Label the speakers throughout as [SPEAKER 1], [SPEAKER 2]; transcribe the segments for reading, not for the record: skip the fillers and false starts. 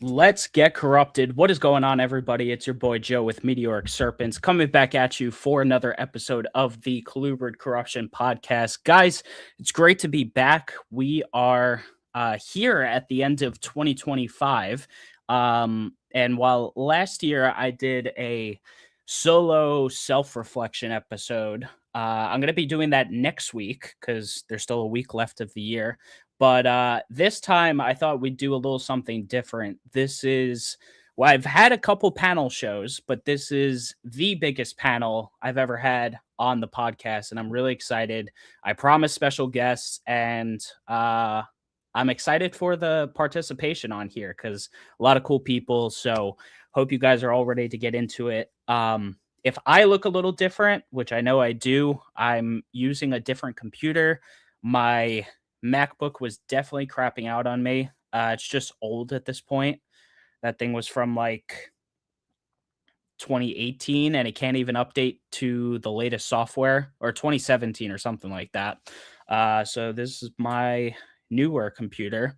[SPEAKER 1] Let's get corrupted. What is going on, everybody? It's your boy Joe with Meteoric Serpents coming back at you for another episode of the Colubrid Corruption podcast. Guys, it's great to be back. We are here at the end of 2025. And while last year I did a solo self-reflection episode, I'm going to be doing that next week because there's still a week left of the year. But this time I thought we'd do a little something different. Well, I've had a couple panel shows, but this is the biggest panel I've ever had on the podcast, and I'm really excited. I promised special guests, and I'm excited for the participation on here because a lot of cool people. So hope you guys are all ready to get into it. If I look a little different, which I know I do, I'm using a different computer. My MacBook was definitely crapping out on me. It's just old at this point. That thing was from like 2018 and it can't even update to the latest software, or 2017 or something like that. So this is my newer computer.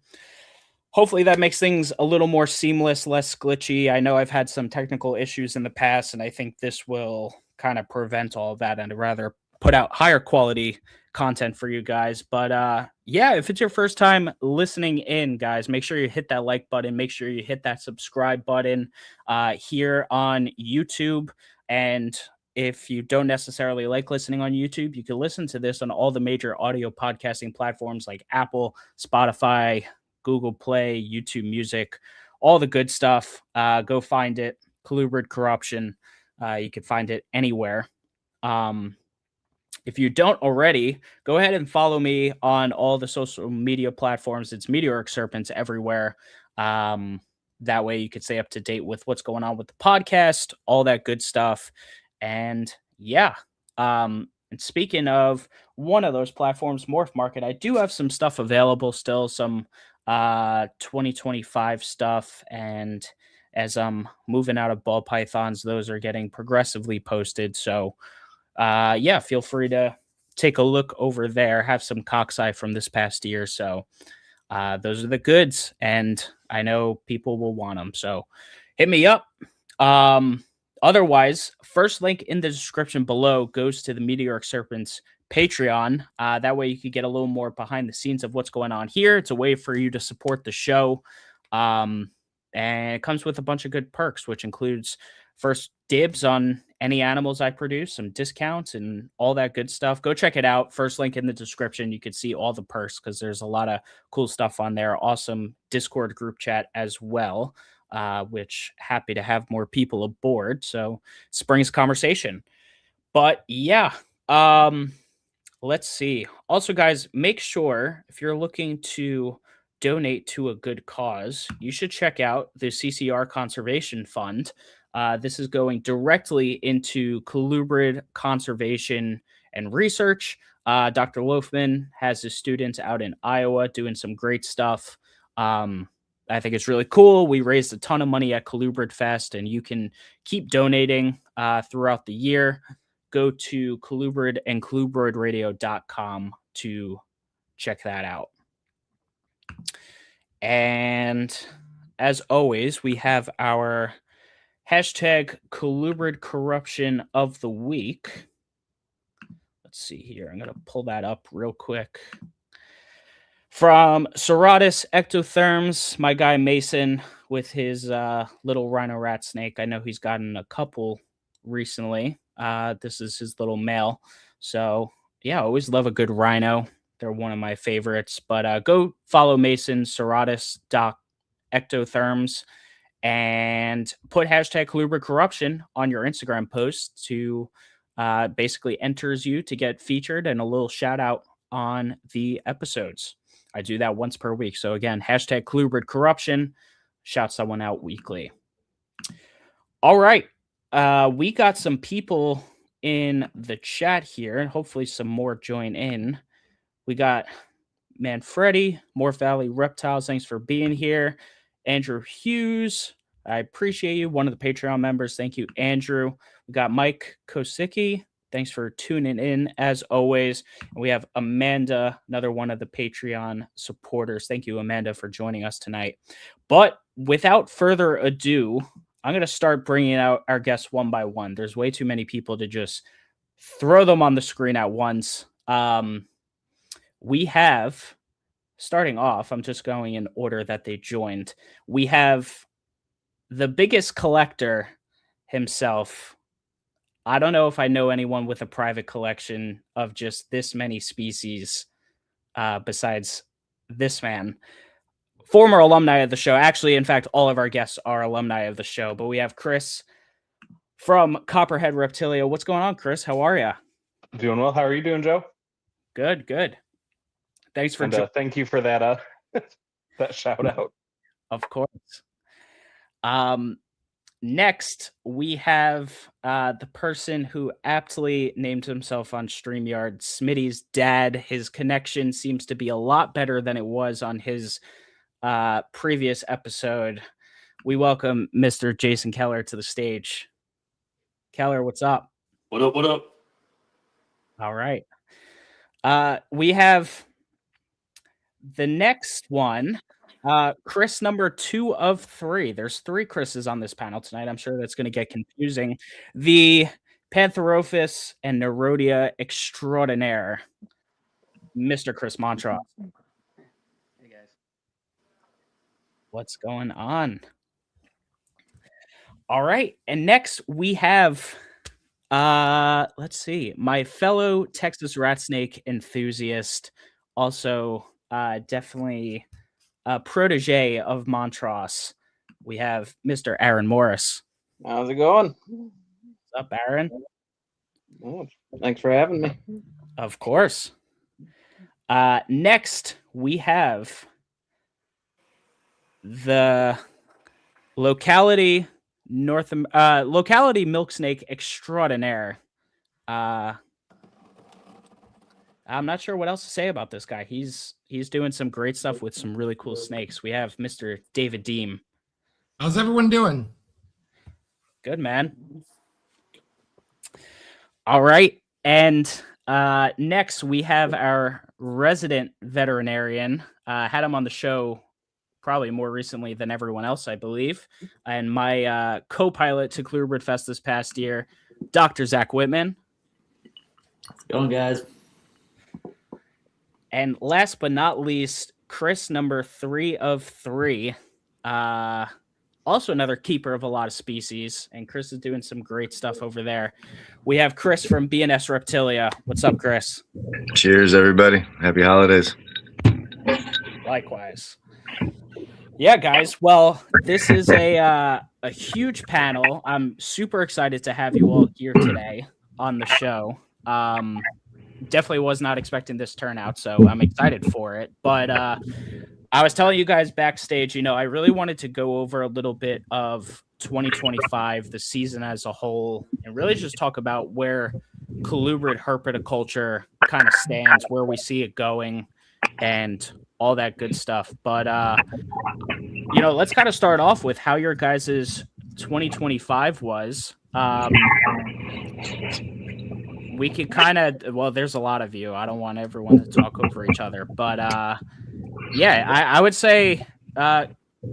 [SPEAKER 1] Hopefully that makes things a little more seamless, less glitchy. I know I've had some technical issues in the past, and I think this will kind of prevent all of that and rather put out higher quality content for you guys. But yeah, if it's your first time listening in, guys, make sure you hit that like button. Make sure you hit that subscribe button here on YouTube. And if you don't necessarily like listening on YouTube, you can listen to this on all the major audio podcasting platforms like Apple, Spotify, Google Play, YouTube Music, all the good stuff. Go find it. Colubrid Corruption. You can find it anywhere. If you don't already, go ahead and follow me on all the social media platforms. It's Meteoric Serpents everywhere. That way you can stay up to date with what's going on with the podcast, all that good stuff. And yeah. And speaking of one of those platforms, Morph Market, I do have some stuff available still, some 2025 stuff. And as I'm moving out of ball pythons, those are getting progressively posted. So yeah, feel free to take a look over there. Have some cockseye from this past year. So those are the goods, and I know people will want them. So hit me up. Otherwise, first link in the description below goes to the Meteoric Serpents Patreon. That way you can get a little more behind the scenes of what's going on here. It's a way for you to support the show. And it comes with a bunch of good perks, which includes first dibs on any animals I produce, some discounts, and all that good stuff. Go check it out. First link in the description. You can see all the perks because there's a lot of cool stuff on there. Awesome Discord group chat as well, which happy to have more people aboard. So springs conversation. But yeah, let's see. Also, guys, make sure if you're looking to donate to a good cause, you should check out the CCR Conservation Fund. This is going directly into colubrid conservation and research. Dr. Loafman has his students out in Iowa doing some great stuff. I think it's really cool. We raised a ton of money at Colubrid Fest, and you can keep donating throughout the year. Go to Colubrid and colubridradio.com to check that out. And as always, we have our hashtag Colubrid Corruption of the Week. Let's see here. I'm going to pull that up real quick. From Serratus Ectotherms, my guy Mason with his little rhino rat snake. I know he's gotten a couple recently. This is his little male. So yeah, I always love a good rhino. They're one of my favorites. But go follow Mason, Serratus.ectotherms, and put hashtag Colubrid Corruption on your Instagram post to basically enters you to get featured and a little shout out on the episodes. I do that once per week. So again, hashtag Colubrid Corruption, shout someone out weekly. All right. We got some people in the chat here, and hopefully some more join in. We got Manfredi, Morph Valley Reptiles. Thanks for being here. Andrew Hughes, I appreciate you. One of the Patreon members. Thank you, Andrew. We got Mike Kosicki. Thanks for tuning in as always. We have Amanda, another one of the Patreon supporters. Thank you, Amanda, for joining us tonight. But without further ado, I'm going to start bringing out our guests one by one. There's way too many people to just throw them on the screen at once. We have, starting off, I'm just going in order that they joined. We have the biggest collector himself. I don't know if I know anyone with a private collection of just this many species besides this man. Former alumni of the show. Actually, in fact, all of our guests are alumni of the show. But we have Chris from Copperhead Reptilia. What's going on, Chris? How are you?
[SPEAKER 2] Doing well. How are you doing, Joe?
[SPEAKER 1] Good, good. Thanks for
[SPEAKER 2] thank you for that that shout out.
[SPEAKER 1] Of course. Next, we have the person who aptly named himself on StreamYard, Smitty's dad. His connection seems to be a lot better than it was on his previous episode. We welcome Mr. Jason Keller to the stage. Keller, what's up?
[SPEAKER 3] What up, what up?
[SPEAKER 1] All right. We have the next one. Chris number 2 of 3. There's 3 Chris's on this panel tonight. I'm sure that's going to get confusing. The Pantherophis and Nerodia extraordinaire, Mr. Chris Montross.
[SPEAKER 3] Hey guys.
[SPEAKER 1] What's going on? All right. And next we have let's see, my fellow Texas rat snake enthusiast, also definitely a protege of Montross. We have Mr. Aaron Morris.
[SPEAKER 4] How's it going?
[SPEAKER 1] What's up, Aaron?
[SPEAKER 4] Oh, thanks for having me.
[SPEAKER 1] Of course. Next, we have the locality milk snake extraordinaire. I'm not sure what else to say about this guy. He's doing some great stuff with some really cool snakes. We have Mr. David Deem.
[SPEAKER 5] How's everyone doing?
[SPEAKER 1] Good, man. All right. And next we have our resident veterinarian. Had him on the show probably more recently than everyone else, I believe. And my co-pilot to Colubrid Fest this past year, Dr. Zach Whitman.
[SPEAKER 3] How's it going, guys?
[SPEAKER 1] And last but not least, Chris number 3 of 3. Also another keeper of a lot of species. And Chris is doing some great stuff over there. We have Chris from BNS Reptilia. What's up, Chris?
[SPEAKER 6] Cheers, everybody. Happy holidays.
[SPEAKER 1] Likewise. Yeah, guys. Well, this is a huge panel. I'm super excited to have you all here today on the show. Definitely was not expecting this turnout, so I'm excited for it. But I was telling you guys backstage, I really wanted to go over a little bit of 2025, the season as a whole, and really just talk about where Colubrid herpetoculture kind of stands, where we see it going, and all that good stuff. But let's kind of start off with how your guys' 2025 was. We could kind of, there's a lot of you. I don't want everyone to talk over each other. But yeah, I would say,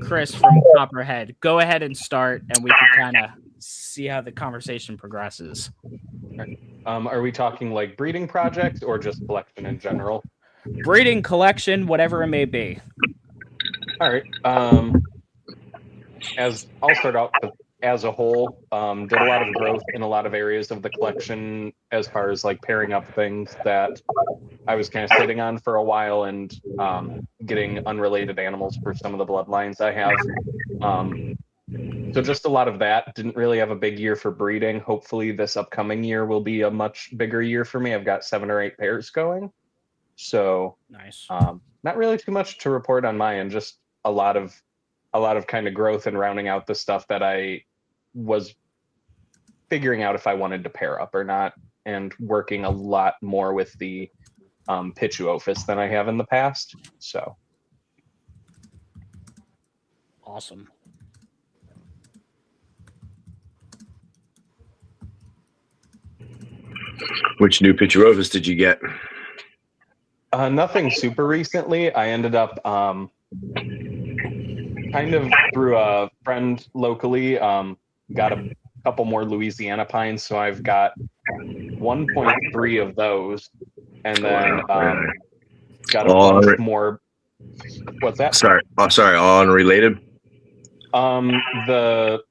[SPEAKER 1] Chris from Copperhead, go ahead and start, and we can kind of see how the conversation progresses.
[SPEAKER 2] Are we talking like breeding projects or just collection in general?
[SPEAKER 1] Breeding, collection, whatever it may be.
[SPEAKER 2] All right. As I'll start out with, as a whole, did a lot of growth in a lot of areas of the collection as far as like pairing up things that I was kind of sitting on for a while and getting unrelated animals for some of the bloodlines I have. So just a lot of that. Didn't really have a big year for breeding. Hopefully this upcoming year will be a much bigger year for me. I've got 7 or 8 pairs going. So
[SPEAKER 1] nice.
[SPEAKER 2] Not really too much to report on my end, just a lot of kind of growth and rounding out the stuff that I was figuring out if I wanted to pair up or not, and working a lot more with the Pituophis than I have in the past. So
[SPEAKER 1] awesome.
[SPEAKER 6] Which new Pituovas did you get?
[SPEAKER 2] Nothing super recently. I ended up kind of through a friend locally, got a couple more Louisiana pines, so I've got 1.3 of those, and then got a bunch more. What's that?
[SPEAKER 6] Sorry, all unrelated.
[SPEAKER 2] The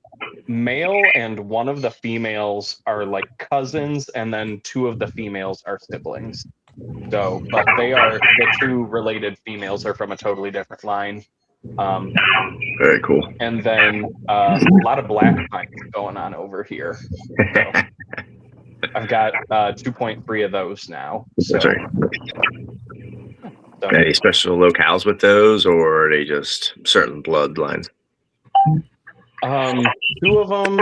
[SPEAKER 2] male and one of the females are like cousins, and then two of the females are siblings. So, but the two related females are from a totally different line.
[SPEAKER 6] Very cool.
[SPEAKER 2] And then a lot of black pines going on over here. So I've got 2.3 of those now. So,
[SPEAKER 6] That's right. So, any special locales with those, or are they just certain bloodlines?
[SPEAKER 2] Two of them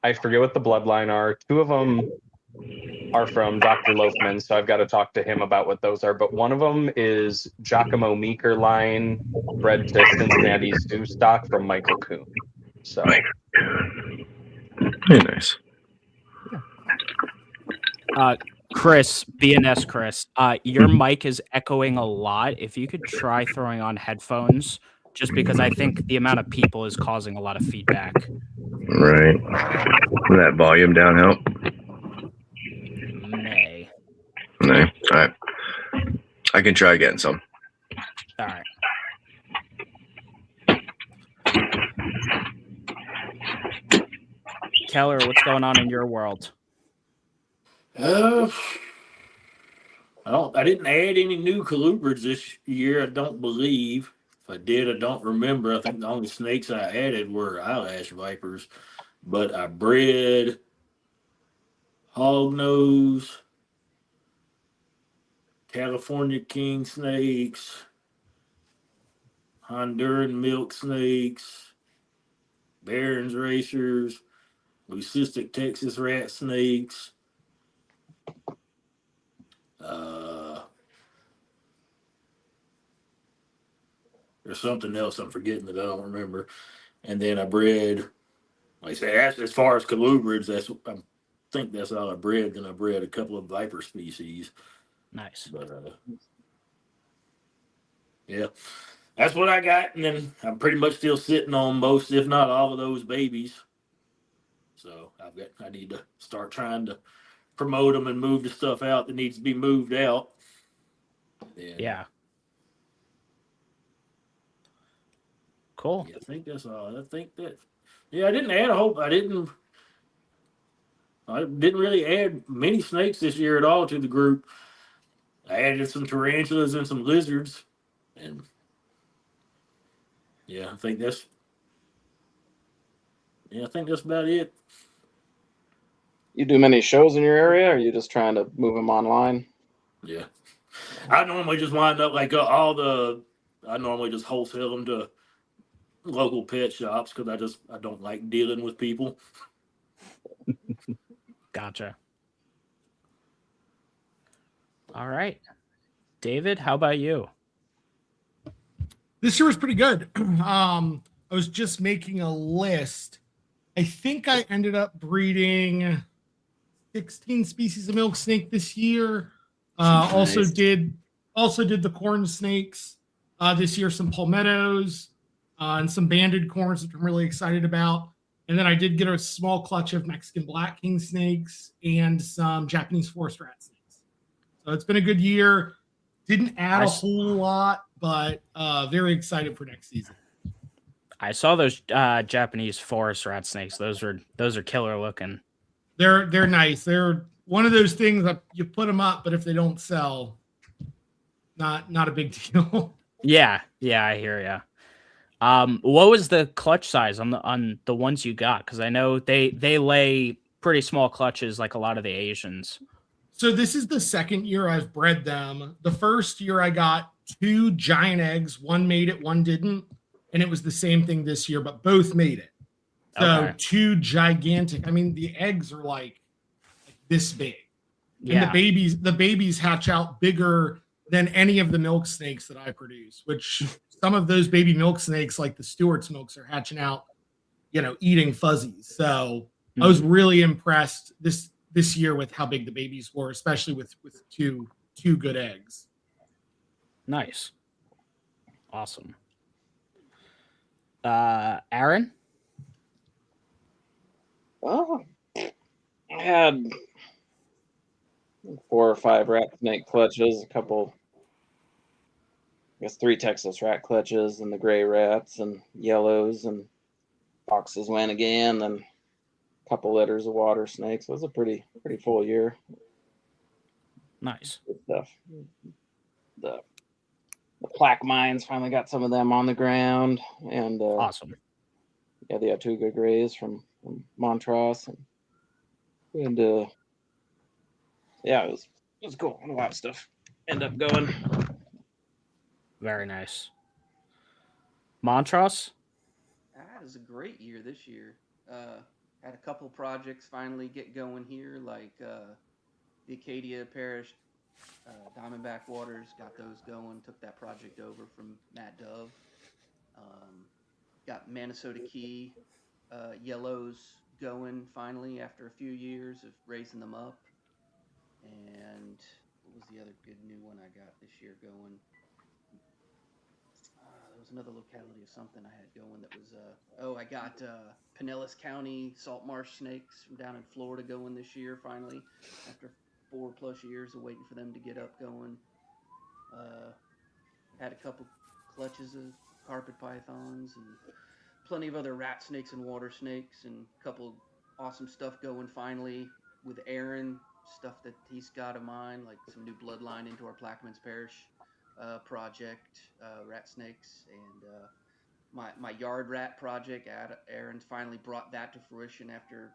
[SPEAKER 2] I forget what the bloodline are. Two of them are from Dr. Loafman, so I've got to talk to him about what those are. But one of them is Giacomo Meeker line, bred to Cincinnati Zoo stock from Michael Kuhn. So
[SPEAKER 6] very nice.
[SPEAKER 1] Chris, BNS Chris, your mic is echoing a lot. If you could try throwing on headphones, just because I think the amount of people is causing a lot of feedback.
[SPEAKER 6] Right. Will that volume down help?
[SPEAKER 1] May.
[SPEAKER 6] No. All right. I can try getting some.
[SPEAKER 1] All right. Keller, what's going on in your world?
[SPEAKER 3] I didn't add any new colubrids this year, I don't believe. If I did, I don't remember. I think the only snakes I added were eyelash vipers, but I bred hognose, California king snakes, Honduran milk snakes, Barron's racers, leucistic Texas rat snakes. There's something else I'm forgetting that I don't remember. And then I bred, like I said, as far as colubrids, I think that's all I bred. Then I bred a couple of viper species.
[SPEAKER 1] Nice.
[SPEAKER 3] But yeah, that's what I got. And then I'm pretty much still sitting on most, if not all, of those babies. So I need to start trying to promote them and move the stuff out that needs to be moved out. And
[SPEAKER 1] yeah. Cool.
[SPEAKER 3] Yeah, I think that's all. I think that. Yeah, I didn't add a whole. I didn't really add many snakes this year at all to the group. I added some tarantulas and some lizards, and yeah, I think that's about it.
[SPEAKER 4] You do many shows in your area, or are you just trying to move them online?
[SPEAKER 3] Yeah, I normally just wind up like I normally just wholesale them to local pet shops because I don't like dealing with people.
[SPEAKER 1] Gotcha. All right. David, how about you?
[SPEAKER 5] This year was pretty good. I was just making a list. I think I ended up breeding 16 species of milk snake this year.
[SPEAKER 3] Nice.
[SPEAKER 5] Also did the corn snakes this year, some palmettos and some banded corns, which I'm really excited about. And then I did get a small clutch of Mexican black king snakes and some Japanese forest rat snakes. So it's been a good year. Didn't add a whole lot, but very excited for next season.
[SPEAKER 1] I saw those Japanese forest rat snakes. Those are killer looking.
[SPEAKER 5] They're nice. They're one of those things that you put them up, but if they don't sell, not a big deal.
[SPEAKER 1] Yeah, I hear ya. What was the clutch size on the ones you got? Because I know they lay pretty small clutches like a lot of the Asians.
[SPEAKER 5] So this is the second year I've bred them. The first year I got 2 giant eggs. One made it, one didn't. And it was the same thing this year, but both made it. So
[SPEAKER 1] Okay.
[SPEAKER 5] 2 gigantic. I mean, the eggs are like this big.
[SPEAKER 1] Yeah.
[SPEAKER 5] And the babies hatch out bigger than any of the milk snakes that I produce, which some of those baby milk snakes, like the Stewart's milks, are hatching out, eating fuzzies. So I was really impressed. this year with how big the babies were, especially with two good eggs.
[SPEAKER 1] Nice. Awesome. Aaron?
[SPEAKER 4] Oh, I had 4 or 5 rat snake clutches, a couple, I guess 3 Texas rat clutches, and the gray rats and yellows and foxes went again, and a couple litters of water snakes. It was a pretty full year.
[SPEAKER 1] Nice.
[SPEAKER 4] Good stuff. The plaque mines finally got some of them on the ground, and
[SPEAKER 1] Awesome.
[SPEAKER 4] yeah, they had 2 good grays from Montrose, and yeah, it was cool. A lot of stuff end up going.
[SPEAKER 1] Very nice. Montrose?
[SPEAKER 7] That is a great year this year. Had a couple projects finally get going here, like the Acadia Parish Diamondback Waters, got those going, took that project over from Matt Dove. Got Minnesota Key yellows going finally after a few years of raising them up. And what was the other good new one I got this year going? There was another locality of something I had going that was, I got Pinellas County salt marsh snakes from down in Florida going this year finally, after 4+ years of waiting for them to get up going. Had a couple clutches of carpet pythons and plenty of other rat snakes and water snakes, and a couple awesome stuff going finally with Aaron, stuff that he's got in mind, like some new bloodline into our Plaquemines Parish project, rat snakes, and my yard rat project. Aaron's finally brought that to fruition after,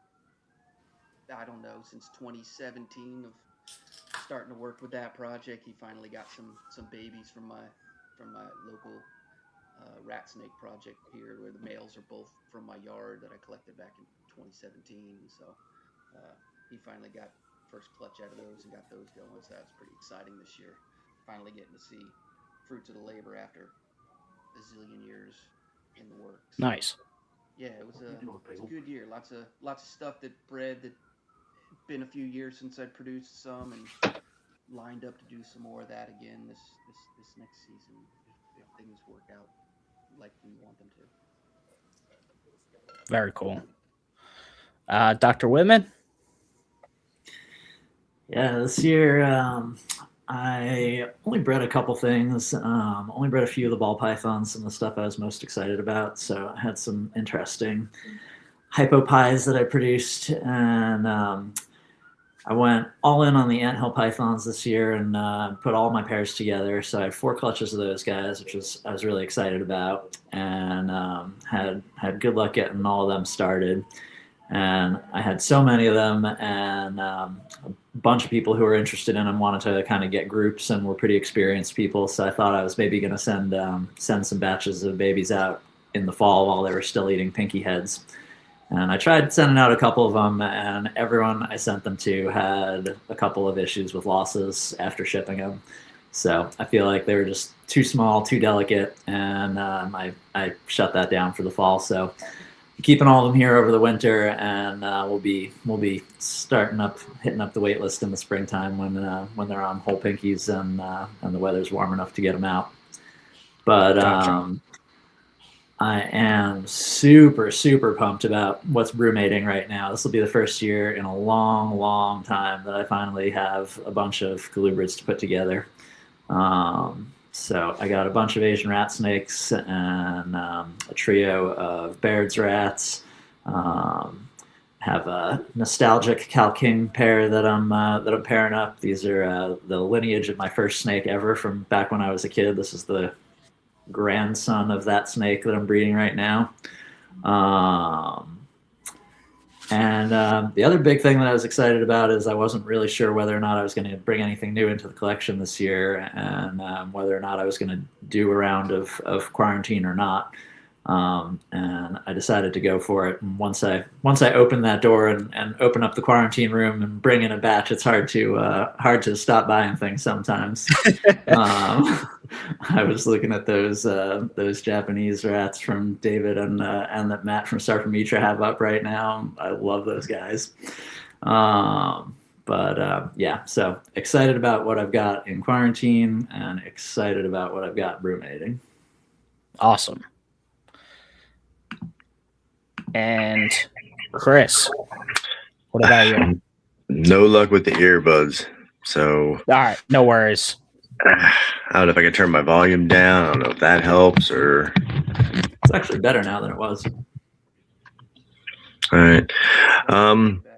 [SPEAKER 7] I don't know, since 2017 of starting to work with that project. He finally got some babies from my local rat snake project here, where the males are both from my yard that I collected back in 2017. So he finally got first clutch out of those and got those going. So that's pretty exciting this year. Finally getting to see fruits of the labor after a zillion years in the works.
[SPEAKER 1] Nice.
[SPEAKER 7] Yeah, it was a good year. Lots of stuff that bred. That been a few years since I produced some, and lined up to do some more of that again this next season if things work out like we want them to.
[SPEAKER 1] Very cool. Dr. Whitman?
[SPEAKER 8] Yeah, this year I only bred a couple things. Only bred a few of the ball pythons and the stuff I was most excited about. So I had some interesting hypopies that I produced, and I went all in on the anthill pythons this year and put all my pairs together. So I had 4 clutches of those guys, which I was really excited about, and had good luck getting all of them started. And I had so many of them, and a bunch of people who were interested in them wanted to kind of get groups, and were pretty experienced people. So I thought I was maybe going to send some batches of babies out in the fall while they were still eating pinky heads. And I tried sending out a couple of them, and everyone I sent them to had a couple of issues with losses after shipping them. So I feel like they were just too small, too delicate, and I shut that down for the fall. So keeping all of them here over the winter, and we'll be hitting up the wait list in the springtime when they're on whole pinkies and the weather's warm enough to get them out. But
[SPEAKER 1] Gotcha.
[SPEAKER 8] I am super, super pumped about what's brumating right now. This will be the first year in a long, long time that I finally have a bunch of colubrids to put together. So I got a bunch of Asian rat snakes and a trio of Baird's rats. Have a nostalgic Cal King pair that I'm pairing up. These are the lineage of my first snake ever from back when I was a kid. This is the grandson of that snake that I'm breeding right now. And the other big thing that I was excited about is I wasn't really sure whether or not I was going to bring anything new into the collection this year, and whether or not I was going to do a round of quarantine or not. And I decided to go for it. And once I open that door and open up the quarantine room and bring in a batch, it's hard to stop buying things sometimes. I was looking at those Japanese rats from David and that Matt from Sarpamitra have up right now. I love those guys. Yeah, so excited about what I've got in quarantine and excited about what I've got ruminating.
[SPEAKER 1] Awesome. And Chris, what about you?
[SPEAKER 6] No luck with the earbuds. So,
[SPEAKER 1] All right, no worries.
[SPEAKER 6] I don't know if I can turn my volume down. I don't know if that helps or.
[SPEAKER 8] It's actually better now than it was.
[SPEAKER 6] All right.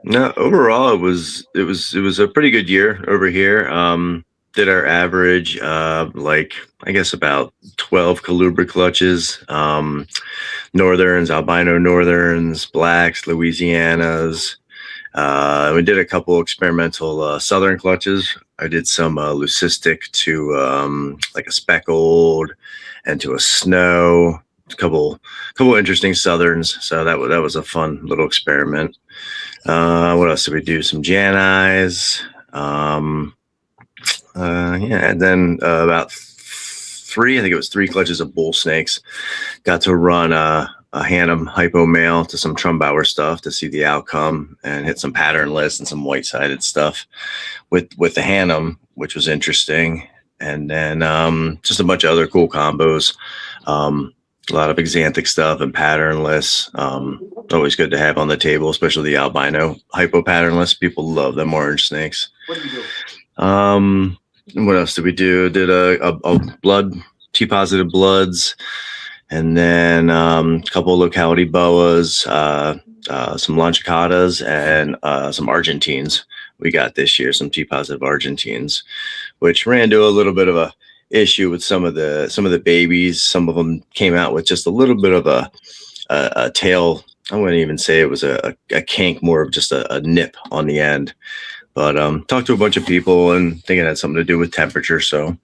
[SPEAKER 6] No, overall it was a pretty good year over here. Did our average like I guess about 12 Colubrid clutches, northerns, albino northerns, blacks, Louisianas. We did a couple experimental southern clutches. I did some leucistic to like a speckled and to a snow. A couple interesting southerns. So that was a fun little experiment. What else did we do? Some Jan eyes. Yeah, and then about I think it was 3 clutches of bull snakes. Got to run a Hannum hypo male to some Trumbauer stuff to see the outcome and hit some patternless and some white-sided stuff with the Hannum, which was interesting. And then just a bunch of other cool combos. A lot of exanthic stuff and patternless. Always good to have on the table, especially the albino hypo patternless. People love them orange snakes.
[SPEAKER 3] What did you do?
[SPEAKER 6] What else did we do? Did a blood, T-positive bloods, and then a couple of locality boas, some longicatas, and some Argentines. We got this year some T-positive Argentines, which ran into a little bit of a issue with some of the babies. Some of them came out with just a little bit of a tail. I wouldn't even say it was a kink, more of just a nip on the end. But talked to a bunch of people and think it had something to do with temperature. So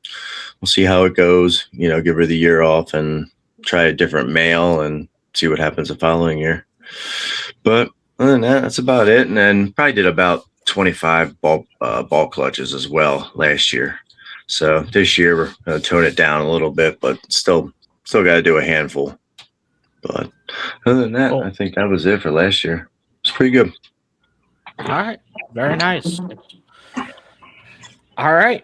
[SPEAKER 6] we'll see how it goes. Give her the year off and try a different male and see what happens the following year. But other than that, that's about it. And then probably did about 25 ball clutches as well last year. So this year we're going to tone it down a little bit, but still got to do a handful. But other than that,
[SPEAKER 1] Cool.
[SPEAKER 6] I think that was it for last year. It's pretty good.
[SPEAKER 1] All right, very nice. All right,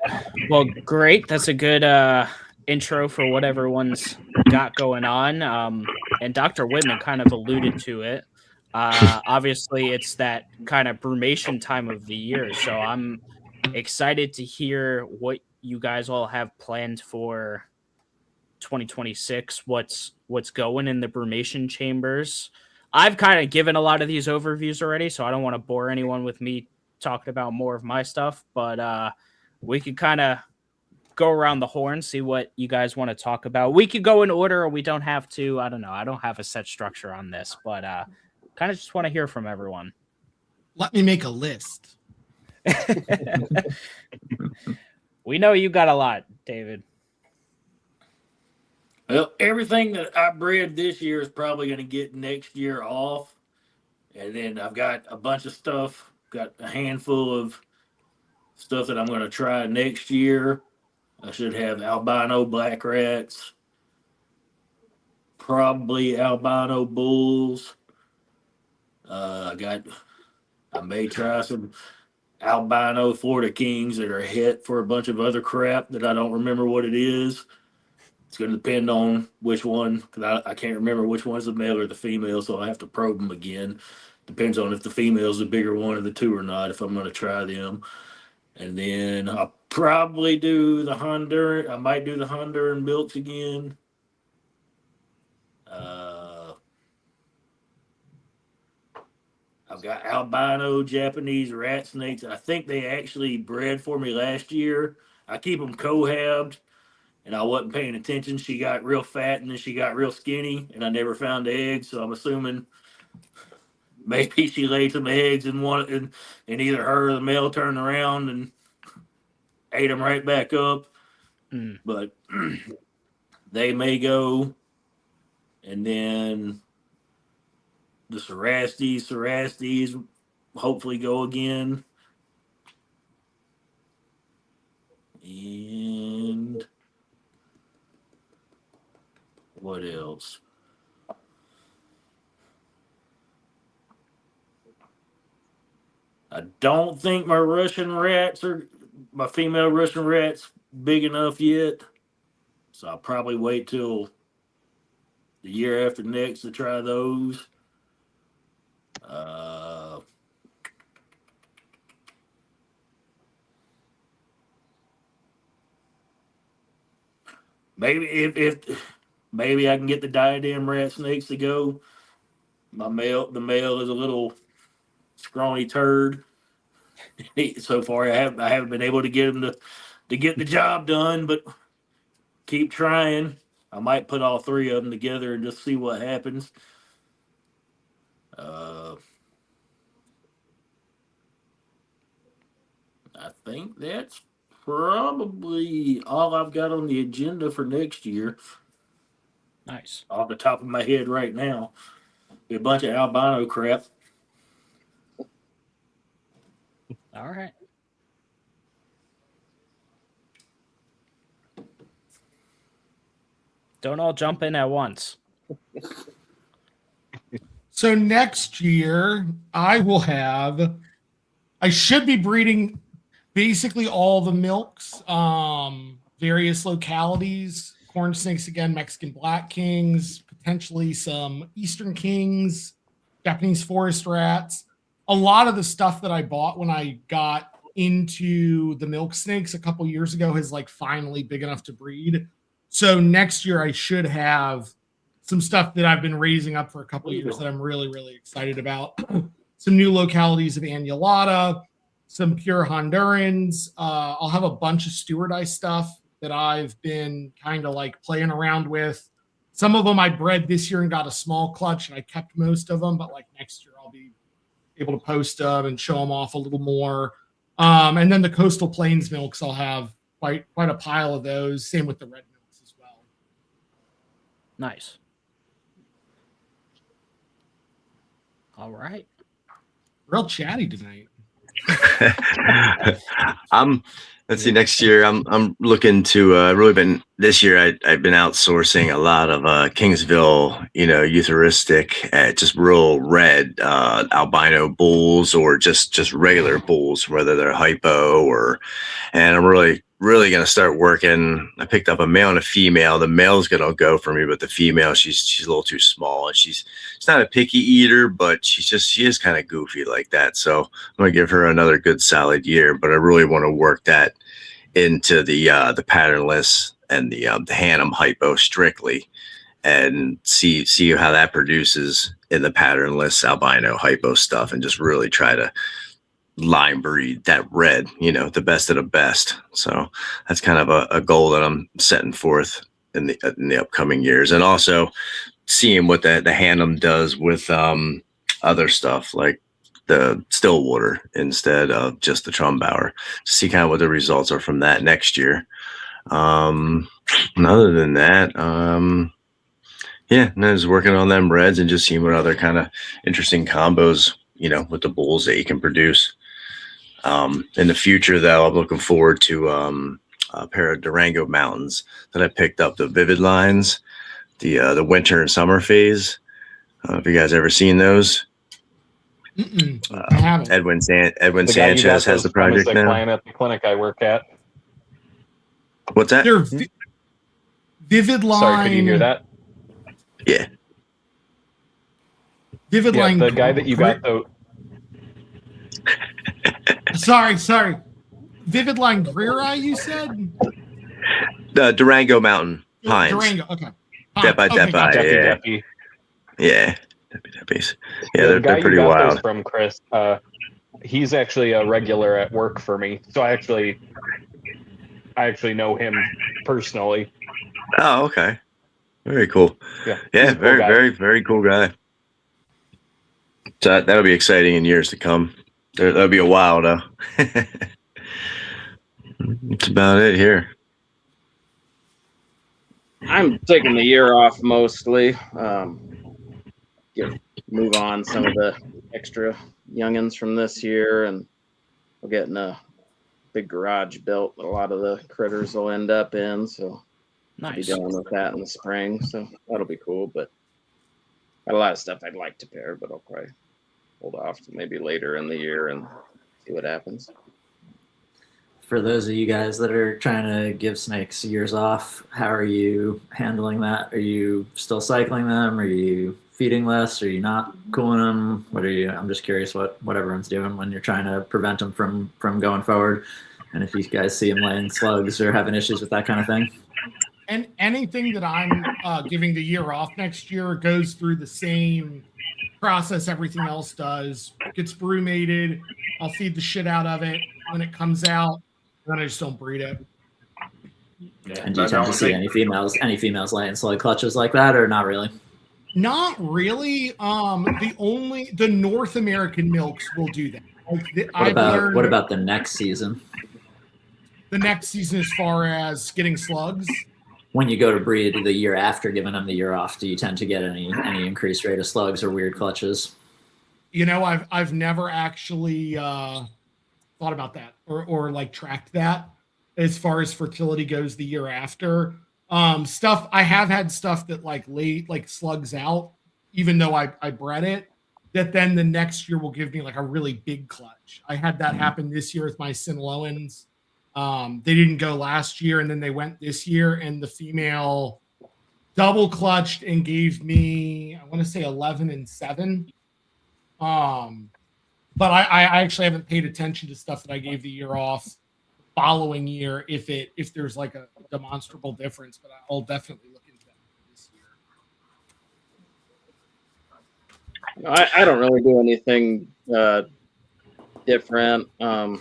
[SPEAKER 1] well, great. That's a good intro for what everyone's got going on. And Dr. Whitman kind of alluded to it. Obviously, it's that kind of brumation time of the year, so I'm excited to hear what you guys all have planned for 2026. What's going in the brumation chambers. I've kind of given a lot of these overviews already, so I don't want to bore anyone with me talking about more of my stuff, but we could kind of go around the horn, see what you guys want to talk about. We could go in order, or we don't have to. I don't know. I don't have a set structure on this, but kind of just want to hear from everyone.
[SPEAKER 5] Let me make a list.
[SPEAKER 1] We know you got a lot, David.
[SPEAKER 3] Well, everything that I bred this year is probably going to get next year off. And then I've got a bunch of stuff, got a handful of stuff that I'm going to try next year. I should have albino black rats, probably albino bulls. I may try some albino Florida Kings that are hit for a bunch of other crap that I don't remember what it is. It's going to depend on which one, because I can't remember which one's the male or the female, so I have to probe them again. Depends on if the female's the bigger one of the two or not, if I'm going to try them. And then I'll probably do the Honduran. I might do the Honduran Bilks again. I've got albino Japanese rat snakes. I think they actually bred for me last year. I keep them cohabbed, and I wasn't paying attention. She got real fat, and then she got real skinny, and I never found eggs. So I'm assuming maybe she laid some eggs and either her or the male turned around and ate them right back up. But they may go. And then the Cerastes hopefully go again. And what else? I don't think my female Russian rats big enough yet. So I'll probably wait till the year after next to try those. Maybe if maybe I can get the diadem rat snakes to go. The male is a little scrawny turd. So far, I haven't been able to get him to get the job done, but keep trying. I might put all three of them together and just see what happens. I think that's probably all I've got on the agenda for next year.
[SPEAKER 1] Nice.
[SPEAKER 3] Off the top of my head right now. Be a bunch of albino crap.
[SPEAKER 1] All right. Don't all jump in at once.
[SPEAKER 5] So next year, I should be breeding basically all the milks, various localities, corn snakes again, Mexican black kings, potentially some Eastern kings, Japanese forest rats. A lot of the stuff that I bought when I got into the milk snakes a couple years ago is like finally big enough to breed. So next year I should have some stuff that I've been raising up for a couple of years that I'm really, really excited about. Some new localities of Annulata, some pure Hondurans. I'll have a bunch of Stewardeye stuff that I've been kind of like playing around with. Some of them I bred this year and got a small clutch, and I kept most of them, but like next year I'll be able to post them and show them off a little more. And then the Coastal Plains milks, I'll have quite a pile of those. Same with the red milks as well.
[SPEAKER 1] Nice. All right.
[SPEAKER 5] Real chatty tonight.
[SPEAKER 6] Let's see, next year I'm looking to really been this year I've been outsourcing a lot of Kingsville, eutharistic, just real red albino bulls or just regular bulls, whether they're hypo and I'm really going to start working. I picked up a male and a female. The male's going to go for me, but the female, she's a little too small, and she's not a picky eater, but she is kind of goofy like that. So I'm going to give her another good solid year, but I really want to work that into the patternless and the Hannum hypo strictly and see how that produces in the patternless albino hypo stuff, and just really try to line breed that red, the best of the best. So that's kind of a goal that I'm setting forth in the upcoming years, and also seeing what the Hannum does with other stuff like the Stillwater instead of just the Trumbauer, to see kind of what the results are from that next year. And other than that, and then just working on them reds and just seeing what other kind of interesting combos, with the bulls that you can produce. In the future, though, I'm looking forward to a pair of Durango Mountains that I picked up, the Vivid lines, the winter and summer phase. Have you guys ever seen those?
[SPEAKER 5] I haven't.
[SPEAKER 6] Edwin Sanchez has the project now.
[SPEAKER 2] Client at the clinic I work at.
[SPEAKER 6] What's that?
[SPEAKER 5] They're Vivid line.
[SPEAKER 2] Sorry, could you hear that?
[SPEAKER 6] Yeah.
[SPEAKER 5] Vivid line.
[SPEAKER 2] The guy that you got though.
[SPEAKER 5] Sorry. Vivid line Greer, you said?
[SPEAKER 6] The Durango Mountain Pines.
[SPEAKER 5] Durango, okay.
[SPEAKER 6] Depi. Yeah. Depies. Yeah, they're pretty wild.
[SPEAKER 2] From Chris. He's actually a regular at work for me. So I actually know him personally.
[SPEAKER 6] Oh, okay. Very cool.
[SPEAKER 2] Yeah,
[SPEAKER 6] very, very, very cool guy. So that'll be exciting in years to come. That'll be a while, though. That's about it here.
[SPEAKER 4] I'm taking the year off mostly. Move on some of the extra youngins from this year, and we're getting a big garage built that a lot of the critters will end up in. So
[SPEAKER 1] nice.
[SPEAKER 4] I'll be dealing with that in the spring. So that'll be cool. But got a lot of stuff I'd like to pair, but I'll probably hold off to maybe later in the year and see what happens.
[SPEAKER 8] For those of you guys that are trying to give snakes years off, how are you handling that? Are you still cycling them? Are you feeding less? Are you not cooling them? What are you? I'm just curious what everyone's doing when you're trying to prevent them from going forward. And if you guys see them laying slugs or having issues with that kind of thing.
[SPEAKER 5] And anything that I'm giving the year off next year goes through the same process everything else does. Gets brumated. I'll feed the shit out of it when it comes out. Then I just don't breed it.
[SPEAKER 3] Yeah,
[SPEAKER 8] And do you tend to see any females laying slug clutches like that, or not really?
[SPEAKER 5] Not really. The North American milks will do that.
[SPEAKER 8] What about the next season?
[SPEAKER 5] The next season, as far as getting slugs.
[SPEAKER 8] When you go to breed the year after giving them the year off, do you tend to get any increased rate of slugs or weird clutches?
[SPEAKER 5] You know, I've never actually thought about that or like tracked that as far as fertility goes the year after. I have had stuff that like slugs out, even though I bred it, that then the next year will give me like a really big clutch. I had that happen this year with my Sinloans. They didn't go last year, and then they went this year, and the female double clutched and gave me, I want to say 11 and 7. But I actually haven't paid attention to stuff that I gave the year off following year if there's like a demonstrable difference, but I'll definitely look into that this year.
[SPEAKER 4] I don't really do anything different. As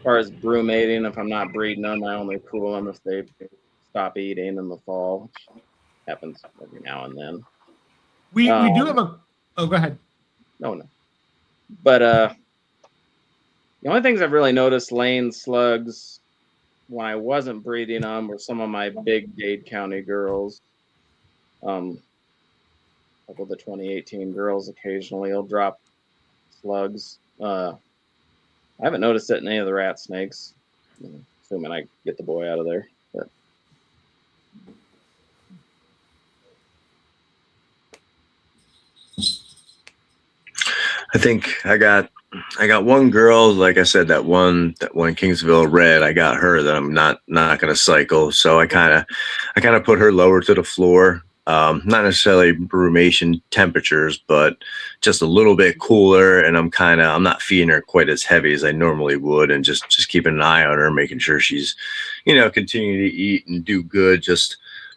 [SPEAKER 4] far as brumating, if I'm not breeding them, I only cool them if they stop eating in the fall, which happens every now and then.
[SPEAKER 5] We do have a. Oh, go ahead.
[SPEAKER 4] No. But the only things I've really noticed laying slugs when I wasn't breeding them were some of my big Dade County girls. A couple of the 2018 girls occasionally will drop slugs. I haven't noticed it in any of the rat snakes, assuming I get the boy out of there. But
[SPEAKER 6] I think I got one girl, like I said, that one Kingsville Red. I got her that I'm not gonna cycle. So I kind of put her lower to the floor. Not necessarily brumation temperatures, but just a little bit cooler. And I'm not feeding her quite as heavy as I normally would, and just keeping an eye on her, making sure she's, continuing to eat and do good,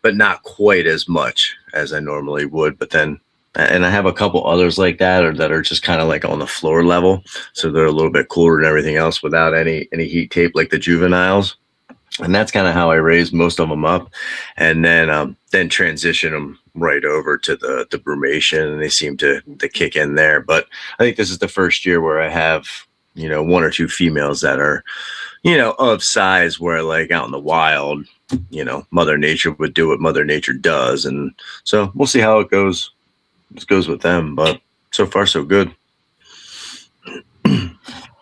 [SPEAKER 6] but not quite as much as I normally would. But then, and I have a couple others like that, or that are just kind of like on the floor level. So they're a little bit cooler than everything else without any heat tape, like the juveniles. And that's kind of how I raised most of them up, and then transition them right over to the brumation, and they seem to kick in there. But I think this is the first year where I have, one or two females that are, of size where, like, out in the wild, Mother Nature would do what Mother Nature does. And so we'll see how it goes. It goes with them, but so far so good.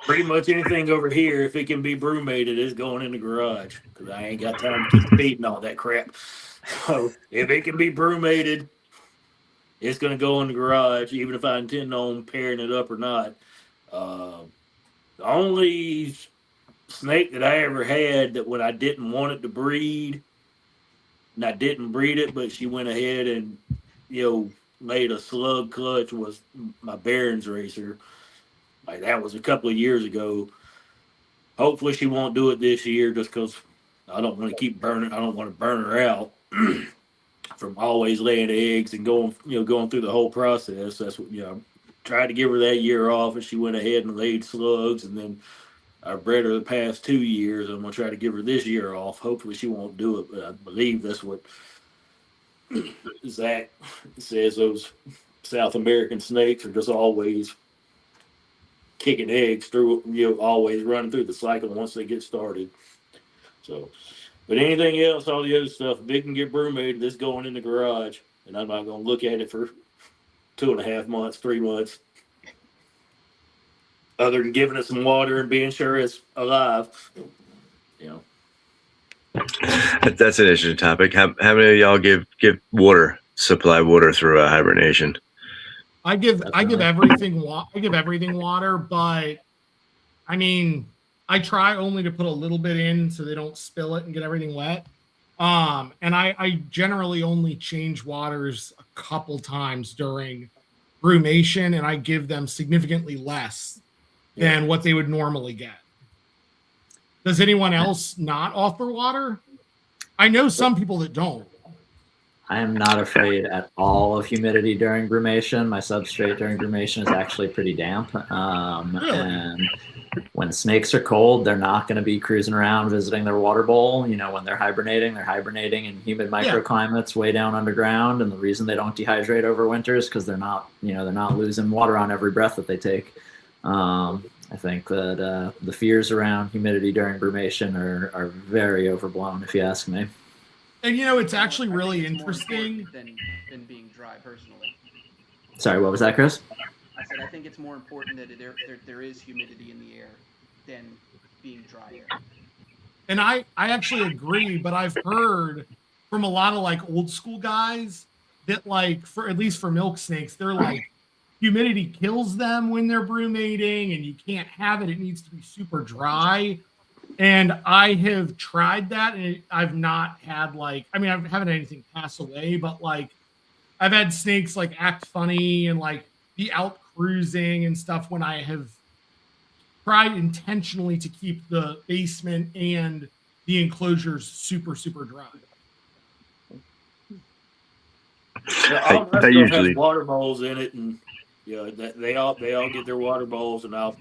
[SPEAKER 3] Pretty much anything over here, if it can be brumated, is going in the garage, because I ain't got time to keep feeding all that crap. So if it can be brumated, it's going to go in the garage, even if I intend on pairing it up or not. The only snake that I ever had that when I didn't want it to breed, and I didn't breed it, but she went ahead and, made a slug clutch, was my Barron's racer. Like, that was a couple of years ago. Hopefully she won't do it this year, just because I don't want to keep burning. I don't want to burn her out from always laying eggs and going through the whole process. That's what, tried to give her that year off, and she went ahead and laid slugs. And then I bred her the past 2 years. I'm going to try to give her this year off. Hopefully she won't do it, but I believe that's what Zach says. Those South American snakes are just always kicking eggs through, always running through the cycle once they get started. So, but anything else, all the other stuff, if it can get brumated, it's going in the garage, and I'm not going to look at it for 2.5 months, 3 months, other than giving it some water and being sure it's alive.
[SPEAKER 6] That's an interesting topic. How many of y'all give supply water through a hibernation?
[SPEAKER 5] I give everything water, but I mean, I try only to put a little bit in so they don't spill it and get everything wet. And I generally only change waters a couple times during brumation, and I give them significantly less than what they would normally get. Does anyone else not offer water? I know some people that don't.
[SPEAKER 8] I am not afraid at all of humidity during brumation. My substrate during brumation is actually pretty damp.
[SPEAKER 5] Really?
[SPEAKER 8] And when snakes are cold, they're not going to be cruising around visiting their water bowl. You know, when they're hibernating in humid microclimates way down underground. And the reason they don't dehydrate over winter is because they're not losing water on every breath that they take. I think that the fears around humidity during brumation are very overblown, if you ask me.
[SPEAKER 5] And it's actually really interesting
[SPEAKER 7] than being dry personally.
[SPEAKER 8] Sorry, what was that, Chris?
[SPEAKER 7] I said I think it's more important that there is humidity in the air than being dry air.
[SPEAKER 5] And I actually agree, but I've heard from a lot of like old school guys that like for at least for milk snakes, they're like humidity kills them when they're brumating and you can't have it. It needs to be super dry. And I have tried that and I've not had I haven't had anything pass away, but like I've had snakes like act funny and like be out cruising and stuff when I have tried intentionally to keep the basement and the enclosures super, super dry.
[SPEAKER 3] All my stuff
[SPEAKER 6] usually-
[SPEAKER 3] has water bowls in it, and they all get their water bowls, and I'll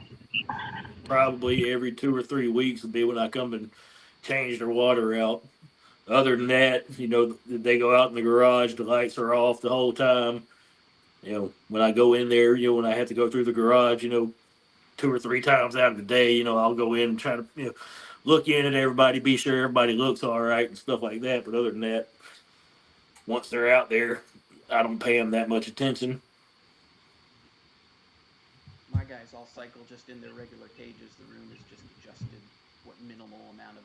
[SPEAKER 3] probably every 2 or 3 weeks will be when I come and change their water out. Other than that, they go out in the garage, the lights are off the whole time. When I go in there, when I have to go through the garage, 2 or 3 times out of the day, I'll go in and try to, look in at everybody, be sure everybody looks all right and stuff like that. But other than that, once they're out there, I don't pay them that much attention.
[SPEAKER 7] My guys all cycle just in their regular cages. The room is just adjusted what minimal amount of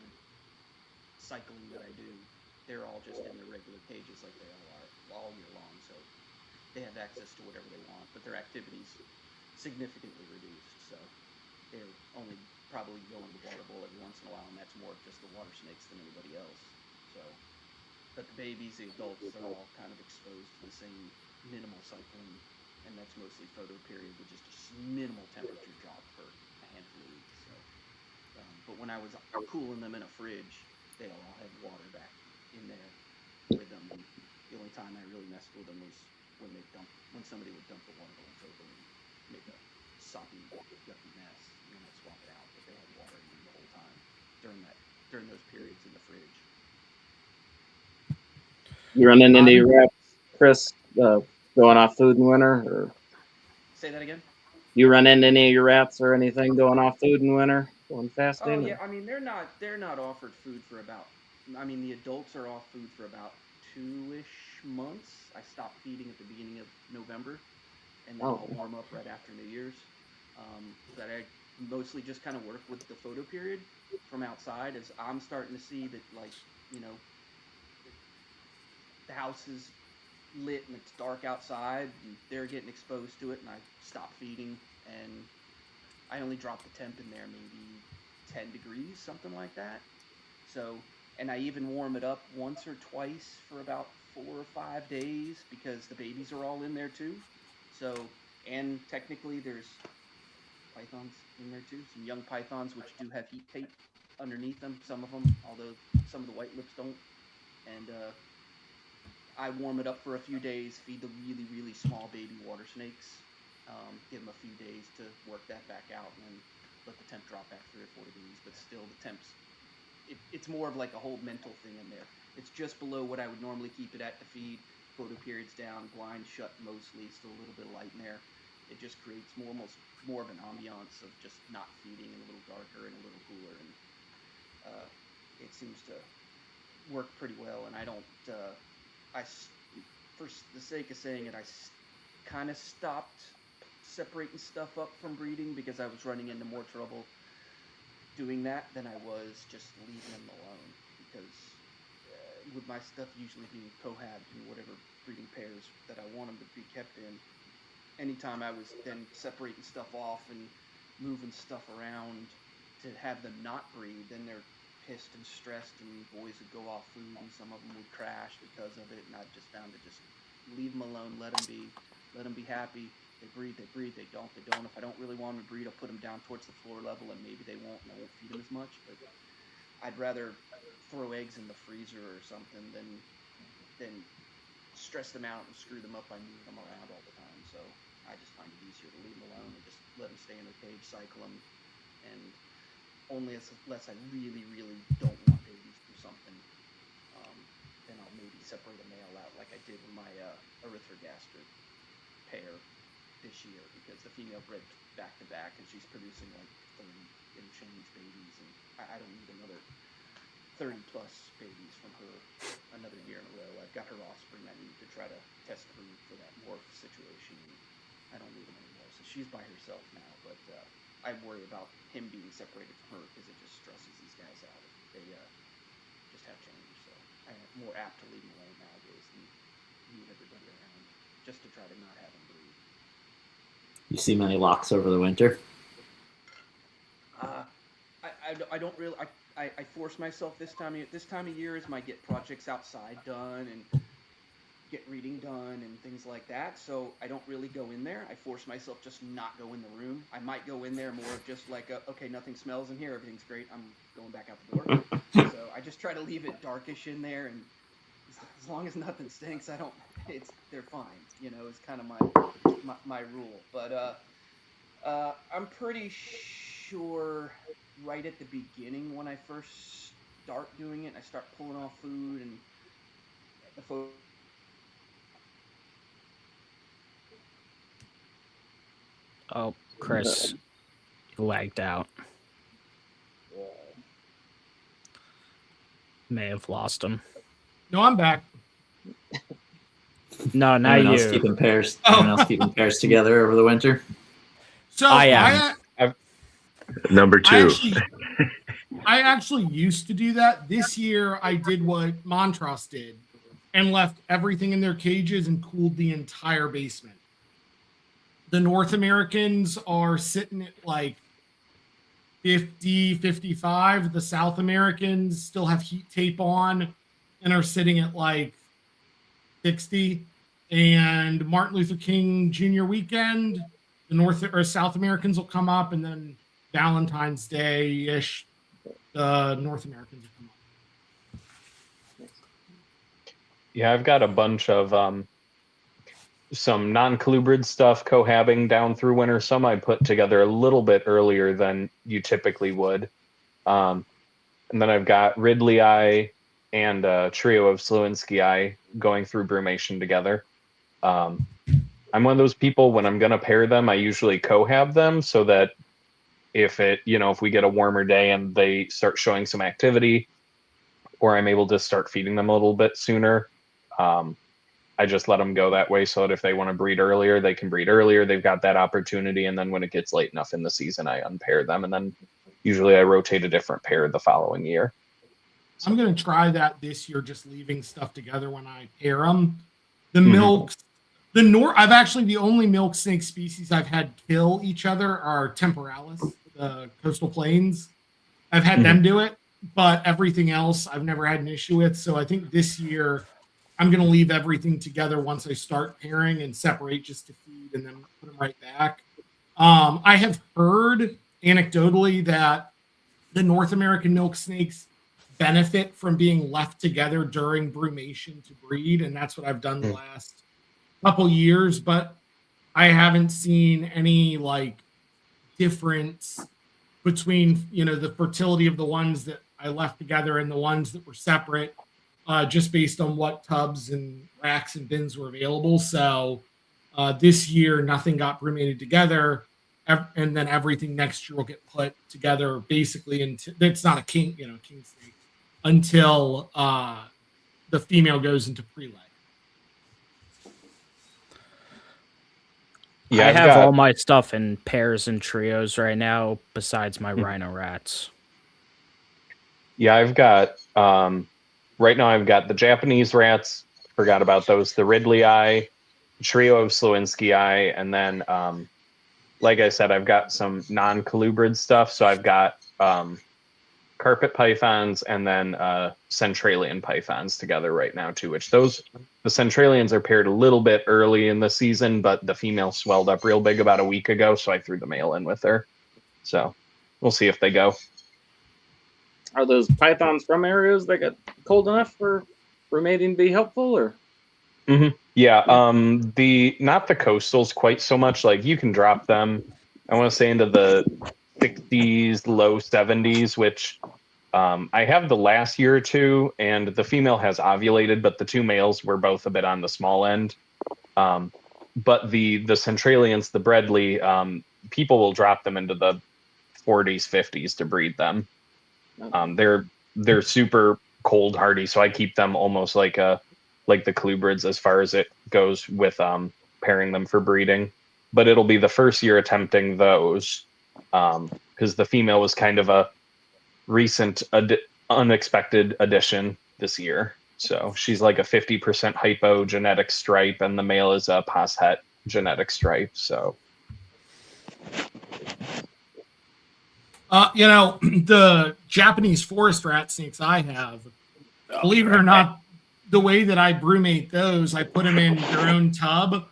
[SPEAKER 7] cycling that I do. They're all just in their regular cages like they all are all year long. So they have access to whatever they want, but their activity's significantly reduced. So they're only probably going to the water bowl every once in a while, and that's more just the water snakes than anybody else. So, but the babies, the adults, they're all kind of exposed to the same minimal cycling, and that's mostly photo period with just a minimal temperature drop for a handful of weeks. So, but when I was cooling them in a fridge, they all had water back in there with them. And the only time I really messed with them was when somebody would dump the water bowls over and make a soppy, yucky mess, and then I'd swap it out. But they had water in them the whole time during those periods in the fridge.
[SPEAKER 4] You running into your rats, Chris, going off food in winter? Or
[SPEAKER 7] Say that again?
[SPEAKER 4] you run into any of your rats or anything going off food in winter, going fasting?
[SPEAKER 7] Oh yeah, I mean they're not offered food for about. I mean the adults are off food for about 2-ish months. I stopped feeding at the beginning of November, and then I'll warm up right after New Year's. But I mostly just kind of work with the photo period from outside, as I'm starting to see that the house is lit and it's dark outside, and they're getting exposed to it, and I stop feeding, and I only drop the temp in there maybe 10 degrees, something like that. So, and I even warm it up once or twice for about 4 or 5 days because the babies are all in there too. So, and technically there's pythons in there too, some young pythons which do have heat tape underneath them, some of them, although some of the white lips don't. And I warm it up for a few days, feed the really, really small baby water snakes, give them a few days to work that back out, and then let the temp drop back 3 or 4 degrees. But still, the temps, it's more of like a whole mental thing in there. It's just below what I would normally keep it at to feed. Photo periods down, blinds shut mostly, still a little bit of light in there. It just creates more of an ambiance of just not feeding and a little darker and a little cooler, and it seems to work pretty well. And I don't, for the sake of saying it, I kind of stopped separating stuff up from breeding because I was running into more trouble doing that than I was just leaving them alone. Because with my stuff usually being cohabbed in whatever breeding pairs that I want them to be kept in, anytime I was then separating stuff off and moving stuff around to have them not breed, then they're pissed and stressed, and boys would go off food, and some of them would crash because of it. And I just found to just leave them alone, let them be happy. They breed, they don't. If I don't really want them to breed, I'll put them down towards the floor level, and maybe they won't, and I won't feed them as much. But I'd rather throw eggs in the freezer or something than stress them out and screw them up by moving them around all the time. So I just find it easier to leave them alone and just let them stay in their cage, cycle them, and only unless I really, really don't want babies for something, then I'll maybe separate a male out like I did with my erythrogaster pair this year, because the female bred back to back and she's producing like 30 and change babies, and I don't need another 30 plus babies from her another year in a row. I've got her offspring I need to try to test breed for that morph situation. I don't need them anymore, so she's by herself now, but I worry about him being separated from her because it just stresses these guys out if they just have change. So I'm more apt to leave them alone nowadays than move everybody around just to try to not have them breed.
[SPEAKER 8] You see many locks over the winter?
[SPEAKER 7] I don't really. I force myself this time of year is my get projects outside done and get reading done and things like that. So I don't really go in there. I force myself just not go in the room. I might go in there more of just like, okay, nothing smells in here, everything's great, I'm going back out the door. So I just try to leave it darkish in there, and as long as nothing stinks, they're fine. You know, it's kind of my rule. But I'm pretty sure right at the beginning when I first start doing it, I start pulling off food and the food.
[SPEAKER 1] Oh, Chris, you lagged out. May have lost him.
[SPEAKER 5] No, I'm back.
[SPEAKER 1] No, not
[SPEAKER 8] Anyone else
[SPEAKER 1] you.
[SPEAKER 8] keeping pairs? Anyone else keeping pairs together over the winter?
[SPEAKER 5] So
[SPEAKER 1] I am.
[SPEAKER 6] Number two.
[SPEAKER 5] I actually used to do that. This year, I did what Montrose did and left everything in their cages and cooled the entire basement. The North Americans are sitting at like 50, 55. The South Americans still have heat tape on and are sitting at like 60. And Martin Luther King Jr. weekend, the North or South Americans will come up, and then Valentine's Day-ish, the North Americans will come up.
[SPEAKER 2] Yeah, I've got a bunch of some non-colubrid stuff cohabbing down through winter. Some I put together a little bit earlier than you typically would. And then I've got Ridley Eye and a trio of Slewinski Eye going through brumation together. I'm one of those people, when I'm going to pair them, I usually cohab them so that if we get a warmer day and they start showing some activity, or I'm able to start feeding them a little bit sooner, I just let them go that way so that if they want to breed earlier, they can breed earlier. They've got that opportunity. And then when it gets late enough in the season, I unpair them. And then usually I rotate a different pair the following year.
[SPEAKER 5] I'm going to try that this year, just leaving stuff together when I pair them. The milks, I've actually, the only milk snake species I've had kill each other are temporalis, the coastal plains. I've had them do it, but everything else I've never had an issue with. So I think this year I'm going to leave everything together once I start pairing and separate just to feed and then put them right back. I have heard anecdotally that the North American milk snakes benefit from being left together during brumation to breed, and that's what I've done the last couple years, but I haven't seen any like difference between the fertility of the ones that I left together and the ones that were separate, just based on what tubs and racks and bins were available. So this year nothing got brumated together, and then everything next year will get put together basically until it's not a king snake until the female goes into prelay.
[SPEAKER 1] Yeah, I have all my stuff in pairs and trios right now, besides my rhino rats.
[SPEAKER 2] Yeah, I've got right now I've got the Japanese rats, forgot about those, the Ridley Eye, trio of Slewinski Eye, and then like I said, I've got some non-colubrid stuff. So I've got carpet pythons and then centralian pythons together right now too, which the centralians are paired a little bit early in the season, but the female swelled up real big about a week ago, so I threw the male in with her. So we'll see if they go.
[SPEAKER 4] Are those pythons from areas that get cold enough for mating to be helpful, or?
[SPEAKER 2] Yeah, not the coastals quite so much. Like you can drop them, I want to say into the 60s, low 70s, which I have the last year or two, and the female has ovulated, but the two males were both a bit on the small end. But the centralians, the Bredli, people will drop them into the 40s, 50s to breed them. They're super cold hardy, so I keep them almost like the colubrids as far as it goes with pairing them for breeding. But it'll be the first year attempting those, because the female was kind of a recent unexpected addition this year. So she's like a 50% hypo genetic stripe, and the male is a poshet genetic stripe. So
[SPEAKER 5] the Japanese forest rat snakes I have, believe it or not, the way that I brumate those, I put them in their own tub,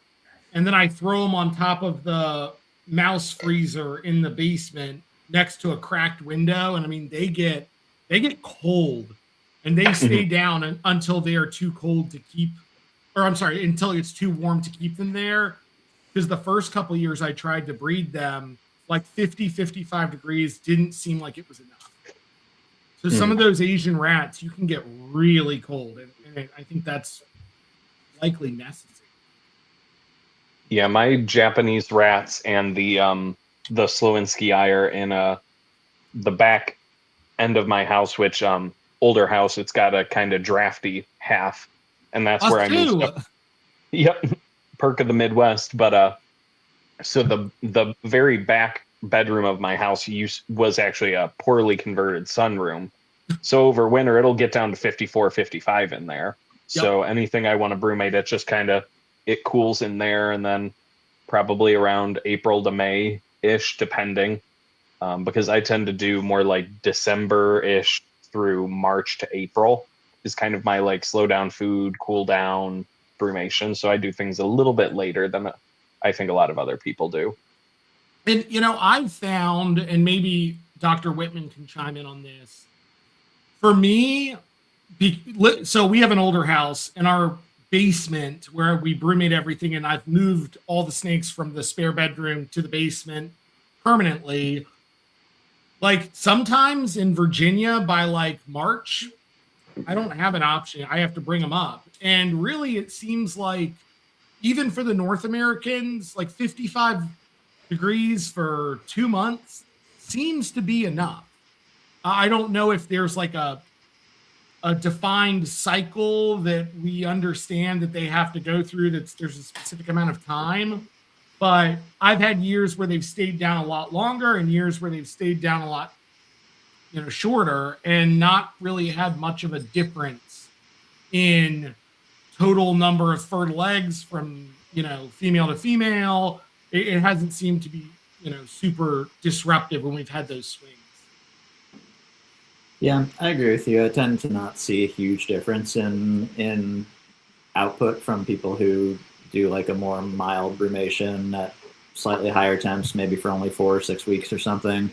[SPEAKER 5] and then I throw them on top of the mouse freezer in the basement next to a cracked window. And I mean, they get cold, and they stay down until they are too cold to keep, or I'm sorry, until it's too warm to keep them there. Because the first couple of years I tried to breed them, like 50, 55 degrees didn't seem like it was enough. So some of those Asian rats, you can get really cold, and I think that's likely necessary.
[SPEAKER 2] Yeah, my Japanese rats and the Slowinski are in the back end of my house, which older house, it's got a kind of drafty half, and that's where I moved up. Yep, perk of the Midwest. But so the very back bedroom of my house was actually a poorly converted sunroom. So over winter, it'll get down to 54, 55 in there. Yep. So anything I want to brumate, it just kind of, it cools in there, and then probably around April to May-ish, depending, because I tend to do more like December-ish through March to April is kind of my like slow down food, cool down brumation. So I do things a little bit later than I think a lot of other people do.
[SPEAKER 5] And, I've found, and maybe Dr. Whitman can chime in on this, for me, so we have an older house, and our basement where we brumate everything, and I've moved all the snakes from the spare bedroom to the basement permanently. Like sometimes in Virginia by like March, I don't have an option. I have to bring them up. And really it seems like even for the North Americans, like 55 degrees for 2 months seems to be enough. I don't know if there's like a defined cycle that we understand that they have to go through, there's a specific amount of time, but I've had years where they've stayed down a lot longer and years where they've stayed down a lot shorter, and not really had much of a difference in total number of fertile eggs from female to female. It hasn't seemed to be super disruptive when we've had those swings.
[SPEAKER 8] Yeah, I agree with you. I tend to not see a huge difference in output from people who do like a more mild brumation at slightly higher temps, maybe for only 4 or 6 weeks or something,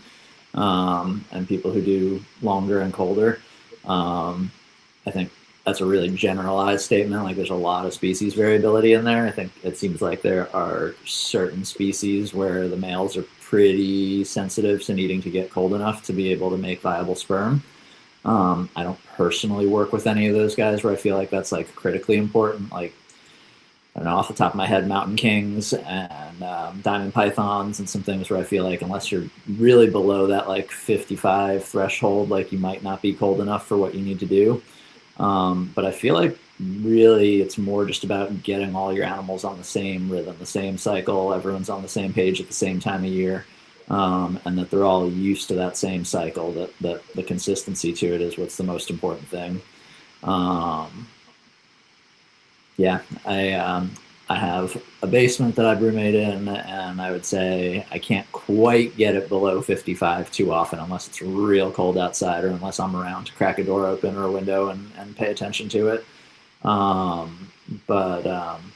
[SPEAKER 8] and people who do longer and colder. I think that's a really generalized statement. Like there's a lot of species variability in there. I think it seems like there are certain species where the males are pretty sensitive to needing to get cold enough to be able to make viable sperm. I don't personally work with any of those guys where I feel like that's like critically important. Like, I don't know, off the top of my head, mountain kings and diamond pythons and some things where I feel like unless you're really below that like 55 threshold, like you might not be cold enough for what you need to do. But I feel like really it's more just about getting all your animals on the same rhythm, the same cycle, everyone's on the same page at the same time of year. And that they're all used to that same cycle, that the consistency to it is what's the most important thing. Yeah, I have a basement that I brumate in, and I would say I can't quite get it below 55 too often unless it's real cold outside or unless I'm around to crack a door open or a window and pay attention to it. But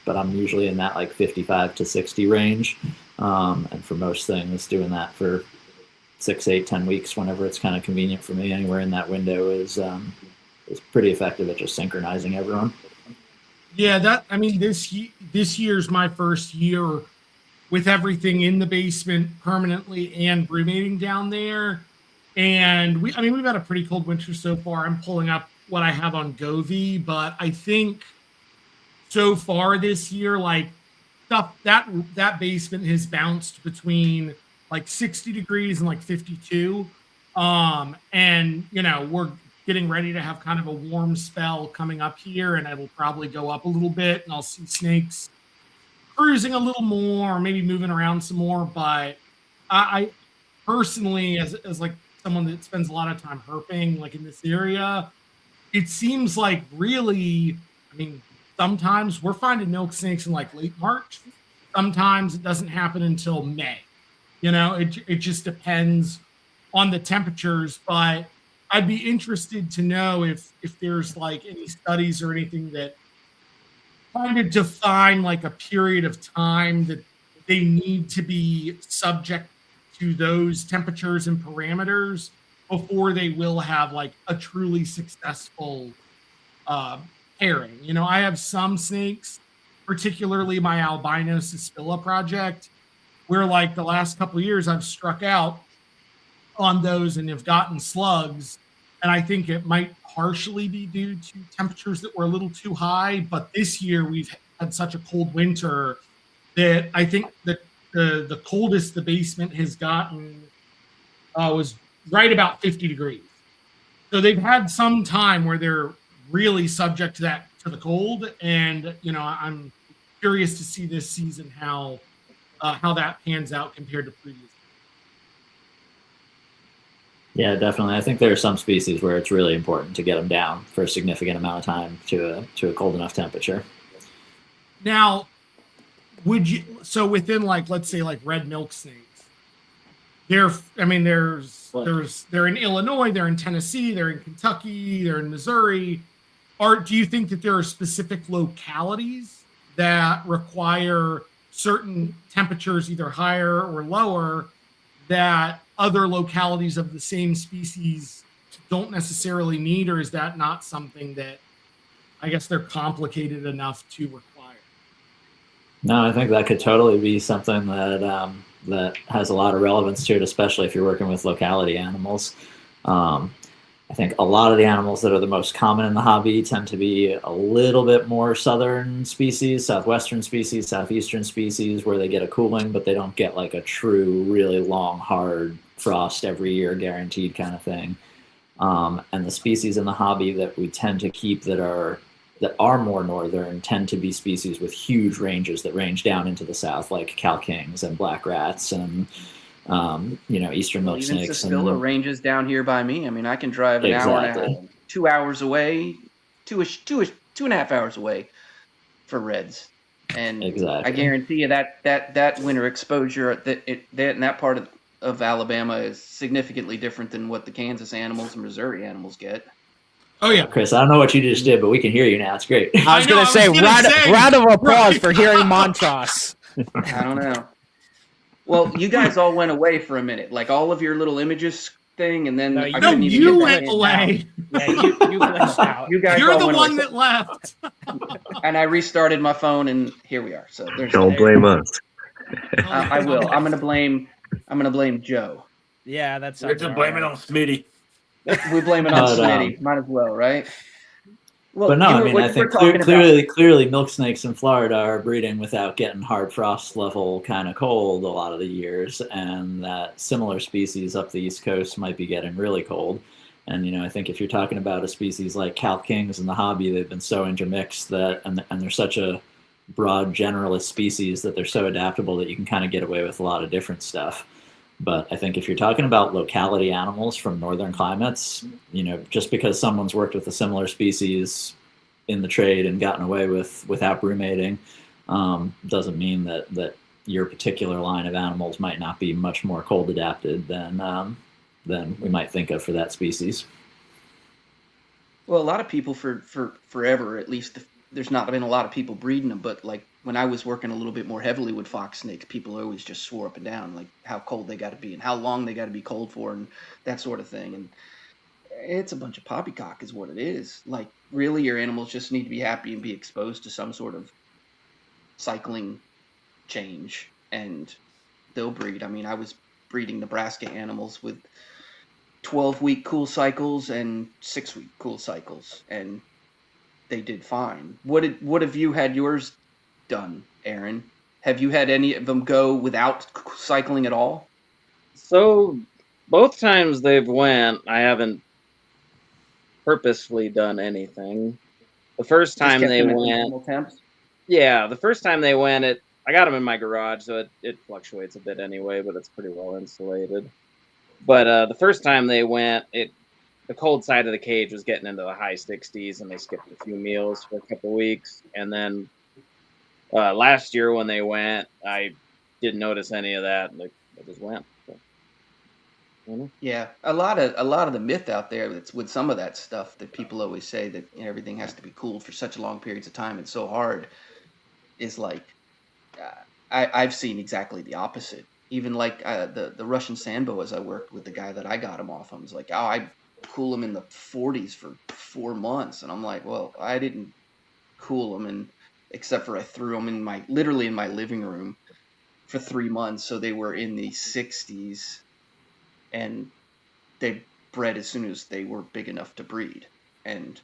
[SPEAKER 8] I'm usually in that like 55 to 60 range. And for most things, doing that for 6, 8, 10 weeks, whenever it's kind of convenient for me, anywhere in that window is pretty effective at just synchronizing everyone.
[SPEAKER 5] Yeah, this year's my first year with everything in the basement permanently and brumating down there. And we've had a pretty cold winter so far. I'm pulling up what I have on Govee, but I think so far this year, like stuff that basement has bounced between like 60 degrees and like 52. And we're getting ready to have kind of a warm spell coming up here, and it'll probably go up a little bit, and I'll see snakes cruising a little more, maybe moving around some more. But I personally, as like someone that spends a lot of time herping like in this area, it seems like really, sometimes we're finding milk snakes in like late March. Sometimes it doesn't happen until May. It just depends on the temperatures. But I'd be interested to know if there's like any studies or anything that kind of define like a period of time that they need to be subject to those temperatures and parameters before they will have like a truly successful pairing. I have some snakes, particularly my albino Cispilla project, where like the last couple of years I've struck out on those and have gotten slugs. And I think it might partially be due to temperatures that were a little too high. But this year we've had such a cold winter that I think that the coldest the basement has gotten was right about 50 degrees. So they've had some time where they're really subject to the cold. And, I'm curious to see this season how that pans out compared to previous.
[SPEAKER 8] Yeah, definitely. I think there are some species where it's really important to get them down for a significant amount of time to a cold enough temperature.
[SPEAKER 5] Now, within like, let's say like red milk snakes, they're in Illinois, they're in Tennessee, they're in Kentucky, they're in Missouri. Do you think that there are specific localities that require certain temperatures, either higher or lower, that other localities of the same species don't necessarily need, or is that not something that I guess they're complicated enough to require?
[SPEAKER 8] No, I think that could totally be something that has a lot of relevance to it, especially if you're working with locality animals. I think a lot of the animals that are the most common in the hobby tend to be a little bit more southern species, southwestern species, southeastern species, where they get a cooling, but they don't get like a true, really long, hard frost every year guaranteed kind of thing. And the species in the hobby that we tend to keep that are more northern tend to be species with huge ranges that range down into the south, like cow kings and black rats and eastern milk snakes.
[SPEAKER 7] Cispilla ranges down here by me. I can drive an hour and a half, 2 hours away, two and a half hours away for reds. And I guarantee you that winter exposure that in that part of Alabama is significantly different than what the Kansas animals and Missouri animals get.
[SPEAKER 5] Oh yeah,
[SPEAKER 8] Chris, I don't know what you just did, but we can hear you now. It's great.
[SPEAKER 1] I was going to say, round of applause for hearing Montrose.
[SPEAKER 7] I don't know. Well, you guys all went away for a minute, like all of your little images thing, and then
[SPEAKER 5] you went away.
[SPEAKER 1] Yeah, you glitched out.
[SPEAKER 7] You guys,
[SPEAKER 5] you're the one that left.
[SPEAKER 7] And I restarted my phone, and here we are. So
[SPEAKER 6] don't blame us.
[SPEAKER 7] I will. I'm gonna blame Joe.
[SPEAKER 1] Yeah, that's.
[SPEAKER 3] We're just blaming on Smitty.
[SPEAKER 7] We blame it on Smitty. Might as well, right? Well,
[SPEAKER 8] but no, I think clearly milk snakes in Florida are breeding without getting hard frost level kind of cold a lot of the years, and that similar species up the East Coast might be getting really cold. And I think if you're talking about a species like cow kings in the hobby, they've been so intermixed that, and they're such a broad generalist species that they're so adaptable that you can kind of get away with a lot of different stuff. But I think if you're talking about locality animals from northern climates, just because someone's worked with a similar species in the trade and gotten away without brumating, doesn't mean that your particular line of animals might not be much more cold adapted than we might think of for that species.
[SPEAKER 7] Well, a lot of people for forever, at least, there's not been a lot of people breeding them. But like when I was working a little bit more heavily with fox snakes, people always just swore up and down like how cold they got to be and how long they got to be cold for and that sort of thing. And it's a bunch of poppycock, is what it is. Like really, your animals just need to be happy and be exposed to some sort of cycling change, and they'll breed. I mean, I was breeding Nebraska animals with 12-week cool cycles and 6-week cool cycles, and they did fine. What have you had yours done, Aaron? Have you had any of them go without cycling at all?
[SPEAKER 4] So both times they've went, I haven't purposefully done anything. The first time they went, yeah, the first time they went, I got them in my garage, so it fluctuates a bit anyway, but it's pretty well insulated. But the first time they went, the cold side of the cage was getting into the high 60s, and they skipped a few meals for a couple weeks. And then last year when they went, I didn't notice any of that. They just went. So,
[SPEAKER 7] yeah, a lot of the myth out there that's with some of that stuff that people always say that everything has to be cooled for such long periods of time and so hard is like I've seen exactly the opposite. Even like the Russian sand boas I worked with, the guy that I got him off of was like, oh, I cool them in the 40s for 4 months. And I'm like, well, I didn't cool them, except for I threw them literally in my living room for 3 months. So they were in the 60s, and they bred as soon as they were big enough to breed. And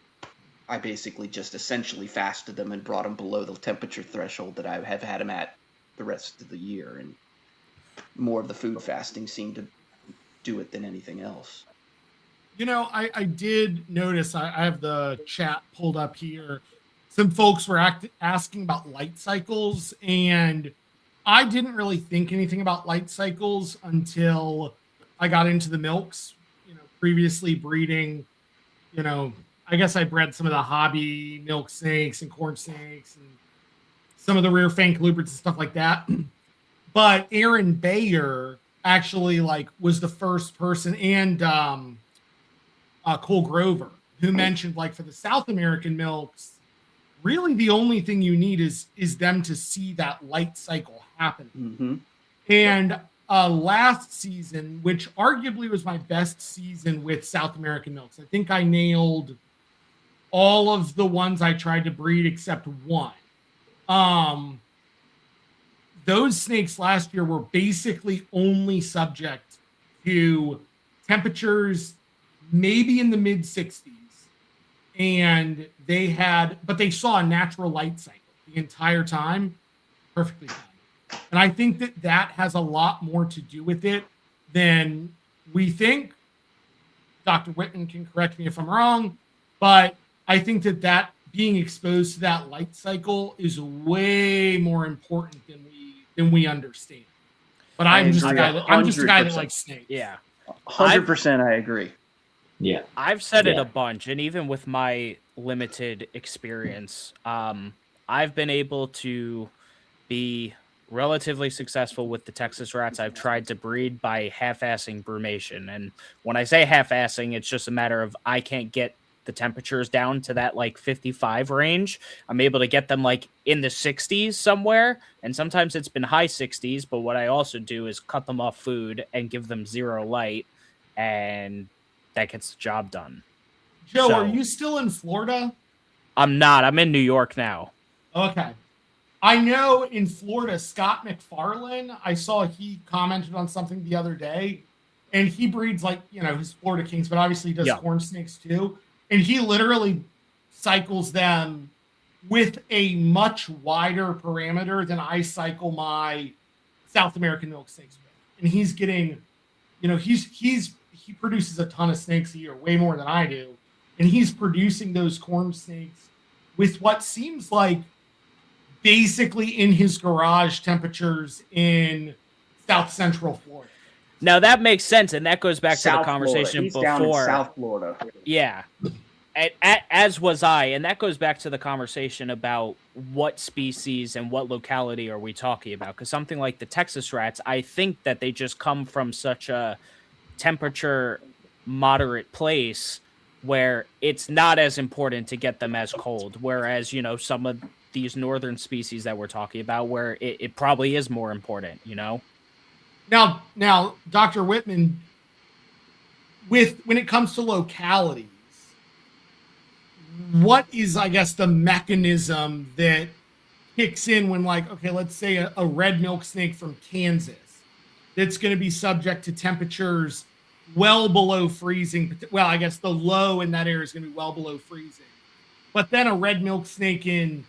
[SPEAKER 7] I basically just essentially fasted them and brought them below the temperature threshold that I have had them at the rest of the year. And more of the food fasting seemed to do it than anything else.
[SPEAKER 5] You know, I did notice, I have the chat pulled up here. Some folks were asking about light cycles, and I didn't really think anything about light cycles until I got into the milks. You know, previously breeding, you know, I guess I bred some of the hobby milk snakes and corn snakes and some of the rear fang colubrids and stuff like that. But Aaron Bayer actually was the first person, and Cole Grover, who mentioned for the South American milks, really the only thing you need is them to see that light cycle happen.
[SPEAKER 7] Mm-hmm.
[SPEAKER 5] And last season, which arguably was my best season with South American milks, I think I nailed all of the ones I tried to breed except one. Those snakes last year were basically only subject to temperatures maybe in the mid 60s. And they saw a natural light cycle the entire time, perfectly fine. And I think that has a lot more to do with it than we think. Dr. Whitten can correct me if I'm wrong, but I think that being exposed to that light cycle is way more important than we understand. But I'm just a guy that likes snakes.
[SPEAKER 1] Yeah.
[SPEAKER 7] 100% I agree.
[SPEAKER 8] Yeah.
[SPEAKER 1] I've said it a bunch, and even with my limited experience, I've been able to be relatively successful with the Texas rats I've tried to breed by half-assing brumation. And when I say half-assing, it's just a matter of I can't get the temperatures down to that 55 range. I'm able to get them in the 60s somewhere, and sometimes it's been high 60s. But what I also do is cut them off food and give them zero light, and that gets the job done.
[SPEAKER 5] Joe, are you still in Florida?
[SPEAKER 1] I'm not. I'm in New York now.
[SPEAKER 5] Okay. I know in Florida, Scott McFarlane, I saw he commented on something the other day, and he breeds his Florida Kings, but obviously he does corn snakes too. And he literally cycles them with a much wider parameter than I cycle my South American milk snakes with. And he's getting, he produces a ton of snakes a year, way more than I do. And he's producing those corn snakes with what seems like basically in his garage temperatures in South Central Florida.
[SPEAKER 1] Now that makes sense, and that goes back to the conversation
[SPEAKER 7] He's
[SPEAKER 1] before.
[SPEAKER 7] Down in South Florida.
[SPEAKER 1] Yeah. as was I, and that goes back to the conversation about what species and what locality are we talking about. Because something like the Texas rats, I think that they just come from such a temperature moderate place where it's not as important to get them as cold. Whereas, you know, some of these northern species that we're talking about, where it probably is more important, you know?
[SPEAKER 5] Now, Dr. Whitman, when it comes to localities, what is, I guess, the mechanism that kicks in when, like, okay, let's say a red milk snake from Kansas that's going to be subject to temperatures well below freezing. Well, I guess the low in that area is going to be well below freezing. But then a red milk snake in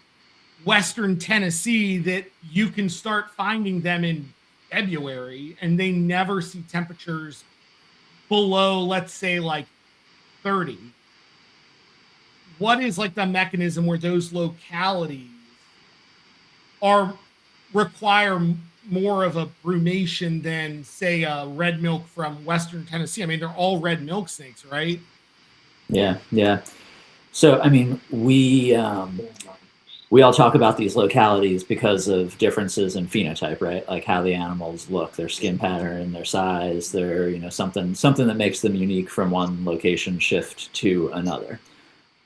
[SPEAKER 5] Western Tennessee that you can start finding them in February and they never see temperatures below, let's say, like 30. What is like the mechanism where those localities require more of a brumation than, say, a red milk from Western Tennessee? I mean, they're all red milk snakes, right?
[SPEAKER 8] Yeah. So, I mean, we all talk about these localities because of differences in phenotype, right? Like how the animals look, their skin pattern, their size, their, you know, something that makes them unique from one location shift to another.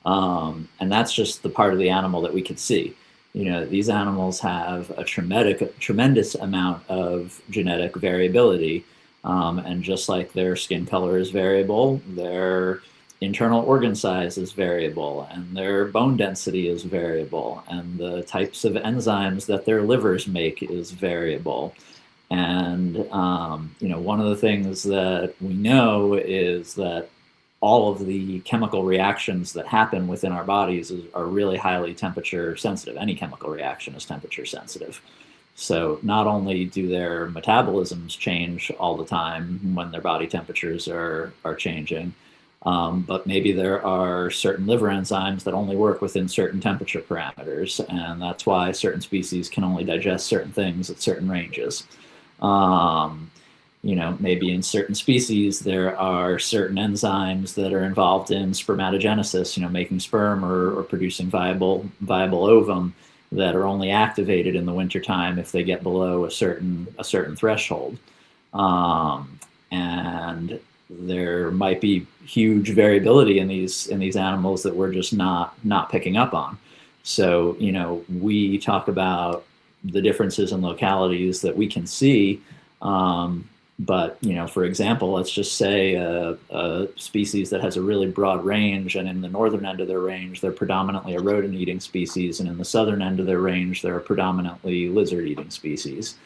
[SPEAKER 8] And that's just the part of the animal that we could see. You know, these animals have a tremendous amount of genetic variability. And just like their skin color is variable, their internal organ size is variable, and their bone density is variable, and the types of enzymes that their livers make is variable. And, you know, one of the things that we know is that all of the chemical reactions that happen within our bodies are really highly temperature sensitive. Any chemical reaction is temperature sensitive. So not only do their metabolisms change all the time when their body temperatures are changing, but maybe there are certain liver enzymes that only work within certain temperature parameters, and that's why certain species can only digest certain things at certain ranges. You know, maybe in certain species there are certain enzymes that are involved in spermatogenesis, you know, making sperm or producing viable ovum, that are only activated in the wintertime if they get below a certain threshold. And there might be huge variability in these animals that we're just not picking up on. So, you know, we talk about the differences in localities that we can see. But, you know, for example, let's just say a species that has a really broad range, and in the northern end of their range, they're predominantly a rodent-eating species, and in the southern end of their range, they're a predominantly lizard-eating species.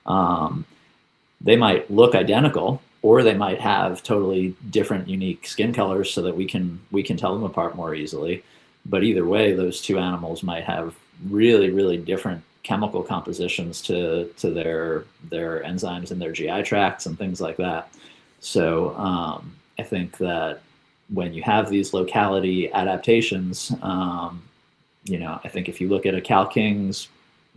[SPEAKER 8] They might look identical, or they might have totally different, unique skin colors so that we can tell them apart more easily. But either way, those two animals might have really, really different chemical compositions to their enzymes in their GI tracts and things like that. So I think that when you have these locality adaptations, you know, I think if you look at a cow king's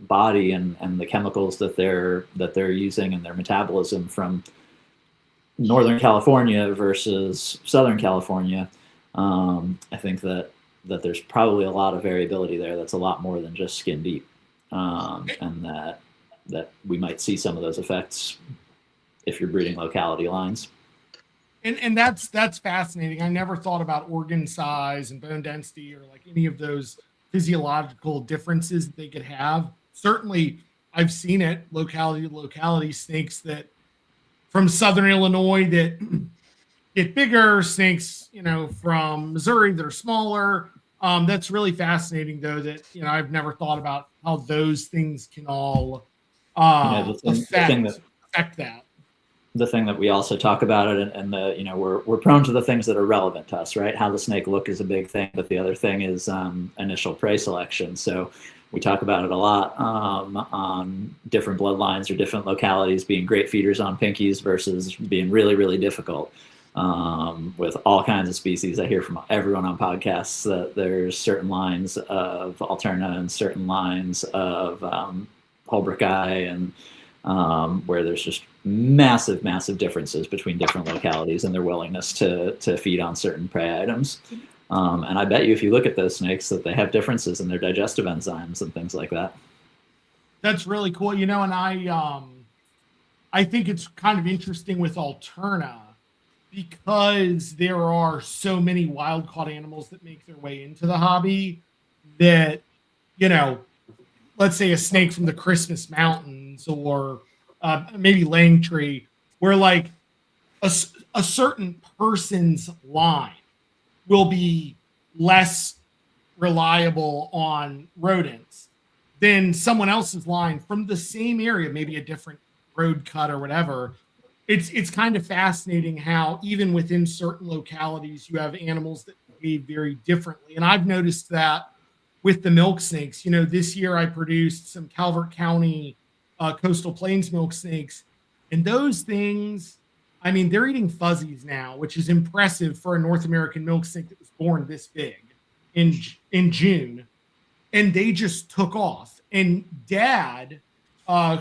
[SPEAKER 8] body and the chemicals that they're using and their metabolism from Northern California versus Southern California, I think that there's probably a lot of variability there that's a lot more than just skin deep. And that we might see some of those effects if you're breeding locality lines.
[SPEAKER 5] And that's fascinating. I never thought about organ size and bone density or like any of those physiological differences that they could have. Certainly, I've seen it, locality snakes that from Southern Illinois that get bigger, snakes, you know, from Missouri that are smaller. That's really fascinating, though, that, you know, I've never thought about how those things can all affect that.
[SPEAKER 8] The thing that we also talk about it, and the, you know, we're prone to the things that are relevant to us, right? How the snake look is a big thing, but the other thing is initial prey selection. So we talk about it a lot on different bloodlines or different localities being great feeders on pinkies versus being really, really difficult. With all kinds of species. I hear from everyone on podcasts that there's certain lines of Alterna and certain lines of Holbrookii, and where there's just massive differences between different localities and their willingness to feed on certain prey items. And I bet you if you look at those snakes that they have differences in their digestive enzymes and things like that.
[SPEAKER 5] That's really cool. And I think it's kind of interesting with Alterna because there are so many wild caught animals that make their way into the hobby that, let's say a snake from the Christmas Mountains or maybe Langtree, where like a certain person's line will be less reliable on rodents than someone else's line from the same area, maybe a different road cut or whatever. It's kind of fascinating how even within certain localities you have animals that behave very differently. And I've noticed that with the milk snakes. This year I produced some Calvert County coastal plains milk snakes, and those things, I mean, they're eating fuzzies now, which is impressive for a North American milk snake that was born this big in June, and they just took off. And Dad,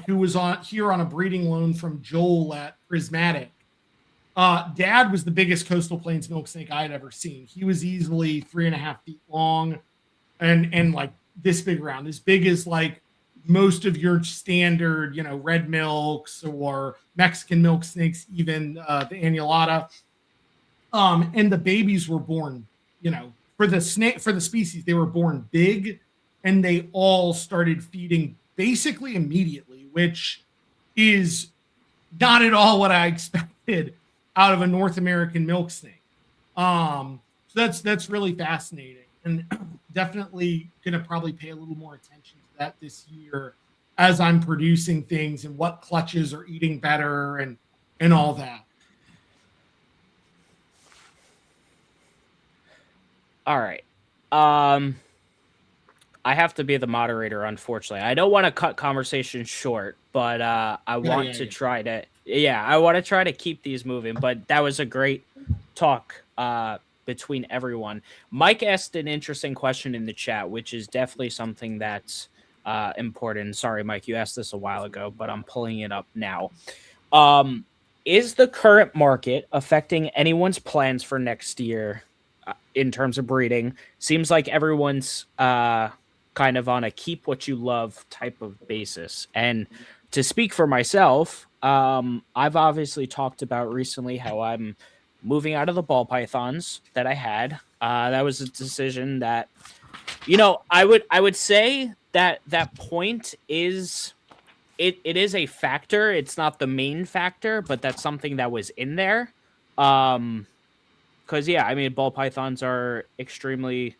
[SPEAKER 5] who was here on a breeding loan from Joel at Prismatic, Dad was the biggest coastal plains milk snake I had ever seen. He was easily 3.5 feet long and like this big around, as big as like most of your standard, red milks or Mexican milk snakes, even the annulata. And the babies were born, for the species, they were born big, and they all started feeding basically immediately, which is not at all what I expected out of a North American milk snake. So that's really fascinating, and definitely going to probably pay a little more attention to that this year as I'm producing things and what clutches are eating better and all that.
[SPEAKER 1] All right. I have to be the moderator, unfortunately. I don't want to cut conversation short, but I want to try to keep these moving. But that was a great talk between everyone. Mike asked an interesting question in the chat, which is definitely something that's important. Sorry, Mike, you asked this a while ago, but I'm pulling it up now. Is the current market affecting anyone's plans for next year in terms of breeding? Seems like everyone's kind of on a keep what you love type of basis. And to speak for myself, I've obviously talked about recently how I'm moving out of the ball pythons that I had. That was a decision that, I would say that point is it is a factor. It's not the main factor, but that's something that was in there. Because ball pythons are extremely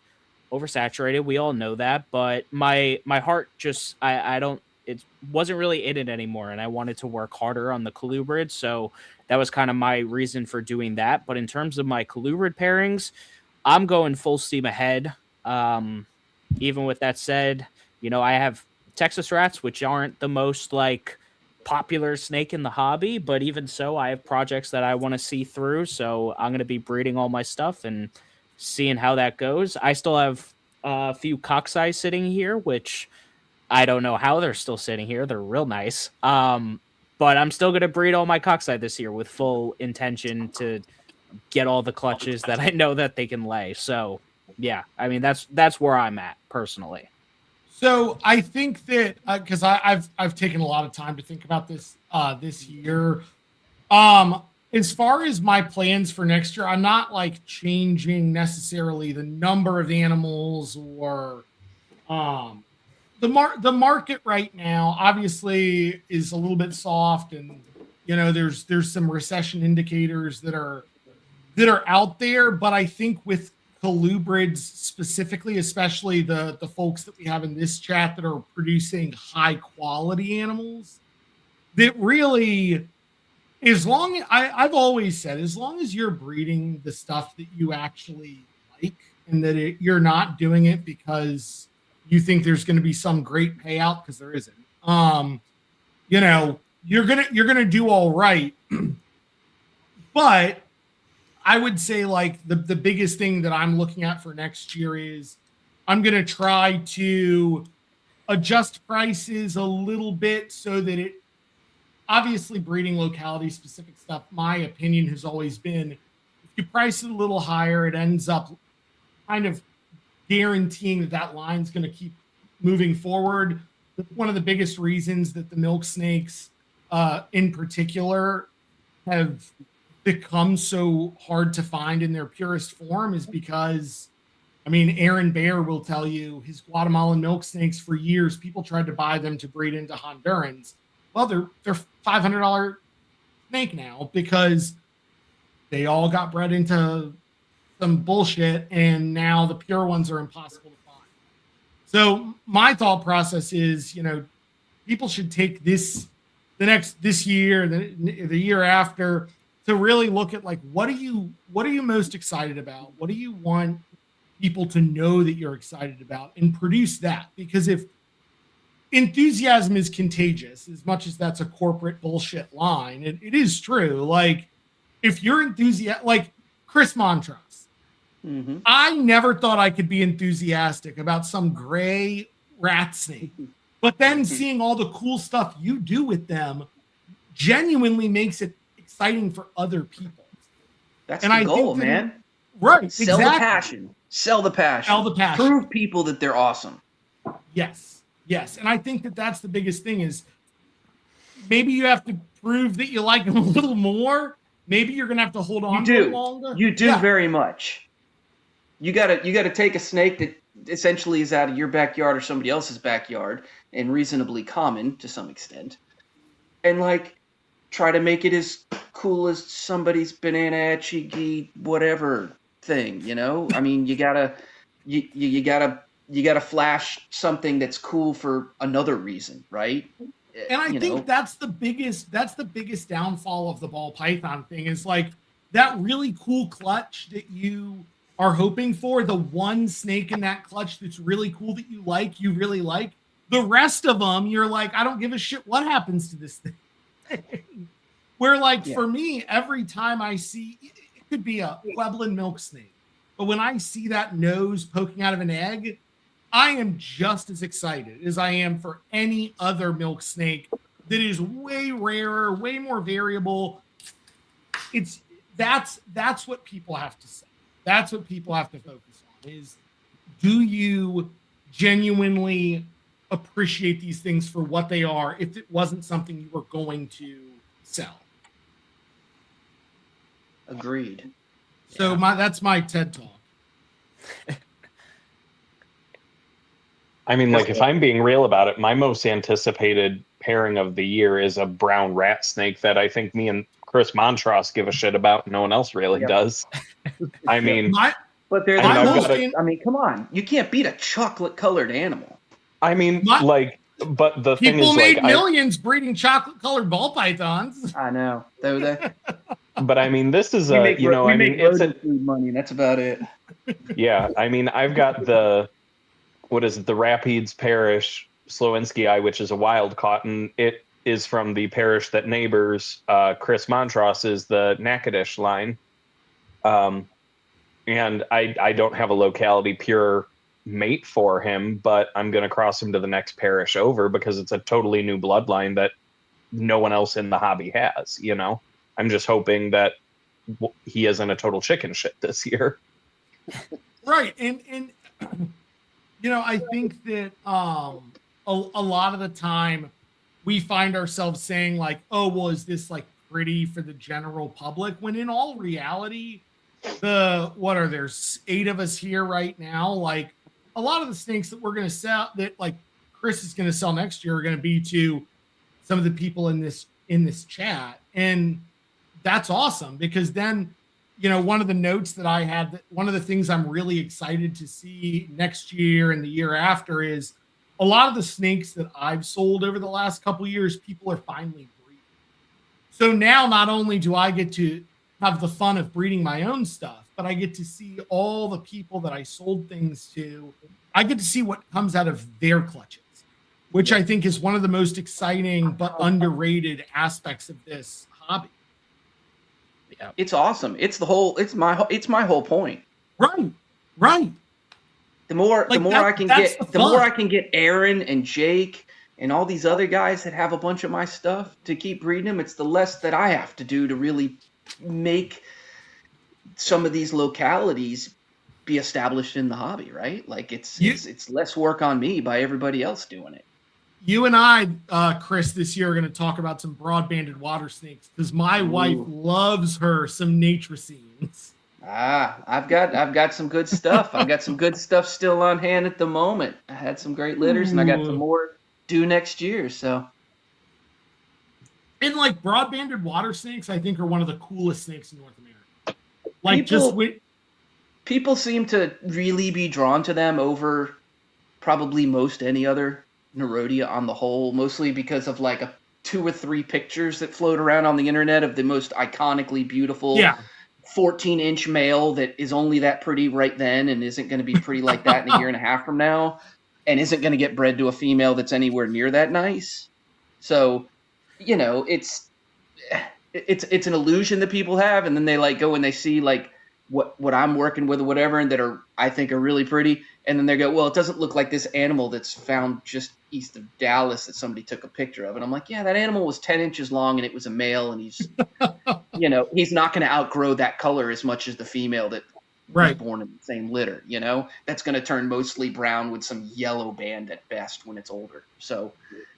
[SPEAKER 1] oversaturated. We all know that, but my heart just it wasn't really in it anymore, and I wanted to work harder on the Colubrid, so that was kind of my reason for doing that. But in terms of my Colubrid pairings, I'm going full steam ahead. Even with that said, I have Texas rats, which aren't the most popular snake in the hobby, but even so, I have projects that I want to see through, so I'm going to be breeding all my stuff and seeing how that goes. I still have a few cockeyes sitting here, which I don't know how they're still sitting here. They're real nice. But I'm still going to breed all my cockeye this year with full intention to get all the clutches that I know that they can lay. So yeah, that's where I'm at personally.
[SPEAKER 5] So I think that because I've taken a lot of time to think about this this year. As far as my plans for next year, I'm not changing necessarily the number of animals or the market right now. Obviously, is a little bit soft, and there's some recession indicators that are out there. But I think with colubrids specifically, especially the folks that we have in this chat that are producing high quality animals, that really, I've always said, as long as you're breeding the stuff that you actually like, and that you're not doing it because you think there's going to be some great payout, because there isn't. You're gonna do all right. But I would say the biggest thing that I'm looking at for next year is I'm going to try to adjust prices a little bit so that it, obviously breeding locality specific stuff, my opinion has always been, if you price it a little higher, it ends up kind of guaranteeing that line's going to keep moving forward. One of the biggest reasons that the milk snakes in particular have become so hard to find in their purest form is because, I mean, Aaron Baer will tell you his Guatemalan milk snakes for years, people tried to buy them to breed into Hondurans. Well, they're $500 snake now because they all got bred into some bullshit, and now the pure ones are impossible to find. So my thought process is, you know, people should take this year, the year after, to really look at like, what are you most excited about? What do you want people to know that you're excited about, and produce that? Because if enthusiasm is contagious, as much as that's a corporate bullshit line, it is true. Like, if you're enthusiastic, like Chris Montrose, I never thought I could be enthusiastic about some gray rat snake, but then seeing all the cool stuff you do with them genuinely makes it exciting for other people.
[SPEAKER 7] That's the goal, man.
[SPEAKER 5] Right.
[SPEAKER 7] Sell the passion. Sell the passion.
[SPEAKER 5] Sell the passion.
[SPEAKER 7] Prove people that they're awesome.
[SPEAKER 5] Yes. Yes. And I think that that's the biggest thing is maybe you have to prove that you like them a little more. Maybe you're going to have to hold on to them longer.
[SPEAKER 7] You do very much. You gotta take a snake that essentially is out of your backyard or somebody else's backyard and reasonably common to some extent, and like try to make it as cool as somebody's banana etchigi whatever thing. You know, I mean, you gotta flash something that's cool for another reason, right?
[SPEAKER 5] And I think that's the biggest downfall of the ball python thing is like that really cool clutch that you are hoping for, the one snake in that clutch that's really cool that you really like. The rest of them, you're like, I don't give a shit what happens to this thing. Where like for me, every time I see, it could be a Pueblan milk snake, but when I see that nose poking out of an egg, I am just as excited as I am for any other milk snake that is way rarer, way more variable. That's what people have to say. That's what people have to focus on is, do you genuinely appreciate these things for what they are if it wasn't something you were going to sell?
[SPEAKER 7] Agreed.
[SPEAKER 5] So that's my TED Talk.
[SPEAKER 2] I mean, like, if I'm being real about it, my most anticipated pairing of the year is a brown rat snake that I think me and Chris Montrose give a shit about. No one else really does. I mean,
[SPEAKER 7] but they're I mean, come on, you can't beat a chocolate-colored animal.
[SPEAKER 2] I mean, but the thing is,
[SPEAKER 5] people made millions breeding chocolate-colored ball pythons.
[SPEAKER 7] I know, though.
[SPEAKER 2] But I mean, this is it's
[SPEAKER 7] a food money. That's about it.
[SPEAKER 2] Yeah, I mean, I've got the Rapides Parish Slowinski, which is a wild cotton. It is from the parish that neighbors Chris Montrose is the Natchitoches line. And I don't have a locality pure mate for him, but I'm going to cross him to the next parish over because it's a totally new bloodline that no one else in the hobby has, you know? I'm just hoping that he isn't a total chicken shit this year.
[SPEAKER 5] Right. And you know, I think that a lot of the time we find ourselves saying like, oh, well, is this like pretty for the general public? When in all reality, there's 8 of us here right now. Like a lot of the snakes that we're going to sell, that like Chris is going to sell next year, are going to be to some of the people in this chat. And that's awesome because then, you know, one of the notes that I had, that one of the things I'm really excited to see next year and the year after is a lot of the snakes that I've sold over the last couple of years, people are finally breeding. So now not only do I get to have the fun of breeding my own stuff, but I get to see all the people that I sold things to. I get to see what comes out of their clutches, which I think is one of the most exciting but underrated aspects of this hobby.
[SPEAKER 7] Yeah. It's awesome. It's my whole point.
[SPEAKER 5] Right.
[SPEAKER 7] The more I can get Aaron and Jake and all these other guys that have a bunch of my stuff to keep breeding them, it's the less that I have to do to really make some of these localities be established in the hobby, right? Like it's less work on me by everybody else doing it.
[SPEAKER 5] You and I, Chris, this year are going to talk about some broad-banded water snakes because my wife loves her some nature scenes.
[SPEAKER 7] I've got some good stuff. I've got some good stuff still on hand at the moment. I had some great litters, and I got some more due next year. So,
[SPEAKER 5] and like broad-banded water snakes, I think are one of the coolest snakes in North America. Like
[SPEAKER 7] people seem to really be drawn to them over probably most any other Nerodia on the whole, mostly because of like 2 or 3 pictures that float around on the internet of the most iconically beautiful 14-inch male that is only that pretty right then and isn't going to be pretty like that in a year and a half from now, and isn't going to get bred to a female that's anywhere near that nice. So, you know, it's an illusion that people have, and then they like go and they see like what I'm working with or whatever, and that I think are really pretty, and then they go, well, it doesn't look like this animal that's found just east of Dallas that somebody took a picture of. And I'm like, yeah, that animal was 10 inches long and it was a male, and he's you know, he's not going to outgrow that color as much as the female that was born in the same litter. You know, that's going to turn mostly brown with some yellow band at best when it's older. So,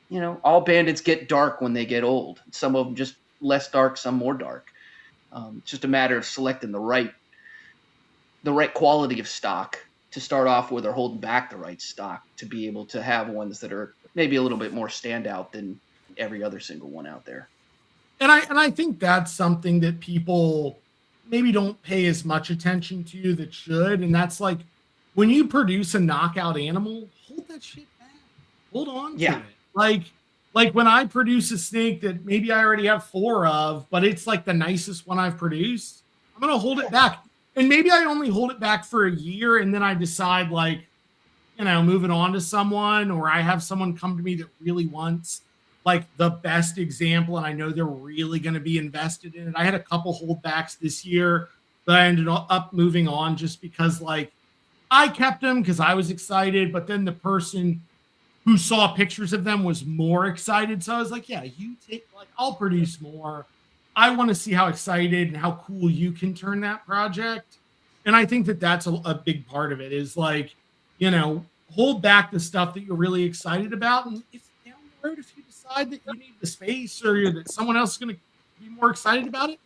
[SPEAKER 7] you know, all bandits get dark when they get old. Some of them just less dark, some more dark. It's just a matter of selecting the right quality of stock to start off with, or holding back the right stock to be able to have ones that are maybe a little bit more standout than every other single one out there.
[SPEAKER 5] And I think that's something that people maybe don't pay as much attention to that should. And that's like, when you produce a knockout animal, hold that shit back. Hold on to it. Like when I produce a snake that maybe I already have 4 of, but it's like the nicest one I've produced, I'm going to hold it back. And maybe I only hold it back for a year, and then I decide, like, you know, moving on to someone, or I have someone come to me that really wants like the best example, and I know they're really going to be invested in it. I had a couple holdbacks this year that I ended up moving on just because, like, I kept them because I was excited, but then the person who saw pictures of them was more excited. So I was like, yeah, you take, like, I'll produce more. I want to see how excited and how cool you can turn that project. And I think that that's a big part of it, is like, you know, hold back the stuff that you're really excited about. And if down the road, if you decide that you need the space, or that someone else is going to be more excited about it,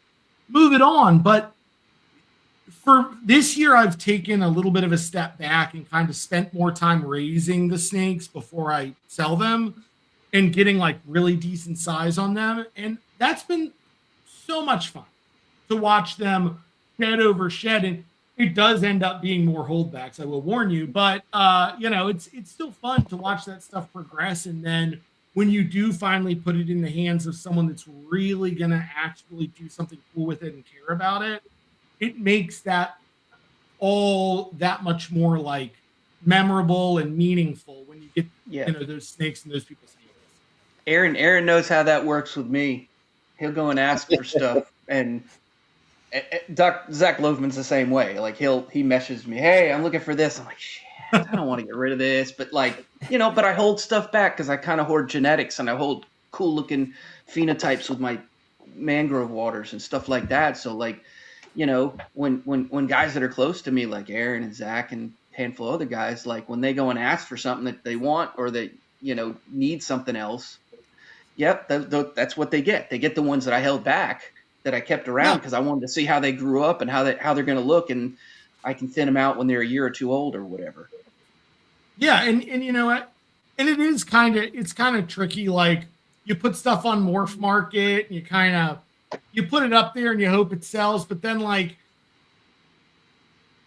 [SPEAKER 5] move it on. But for this year, I've taken a little bit of a step back and kind of spent more time raising the snakes before I sell them and getting like really decent size on them. And that's been so much fun to watch them shed over shed, and it does end up being more holdbacks, I will warn you, but you know, it's still fun to watch that stuff progress. And then when you do finally put it in the hands of someone that's really gonna actually do something cool with it and care about it, it makes that all that much more like memorable and meaningful when you get you know, those snakes in those people's hands.
[SPEAKER 7] Aaron knows how that works with me. He'll go and ask for stuff, and Zach Loveman's the same way. Like he messages me, hey, I'm looking for this. I'm like, shit, I don't want to get rid of this, but like, you know, but I hold stuff back because I kind of hoard genetics, and I hold cool looking phenotypes with my mangrove waters and stuff like that. So like, you know, when guys that are close to me, like Aaron and Zach and a handful of other guys, like when they go and ask for something that they want, or they, you know, need something else, yep, that's what they get. They get the ones that I held back, that I kept around because I wanted to see how they grew up and how they're going to look, and I can thin them out when they're a year or 2 old or whatever.
[SPEAKER 5] Yeah, and you know what? And it's kind of tricky. Like, you put stuff on Morph Market, and you put it up there and you hope it sells, but then, like,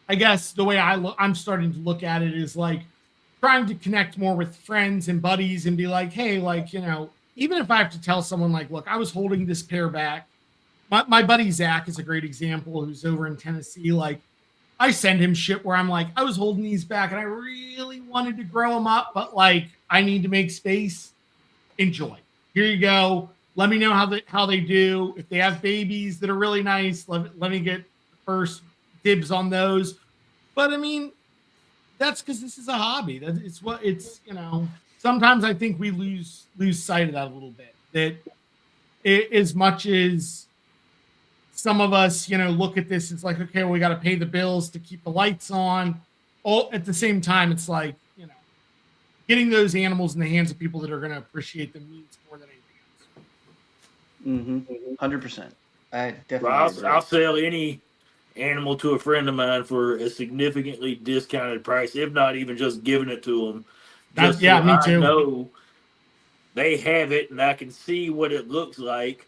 [SPEAKER 5] I guess the way I'm starting to look at it is like trying to connect more with friends and buddies and be like, hey, like, you know, even if I have to tell someone, like, look, I was holding this pair back. My buddy Zach is a great example, who's over in Tennessee. Like, I send him shit where I'm like, I was holding these back and I really wanted to grow them up, but like, I need to make space. Enjoy. Here you go. Let me know how they do. If they have babies that are really nice, let me get first dibs on those. But I mean, that's because this is a hobby. It's you know, sometimes I think we lose sight of that a little bit. That as much as some of us, look at this. It's like, okay, well, we got to pay the bills to keep the lights on. All at the same time, it's like, getting those animals in the hands of people that are going to appreciate them means more than anything else.
[SPEAKER 7] 100%. I definitely
[SPEAKER 3] Well,
[SPEAKER 7] agree.
[SPEAKER 3] I'll sell any animal to a friend of mine for a significantly discounted price, if not even just giving it to them. Just
[SPEAKER 5] Yeah, me
[SPEAKER 3] I
[SPEAKER 5] too.
[SPEAKER 3] know they have it, and I can see what it looks like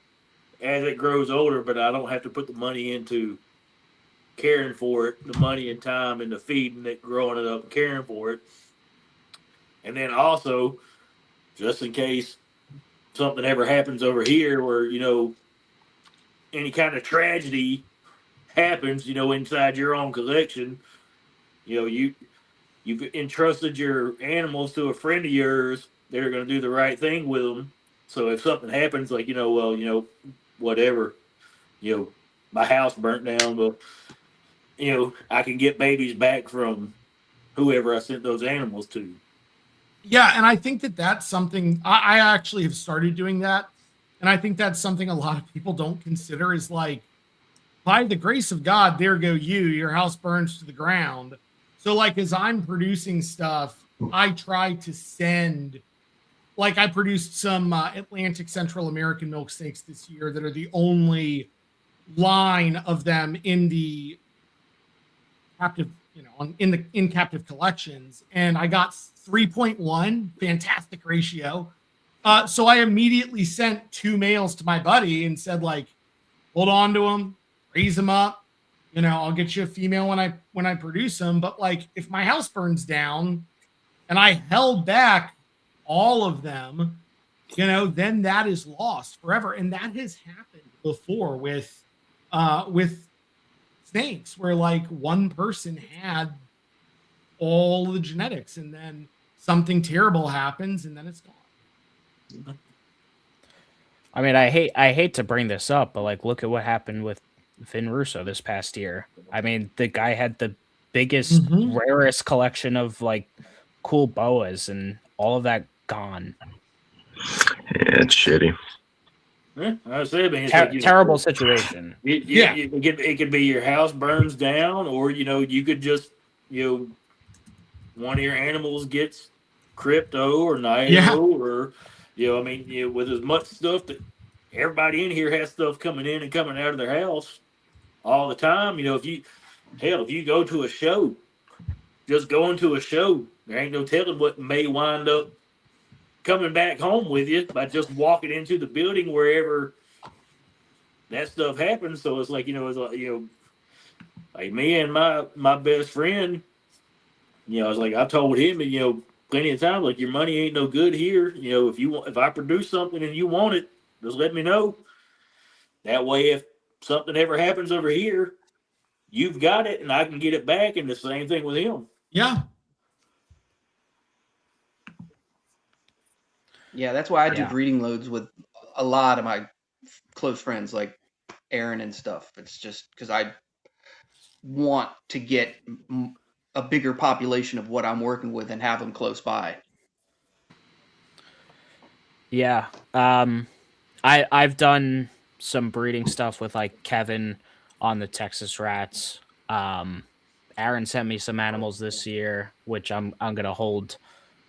[SPEAKER 3] as it grows older, but I don't have to put the money into caring for it, the money and time and the feeding it, growing it up, and caring for it. And then also, just in case something ever happens over here where, any kind of tragedy happens, inside your own collection, you've entrusted your animals to a friend of yours. They're going to do the right thing with them. So if something happens, like, whatever, my house burnt down, but, I can get babies back from whoever I sent those animals to.
[SPEAKER 5] Yeah, and I think that's something I actually have started doing that. And I think that's something a lot of people don't consider is like, by the grace of God, there go you, your house burns to the ground. So like, as I'm producing stuff, I try to send, like I produced some Atlantic Central American milk snakes this year that are the only line of them in the captive, in captive collections. And I got 3.1, fantastic ratio. So I immediately sent 2 males to my buddy and said, like, hold on to them, raise them up. I'll get you a female when I produce them. But like, if my house burns down and I held back all of them, then that is lost forever. And that has happened before with snakes, where like one person had all the genetics and then something terrible happens and then it's gone.
[SPEAKER 1] I mean, I hate to bring this up, but like, look at what happened with Finn Russo this past year. I mean, the guy had the biggest, rarest collection of like cool boas, and all of that gone.
[SPEAKER 6] Yeah, it's shitty.
[SPEAKER 3] Yeah, I said, man, it's
[SPEAKER 1] Terrible situation.
[SPEAKER 3] It could be your house burns down, or you could just one of your animals gets crypto or nio, or with as much stuff that everybody in here has stuff coming in and coming out of their house all the time. If you go to a show, just going to a show, there ain't no telling what may wind up coming back home with you by just walking into the building wherever that stuff happens. So it's like, like me and my best friend, I was like, I told him, plenty of times, like, your money ain't no good here. If I produce something and you want it, just let me know. That way, if something ever happens over here, you've got it and I can get it back. And the same thing with him.
[SPEAKER 5] Yeah.
[SPEAKER 7] Yeah, that's why I do breeding loads with a lot of my close friends, like Aaron and stuff. It's just because I want to get a bigger population of what I'm working with and have them close by.
[SPEAKER 1] Yeah. I've done some breeding stuff with like Kevin on the Texas Rats. Aaron sent me some animals this year, which I'm gonna hold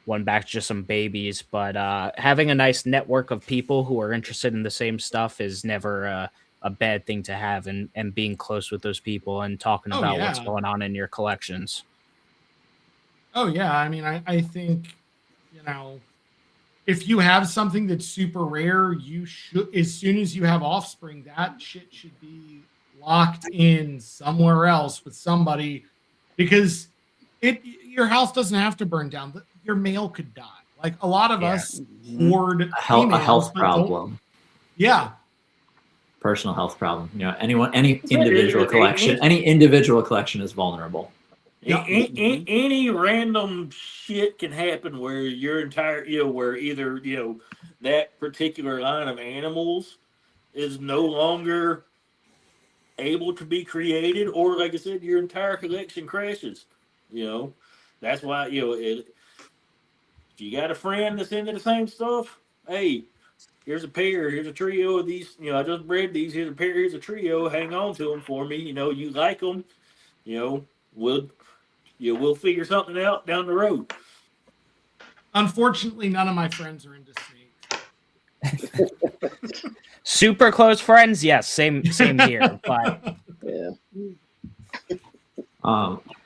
[SPEAKER 1] one back, just some babies. But having a nice network of people who are interested in the same stuff is never a bad thing to have, and being close with those people and talking about what's going on in your collections.
[SPEAKER 5] Oh yeah, I mean, I think, if you have something that's super rare, you should, as soon as you have offspring, that shit should be locked in somewhere else with somebody, because your house doesn't have to burn down. Your male could die. Like a lot of us hoard
[SPEAKER 8] a health problem.
[SPEAKER 5] Yeah.
[SPEAKER 8] Personal health problem. Any individual collection is vulnerable.
[SPEAKER 3] Any random shit can happen where your entire, where either, that particular line of animals is no longer able to be created, or like I said, your entire collection crashes. That's why, if you got a friend that's into the same stuff, hey, here's a pair, here's a trio of these. I just bred these. Here's a pair, here's a trio. Hang on to them for me. You like them. We'll figure something out down the road.
[SPEAKER 5] Unfortunately, none of my friends are into snakes.
[SPEAKER 1] Super close friends, yes, same here. But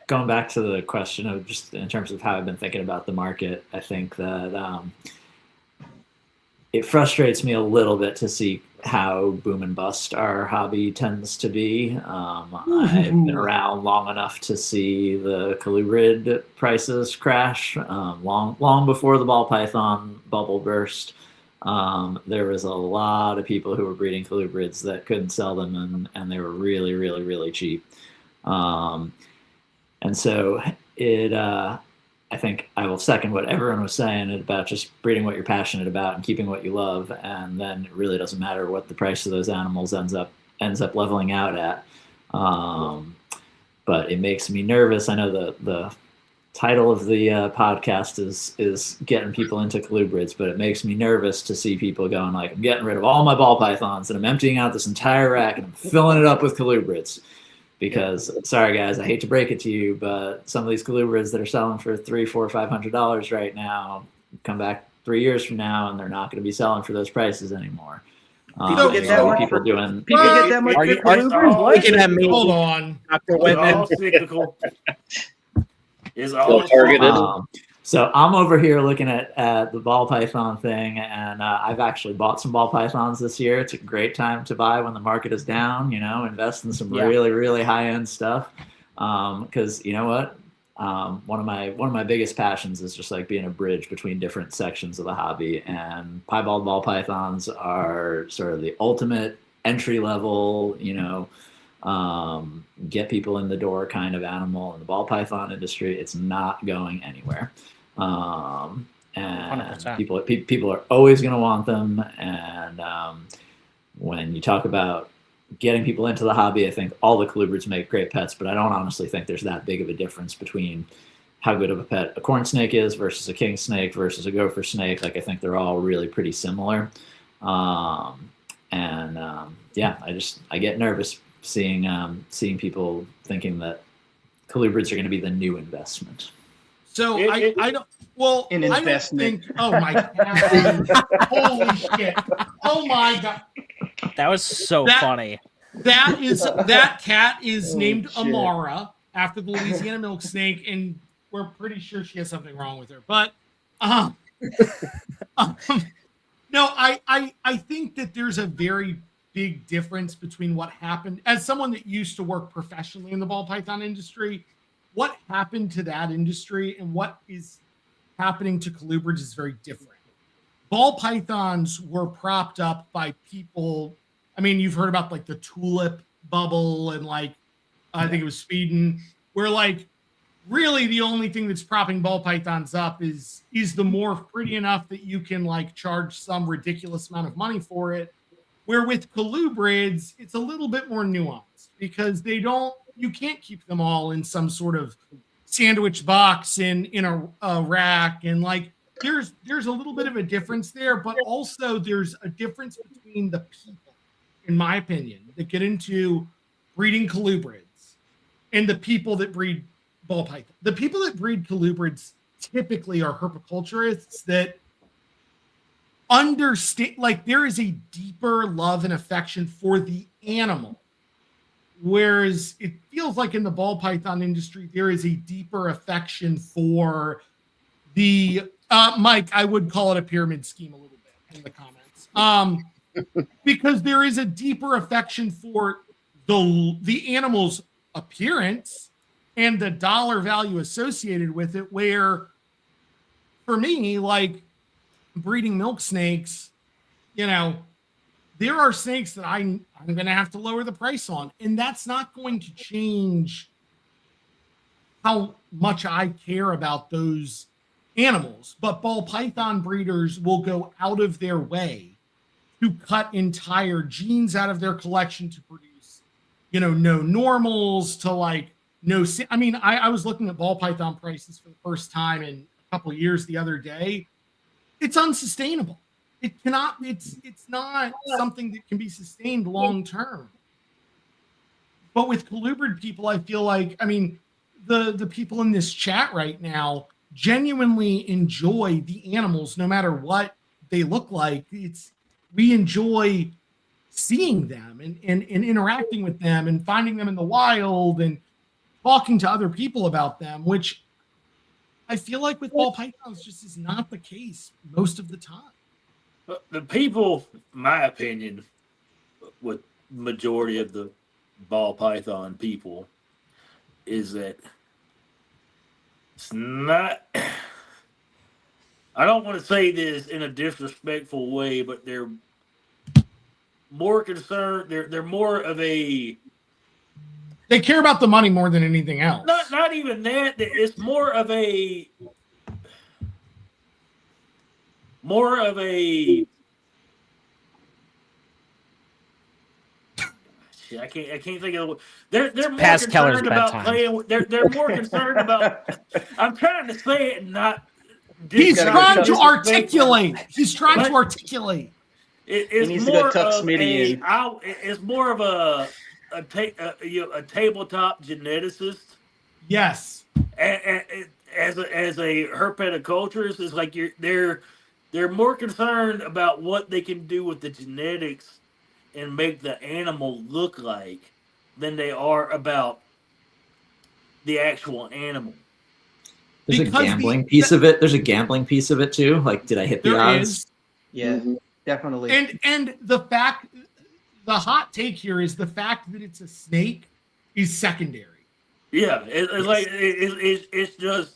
[SPEAKER 8] going back to the question of just in terms of how I've been thinking about the market, I think that it frustrates me a little bit to see how boom and bust our hobby tends to be. I've been around long enough to see the colubrid prices crash long before the ball python bubble burst. There was a lot of people who were breeding colubrids that couldn't sell them, and they were really, really, really cheap. And so I think I will second what everyone was saying about just breeding what you're passionate about and keeping what you love, and then it really doesn't matter what the price of those animals ends up leveling out at. But it makes me nervous. I know the title of the podcast is getting people into colubrids, but it makes me nervous to see people going like, I'm getting rid of all my ball pythons and I'm emptying out this entire rack and I'm filling it up with colubrids. Because sorry guys, I hate to break it to you, but some of these colubrids that are selling for $300, $400, $500 right now come back 3 years from now and they're not going to be selling for those prices anymore.
[SPEAKER 7] People get that much
[SPEAKER 8] people doing.
[SPEAKER 7] People get that much for colubrids. What?
[SPEAKER 1] Looking at me,
[SPEAKER 5] Hold on.
[SPEAKER 1] Dr.
[SPEAKER 3] It's
[SPEAKER 1] Whitman.
[SPEAKER 3] all cyclical. It's all
[SPEAKER 9] targeted.
[SPEAKER 8] So I'm over here looking at the ball python thing, and I've actually bought some ball pythons this year. It's a great time to buy when the market is down, invest in some really, really high-end stuff. Because you know what? One of my biggest passions is just like being a bridge between different sections of the hobby, and piebald ball pythons are sort of the ultimate entry level, get people in the door kind of animal in the ball python industry. It's not going anywhere. And
[SPEAKER 1] 100%.
[SPEAKER 8] people are always going to want them. And when you talk about getting people into the hobby, I think all the colubrids make great pets, but I don't honestly think there's that big of a difference between how good of a pet a corn snake is versus a king snake versus a gopher snake. Like I think they're all really pretty similar. I get nervous seeing people thinking that colubrids are going to be the new investment.
[SPEAKER 5] So I don't. Well,
[SPEAKER 7] An
[SPEAKER 5] I don't
[SPEAKER 7] investment.
[SPEAKER 5] think. Oh my God! Holy shit! Oh my God!
[SPEAKER 1] That was so funny.
[SPEAKER 5] That cat is named
[SPEAKER 7] shit.
[SPEAKER 5] Amara after the Louisiana milk snake, and we're pretty sure she has something wrong with her. But no, I think that there's a very big difference between what happened as someone that used to work professionally in the ball python industry. What happened to that industry and what is happening to colubrids is very different. Ball pythons were propped up by people. I mean, you've heard about like the tulip bubble and like, I think it was Sweden, where like really the only thing that's propping ball pythons up is the morph pretty enough that you can like charge some ridiculous amount of money for it. Where with colubrids, it's a little bit more nuanced because you can't keep them all in some sort of sandwich box in a rack. And like, there's a little bit of a difference there, but also there's a difference between the people, in my opinion, that get into breeding colubrids and the people that breed ball python. The people that breed colubrids typically are herpiculturists that understand, like there is a deeper love and affection for the animal. Whereas it feels like in the ball python industry, there is a deeper affection for the, Mike, I would call it a pyramid scheme a little bit in the comments. Because there is a deeper affection for the animal's appearance and the dollar value associated with it, where for me, like breeding milk snakes, there are snakes that I'm going to have to lower the price on, and that's not going to change how much I care about those animals. But ball python breeders will go out of their way to cut entire genes out of their collection to produce, no normals to like no. I mean, I was looking at ball python prices for the first time in a couple of years the other day. It's unsustainable. it cannot. It's not something that can be sustained long term. But with colubrid people, I feel like, I mean, the people in this chat right now genuinely enjoy the animals, no matter what they look like. We enjoy seeing them and interacting with them and finding them in the wild and talking to other people about them, which I feel like with ball pythons just is not the case most of the time.
[SPEAKER 3] The people, my opinion, with majority of the ball python people, is that it's not. I don't want to say this in a disrespectful way, but they're more concerned. They're more of a.
[SPEAKER 5] They care about the money more than anything else.
[SPEAKER 3] Not even that. It's more of a. I can't think of. They're more
[SPEAKER 1] Past Keller's
[SPEAKER 3] concerned about
[SPEAKER 1] bedtime.
[SPEAKER 3] playing. They're more concerned about. I'm trying to say it, and not.
[SPEAKER 5] He's
[SPEAKER 3] not
[SPEAKER 5] trying to
[SPEAKER 3] disrespectful.
[SPEAKER 5] articulate. He's trying
[SPEAKER 3] But-
[SPEAKER 5] to articulate.
[SPEAKER 3] It's
[SPEAKER 7] needs to go
[SPEAKER 3] more
[SPEAKER 7] tuck
[SPEAKER 3] of
[SPEAKER 7] Smitty in.
[SPEAKER 3] it's more of a tabletop geneticist.
[SPEAKER 5] Yes.
[SPEAKER 3] As a herpetoculturist, it's like they're more concerned about what they can do with the genetics and make the animal look like than they are about the actual animal.
[SPEAKER 8] There's
[SPEAKER 5] Because
[SPEAKER 8] a gambling piece of it. There's a gambling piece of it too. Like, did I hit the
[SPEAKER 5] There
[SPEAKER 8] odds?
[SPEAKER 5] is.
[SPEAKER 7] Yeah, definitely.
[SPEAKER 5] And the hot take here is the fact that it's a snake is secondary.
[SPEAKER 3] Yeah, it's just,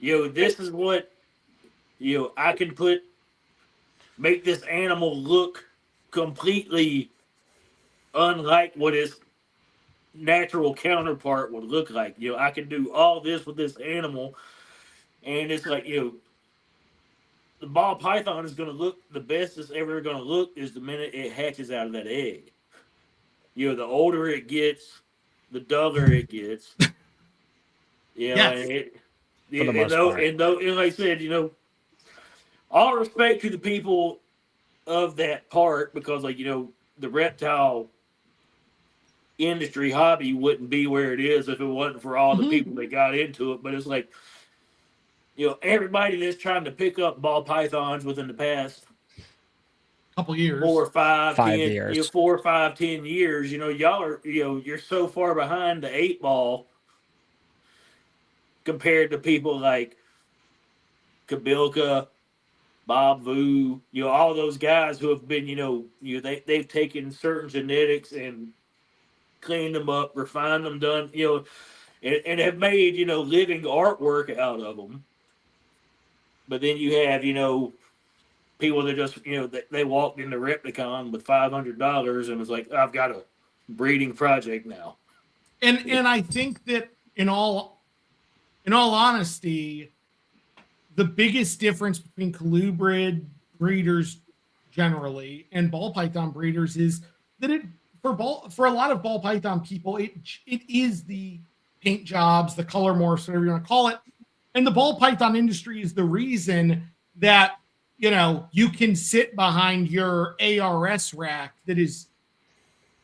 [SPEAKER 3] this is what, I can make this animal look completely unlike what its natural counterpart would look like. I can do all this with this animal, and it's like, the ball python is going to look the best it's ever going to look is the minute it hatches out of that egg. The older it gets, the duller it gets.
[SPEAKER 5] Yes.
[SPEAKER 1] For the most part.
[SPEAKER 3] And like I said, all respect to the people of that part, because the reptile industry hobby wouldn't be where it is if it wasn't for all the people that got into it. But it's like, everybody that's trying to pick up ball pythons within the past
[SPEAKER 5] Couple years.
[SPEAKER 3] 4 or 5,
[SPEAKER 1] 5
[SPEAKER 3] 10,
[SPEAKER 1] years.
[SPEAKER 3] 4 or 5, 10 years, y'all are, you're so far behind the 8 ball compared to people like Kabilka, Bob Vu, all those guys who have been, they've taken certain genetics and cleaned them up, refined them, done, and have made, living artwork out of them. But then you have, people that just, they walked into Repticon with $500 and was like, I've got a breeding project now.
[SPEAKER 5] And I think that in all honesty, the biggest difference between colubrid breeders generally and ball python breeders is that for a lot of ball python people, it is the paint jobs, the color morphs, whatever you want to call it. And the ball python industry is the reason that, you can sit behind your ARS rack that is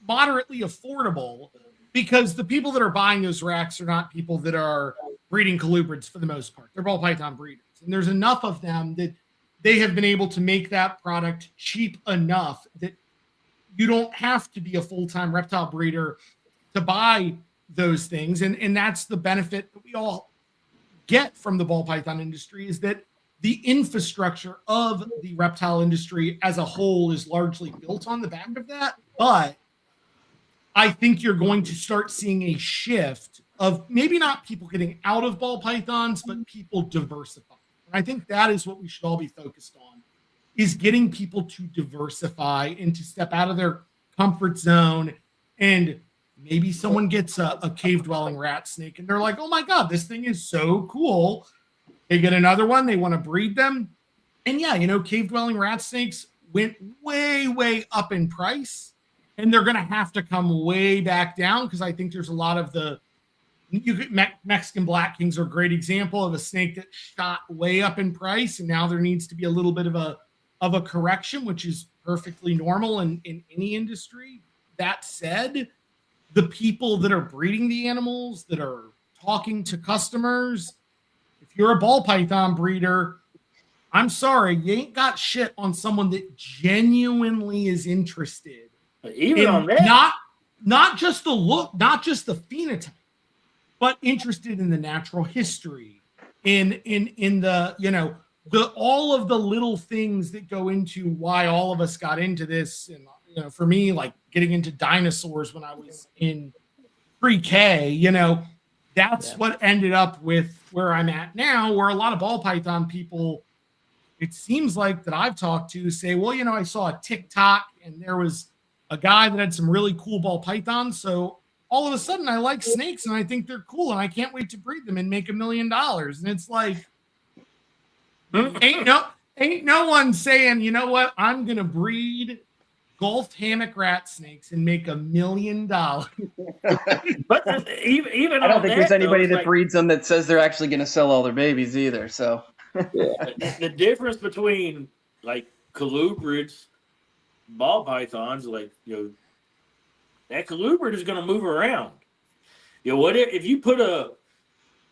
[SPEAKER 5] moderately affordable, because the people that are buying those racks are not people that are breeding colubrids for the most part. They're ball python breeders. And there's enough of them that they have been able to make that product cheap enough that you don't have to be a full-time reptile breeder to buy those things. And that's the benefit that we all get from the ball python industry, is that the infrastructure of the reptile industry as a whole is largely built on the back of that. But I think you're going to start seeing a shift of maybe not people getting out of ball pythons, but people diversifying. And I think that is what we should all be focused on, is getting people to diversify and to step out of their comfort zone. And maybe someone gets a cave-dwelling rat snake and they're like, oh my God, this thing is so cool. They get another one, they want to breed them. And yeah, cave-dwelling rat snakes went way, way up in price. And they're going to have to come way back down, because I think there's a lot of Mexican Black Kings are a great example of a snake that shot way up in price. And now there needs to be a little bit of a of a correction, which is perfectly normal in any industry. That said, the people that are breeding the animals, that are talking to customers, if you're a ball python breeder, I'm sorry, you ain't got shit on someone that genuinely is interested.
[SPEAKER 3] Even on that,
[SPEAKER 5] not just the look, not just the phenotype, but interested in the natural history, in the, you know, the all of the little things that go into why all of us got into this. And, you know, for me, like getting into dinosaurs when I was in pre-K, you know, that's what ended up with where I'm at now, where a lot of ball python people, it seems like that I've talked to, say, well, you know, I saw a TikTok and there was a guy that had some really cool ball pythons. So all of a sudden I like snakes and I think they're cool and I can't wait to breed them and make $1 million. And it's like, ain't no one saying, you know what, I'm going to breed Gulf hammock rat snakes and make $1 million.
[SPEAKER 3] but even
[SPEAKER 9] I don't think there's anybody that
[SPEAKER 3] like,
[SPEAKER 9] breeds them that says they're actually going to sell all their babies either. So
[SPEAKER 3] the difference between like colubrids, ball pythons, like, you know, that colubrid is going to move around. You know, what if you put a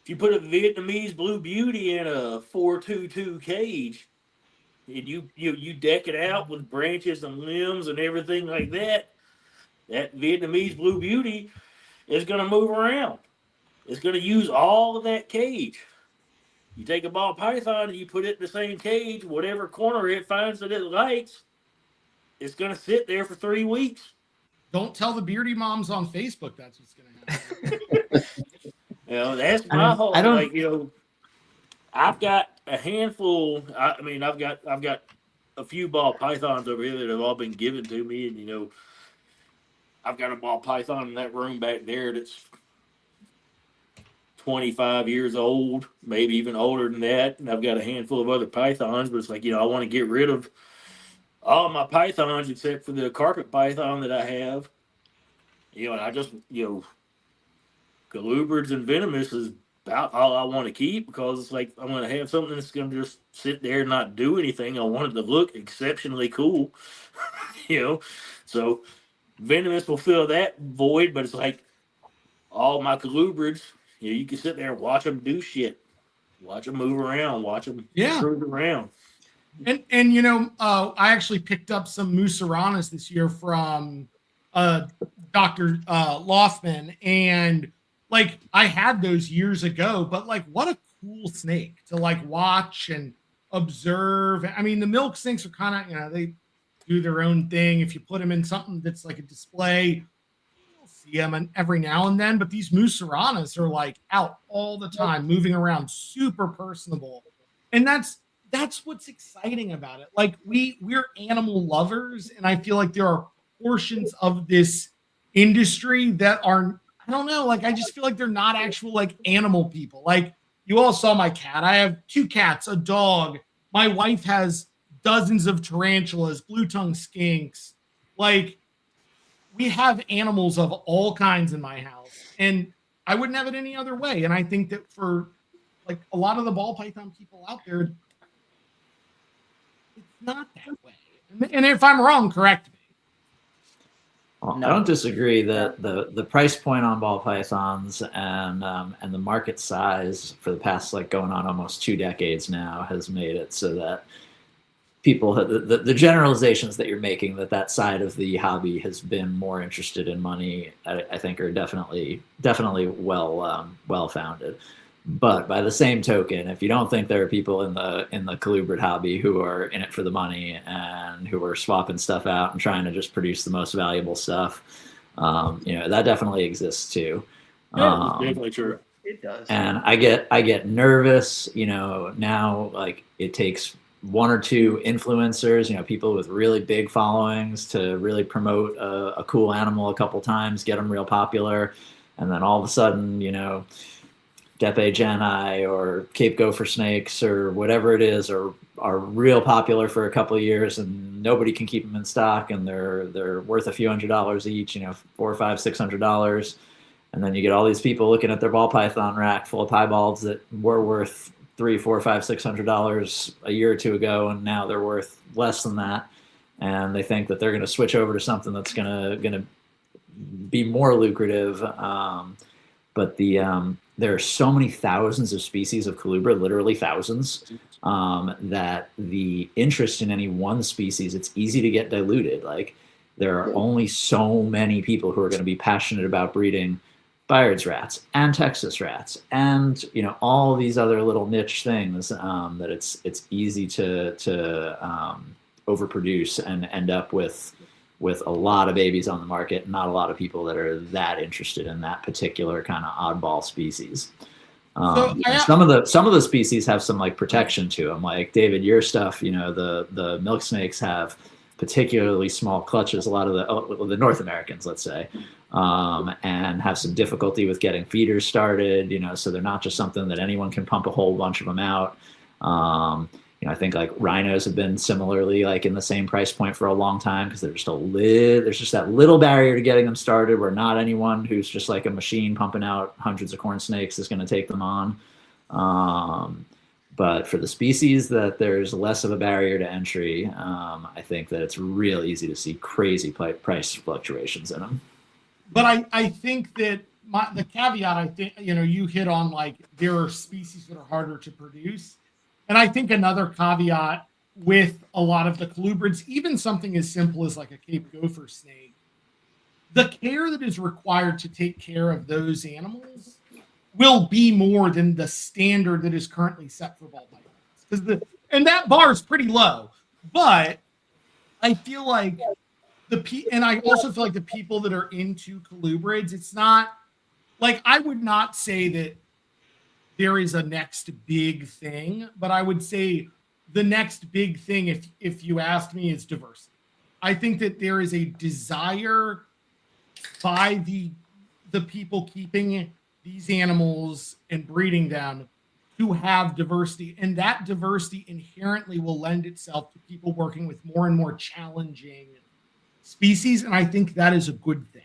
[SPEAKER 3] Vietnamese blue beauty in a 422 cage, and you deck it out with branches and limbs and everything like that, that Vietnamese blue beauty is going to move around. It's going to use all of that cage. You take a ball python and you put it in the same cage, whatever corner it finds that it likes, it's going to sit there for 3 weeks.
[SPEAKER 5] Don't tell the beardy moms on Facebook that's what's going to happen.
[SPEAKER 3] You know, that's my whole, like, you know, I've got a handful. I mean, I've got a few ball pythons over here that have all been given to me, and, you know, I've got a ball python in that room back there that's 25 years old, maybe even older than that, and I've got a handful of other pythons. But it's like, you know, I want to get rid of all my pythons except for the carpet python that I have. You know, and I just, you know, colubrids and venomous is about all I want to keep, because it's like I'm going to have something that's going to just sit there and not do anything. I want it to look exceptionally cool, you know. So venomous will fill that void, but it's like all my colubrids, you know, you can sit there and watch them do shit, watch them move around, watch them cruise around.
[SPEAKER 5] And you know, I actually picked up some Musaranas this year from Dr. Lothman, and like I had those years ago, but like what a cool snake to like watch and observe. I mean, the milk snakes are kind of, you know, they do their own thing. If you put them in something that's like a display, you'll see them every now and then. But these Musaranas are like out all the time, moving around, super personable, and that's what's exciting about it. Like we're animal lovers, and I feel like there are portions of this industry that are, I don't know, like I just feel like they're not actual like animal people. Like you all saw my cat. I have 2 cats, a dog. My wife has dozens of tarantulas, blue-tongued skinks. Like we have animals of all kinds in my house, and I wouldn't have it any other way. And I think that for like a lot of the ball python people out there, it's not that way. And if I'm wrong, correct me.
[SPEAKER 8] Well, I don't disagree that the price point on ball pythons and the market size for the past, like, going on almost 2 decades now, has made it so that people, the generalizations that you're making, that side of the hobby has been more interested in money, I think are definitely well founded. But by the same token, if you don't think there are people in the colubrid hobby who are in it for the money and who are swapping stuff out and trying to just produce the most valuable stuff, you know, that definitely exists too.
[SPEAKER 3] Yeah, definitely true.
[SPEAKER 9] it does.
[SPEAKER 8] And I get nervous, you know, now, like, it takes 1 or 2 influencers, you know, people with really big followings to really promote a cool animal a couple times, get them real popular, and then all of a sudden, you know, Depe Geni or Cape Gopher snakes or whatever it is are real popular for a couple of years, and nobody can keep them in stock, and they're worth a few $100s each, you know, $400, $500, $600, and then you get all these people looking at their ball python rack full of piebalgs that were worth $300, $400, $500, $600 a year or two ago, and now they're worth less than that. And they think that they're going to switch over to something that's going to be more lucrative. But there are so many thousands of species of colubrid, literally thousands, that the interest in any one species, it's easy to get diluted. Like, there are only so many people who are going to be passionate about breeding Bayard's rats and Texas rats and, you know, all these other little niche things, that it's easy to overproduce and end up with a lot of babies on the market, not a lot of people that are that interested in that particular kind of oddball species. Some of the species have some like protection to them, like David, your stuff, you know, the milk snakes have particularly small clutches, a lot of the North Americans, let's say, and have some difficulty with getting feeders started, you know, so they're not just something that anyone can pump a whole bunch of them out. You know, I think like rhinos have been similarly like in the same price point for a long time because they're just there's just that little barrier to getting them started where not anyone who's just like a machine pumping out hundreds of corn snakes is going to take them on. But for the species that there's less of a barrier to entry, I think that it's real easy to see crazy price fluctuations in them.
[SPEAKER 5] But I think that the caveat, I think, you know, you hit on, like, there are species that are harder to produce. And I think another caveat with a lot of the colubrids, even something as simple as like a Cape gopher snake, the care that is required to take care of those animals will be more than the standard that is currently set for ball pythons. And that bar is pretty low. But I feel like and I also feel like the people that are into colubrids, it's not like, I would not say that there is a next big thing, but I would say the next big thing, if you asked me, is diversity. I think that there is a desire by the people keeping these animals and breeding them to have diversity, and that diversity inherently will lend itself to people working with more and more challenging species, and I think that is a good thing.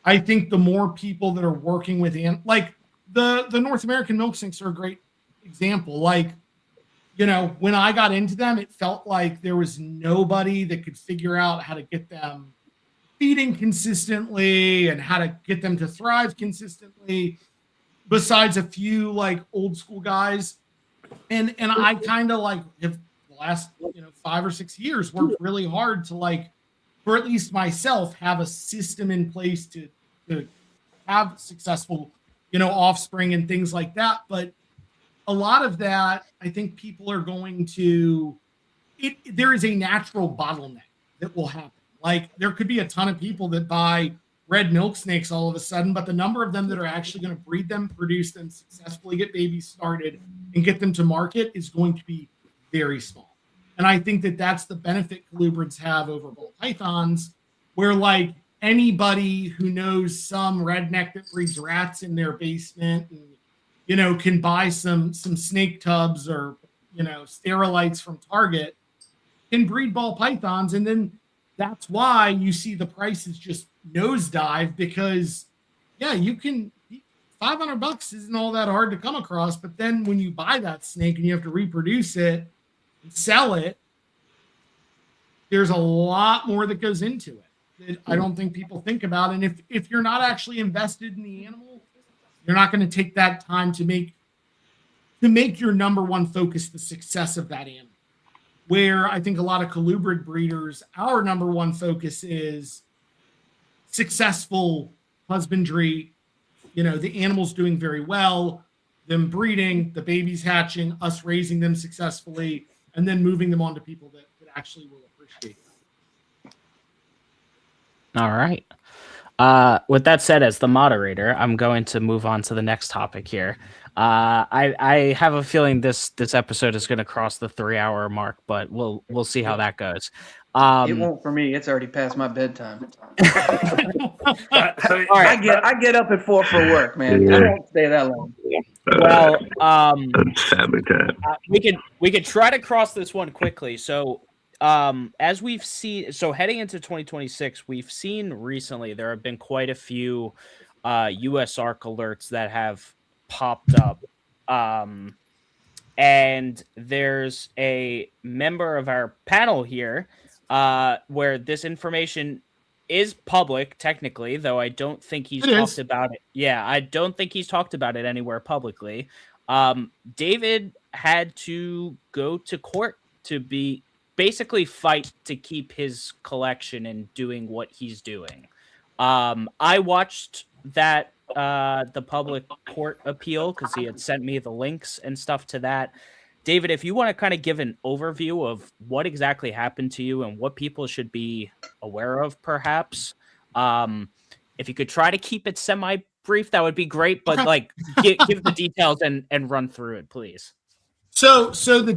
[SPEAKER 5] I think the more people that are working with like the North American milk sinks are a great example. Like, you know, when I got into them, it felt like there was nobody that could figure out how to get them feeding consistently and how to get them to thrive consistently, besides a few like old school guys. And I kind of like have the last, you know, 5 or 6 years worked really hard to, like, for at least myself, have a system in place to have successful, you know, offspring and things like that. But a lot of that, I think people are going to, there is a natural bottleneck that will happen. Like, there could be a ton of people that buy red milk snakes all of a sudden, but the number of them that are actually going to breed them, produce them, successfully get babies started, and get them to market is going to be very small. And I think that that's the benefit colubrids have over ball pythons, where, like, anybody who knows some redneck that breeds rats in their basement and, you know, can buy some snake tubs or, you know, sterilites from Target can breed ball pythons. And then that's why you see the prices just nosedive, because, yeah, you can, $500 isn't all that hard to come across. But then when you buy that snake and you have to reproduce it and sell it, there's a lot more that goes into it that I don't think people think about. And if you're not actually invested in the animal, you're not going to take that time to make your number one focus the success of that animal. Where I think a lot of colubrid breeders, our number one focus is successful husbandry, you know, the animals doing very well, them breeding, the babies hatching, us raising them successfully, and then moving them on to people that actually will appreciate them.
[SPEAKER 1] All right. With that said, as the moderator, I'm going to move on to the next topic here. I have a feeling this episode is going to cross the 3-hour mark, but we'll see how that goes.
[SPEAKER 9] It won't for me. It's already past my bedtime.
[SPEAKER 3] So,
[SPEAKER 9] I get up at 4 for work, man. I won't stay that long.
[SPEAKER 1] Well,
[SPEAKER 6] family time.
[SPEAKER 1] we could try to cross this one quickly. So, as we've seen, so heading into 2026, we've seen recently there have been quite a few US ARC alerts that have popped up and there's a member of our panel here where this information is public technically, though I don't think he's talked about it. Yeah, I don't think he's talked about it anywhere publicly. David had to go to court to be basically fight to keep his collection and doing what he's doing. I watched that the public court appeal because he had sent me the links and stuff to that. David, if you want to kind of give an overview of what exactly happened to you and what people should be aware of, perhaps, if you could try to keep it semi brief, that would be great. But like, give the details and run through it, please.
[SPEAKER 5] So the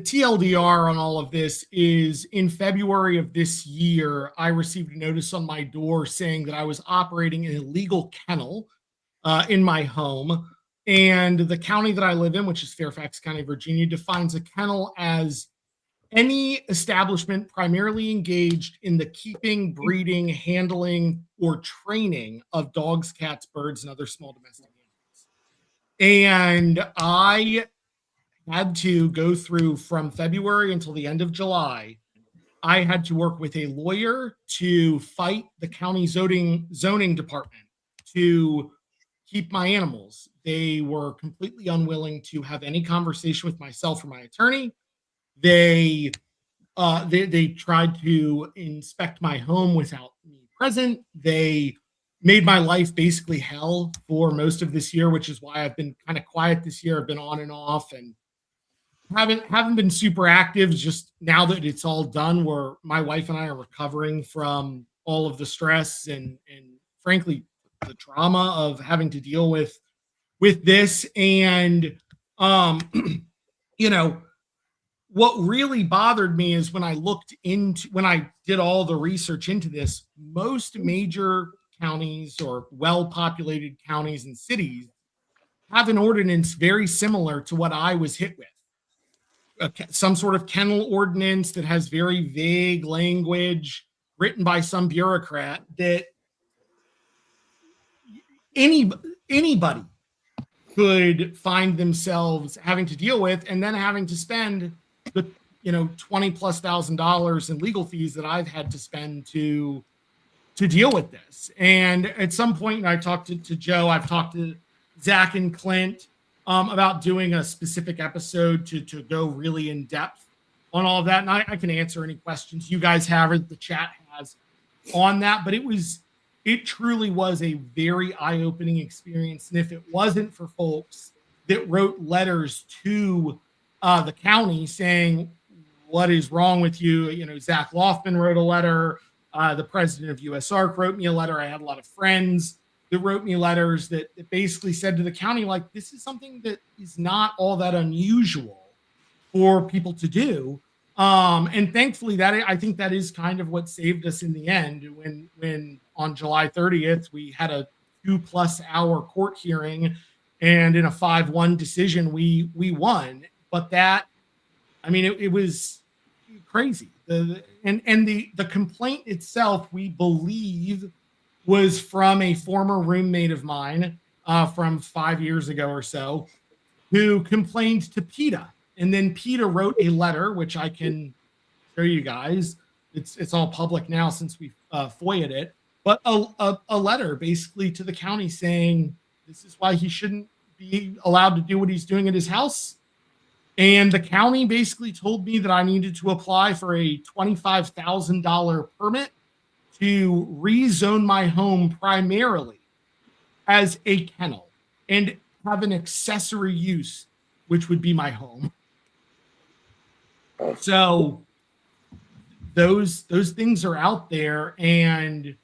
[SPEAKER 5] TLDR on all of this is in February of this year, I received a notice on my door saying that I was operating an illegal kennel in my home. And the county that I live in, which is Fairfax County, Virginia, defines a kennel as any establishment primarily engaged in the keeping, breeding, handling, or training of dogs, cats, birds, and other small domestic animals. And I had to go through from February until the end of July. I had to work with a lawyer to fight the county zoning department to keep my animals. They were completely unwilling to have any conversation with myself or my attorney. They tried to inspect my home without me present. They made my life basically hell for most of this year, which is why I've been kind of quiet this year. I've been on and off and haven't been super active. Just now that it's all done, where my wife and I are recovering from all of the stress and frankly the trauma of having to deal with this. And you know, what really bothered me is when I did all the research into this, most major counties or well-populated counties and cities have an ordinance very similar to what I was hit with. Some sort of kennel ordinance that has very vague language written by some bureaucrat that anybody could find themselves having to deal with, and then having to spend the $20,000+ in legal fees that I've had to spend to deal with this. And at some point, I talked to Joe, I've talked to Zach and Clint about doing a specific episode to go really in depth on all of that. And I can answer any questions you guys have or the chat has on that. But it truly was a very eye-opening experience. And if it wasn't for folks that wrote letters to the county saying, what is wrong with you? You know, Zach Loftman wrote a letter. The president of USARC wrote me a letter. I had a lot of friends that wrote me letters that basically said to the county, like, this is something that is not all that unusual for people to do. And thankfully, I think that is kind of what saved us in the end. When on July 30th, we had a 2+ hour court hearing, and in a 5-1 decision, we won. But that, I mean, it was crazy. The complaint itself, we believe, was from a former roommate of mine from 5 years ago or so, who complained to PETA. And then PETA wrote a letter, which I can show you guys. It's all public now since we FOIA'd it. But a letter basically to the county saying this is why he shouldn't be allowed to do what he's doing at his house. And the county basically told me that I needed to apply for a $25,000 permit to rezone my home primarily as a kennel and have an accessory use, which would be my home. So those things are out there. And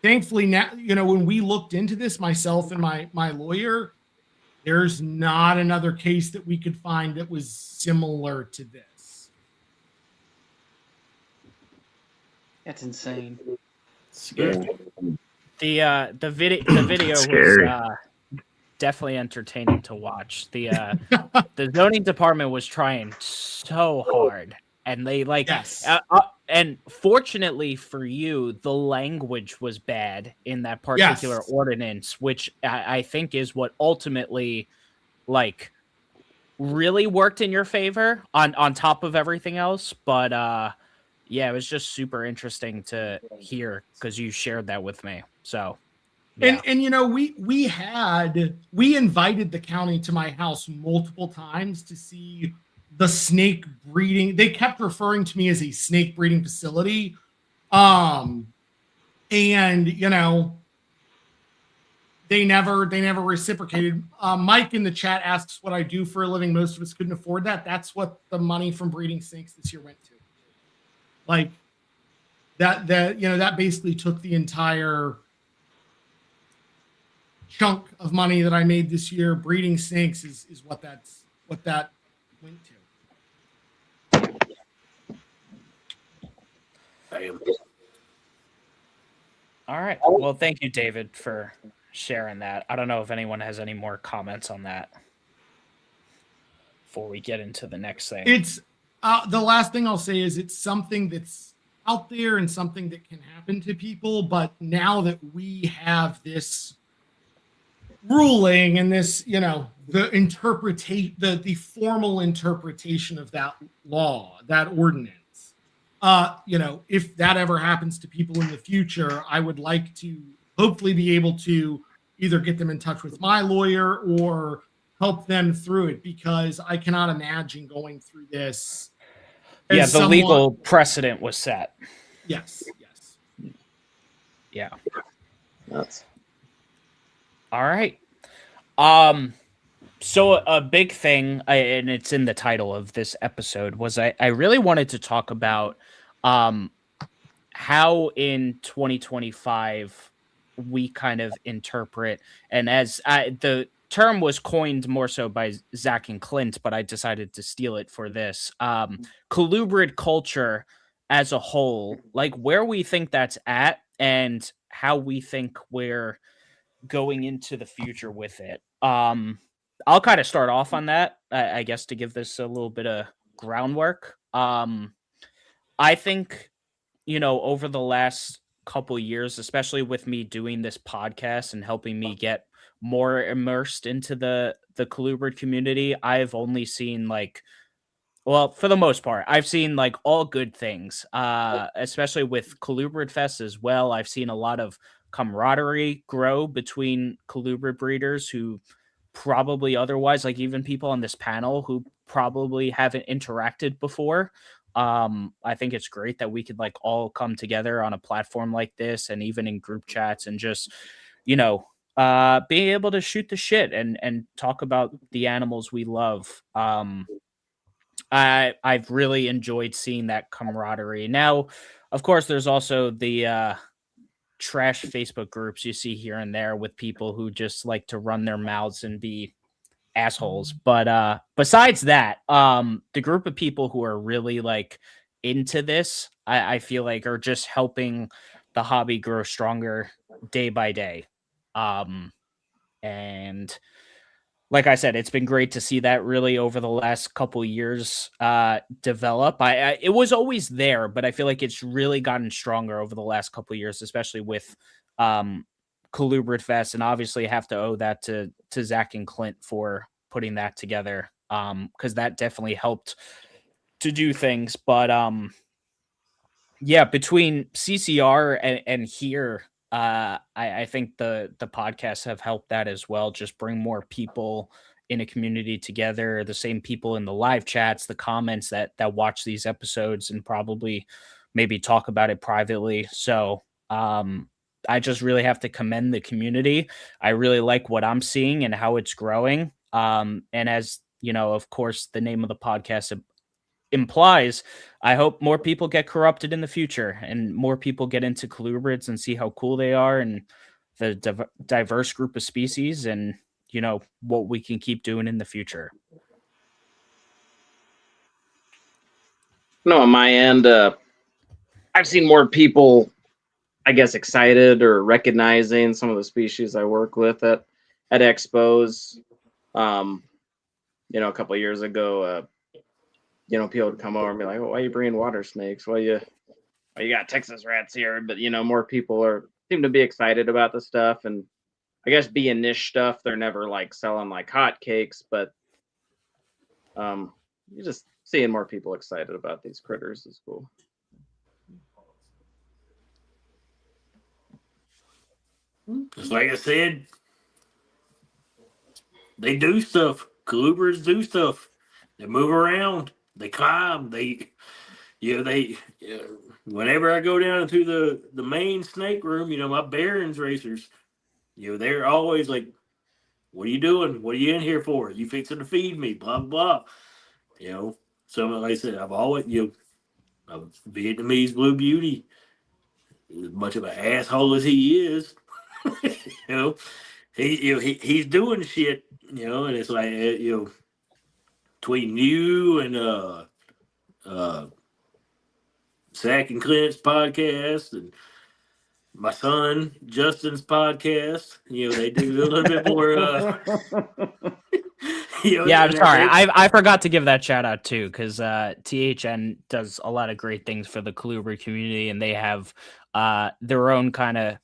[SPEAKER 5] thankfully now, you know, when we looked into this, myself and my lawyer, there's not another case that we could find that was similar to this.
[SPEAKER 7] That's insane.
[SPEAKER 8] Scary.
[SPEAKER 1] The video was definitely entertaining to watch. The zoning department was trying so hard, and they and fortunately for you, the language was bad in that particular ordinance, which I think is what ultimately really worked in your favor on top of everything else. But yeah, it was just super interesting to hear because you shared that with me. So yeah.
[SPEAKER 5] And you know, we invited the county to my house multiple times to see the snake breeding. They kept referring to me as a snake breeding facility. And you know, they never reciprocated. Mike in the chat asks what I do for a living. Most of us couldn't afford that. That's what the money from breeding snakes this year went to. Like that you know, that basically took the entire chunk of money that I made this year. Breeding snakes is what that went to.
[SPEAKER 1] All right. Well, thank you, David, for sharing that. I don't know if anyone has any more comments on that before we get into the next thing.
[SPEAKER 5] It's the last thing I'll say is it's something that's out there and something that can happen to people. But now that we have this ruling and this, you know, the formal interpretation of that law, that ordinance, you know, if that ever happens to people in the future, I would like to hopefully be able to either get them in touch with my lawyer or help them through it, because I cannot imagine going through this.
[SPEAKER 1] Yeah, the legal precedent was set.
[SPEAKER 5] Yes.
[SPEAKER 1] Yeah.
[SPEAKER 4] That's
[SPEAKER 1] All right. So a big thing, and it's in the title of this episode, was I really wanted to talk about how in 2025 we kind of interpret, and as the term was coined more so by Zach and Clint, but I decided to steal it for this. Colubridculture as a whole, like where we think that's at and how we think we're going into the future with it. I'll kind of start off on that, I guess, to give this a little bit of groundwork. I think, you know, over the last couple years, especially with me doing this podcast and helping me get more immersed into the Colubrid community, I've only seen like, well, for the most part, I've seen like all good things, especially with Colubrid Fest as well. I've seen a lot of camaraderie grow between Colubrid breeders who probably otherwise, like even people on this panel who probably haven't interacted before. I think it's great that we could like all come together on a platform like this, and even in group chats, and just, you know, being able to shoot the shit and talk about the animals we love. I've really enjoyed seeing that camaraderie. Now, of course, there's also the trash Facebook groups you see here and there with people who just like to run their mouths and be assholes. But besides that, the group of people who are really like into this, I feel like are just helping the hobby grow stronger day by day. And like I said, it's been great to see that really over the last couple years develop. It was always there, but I feel like it's really gotten stronger over the last couple years, especially with Colubrid Fest, and obviously have to owe that to Zach and Clint for putting that together, because that definitely helped to do things. But yeah, between CCR and here, I think the podcasts have helped that as well. Just bring more people in a community together, the same people in the live chats, the comments that watch these episodes and probably maybe talk about it privately. So I just really have to commend the community. I really like what I'm seeing and how it's growing. And as you know, of course, the name of the podcast implies, I hope more people get corrupted in the future and more people get into colubrids and see how cool they are and the diverse group of species, and you know what we can keep doing in the future.
[SPEAKER 4] no, on my end, I've seen more people, I guess, excited or recognizing some of the species I work with at expos. You know, a couple of years ago, you know, people would come over and be like, "Oh, why are you bringing water snakes? Well, you got Texas rats here." But you know, more people seem to be excited about the stuff, and I guess being niche stuff, they're never like selling like hotcakes, but You just seeing more people excited about these critters is cool.
[SPEAKER 3] Just like I said, they do stuff. Colubrids do stuff. They move around. They climb. Whenever I go down into the main snake room, my Barons racers, they're always like, "What are you doing? What are you in here for? You fixing to feed me?" Blah blah. So like I said, I've always a Vietnamese Blue Beauty, as much of an asshole as he is, you know, he's doing shit, and it's like between you and Zach and Clint's podcast and my son Justin's podcast, they do a little bit more.
[SPEAKER 1] Yeah, I'm sorry. I forgot to give that shout out too, because THN does a lot of great things for the Colubrid community, and they have their own kind of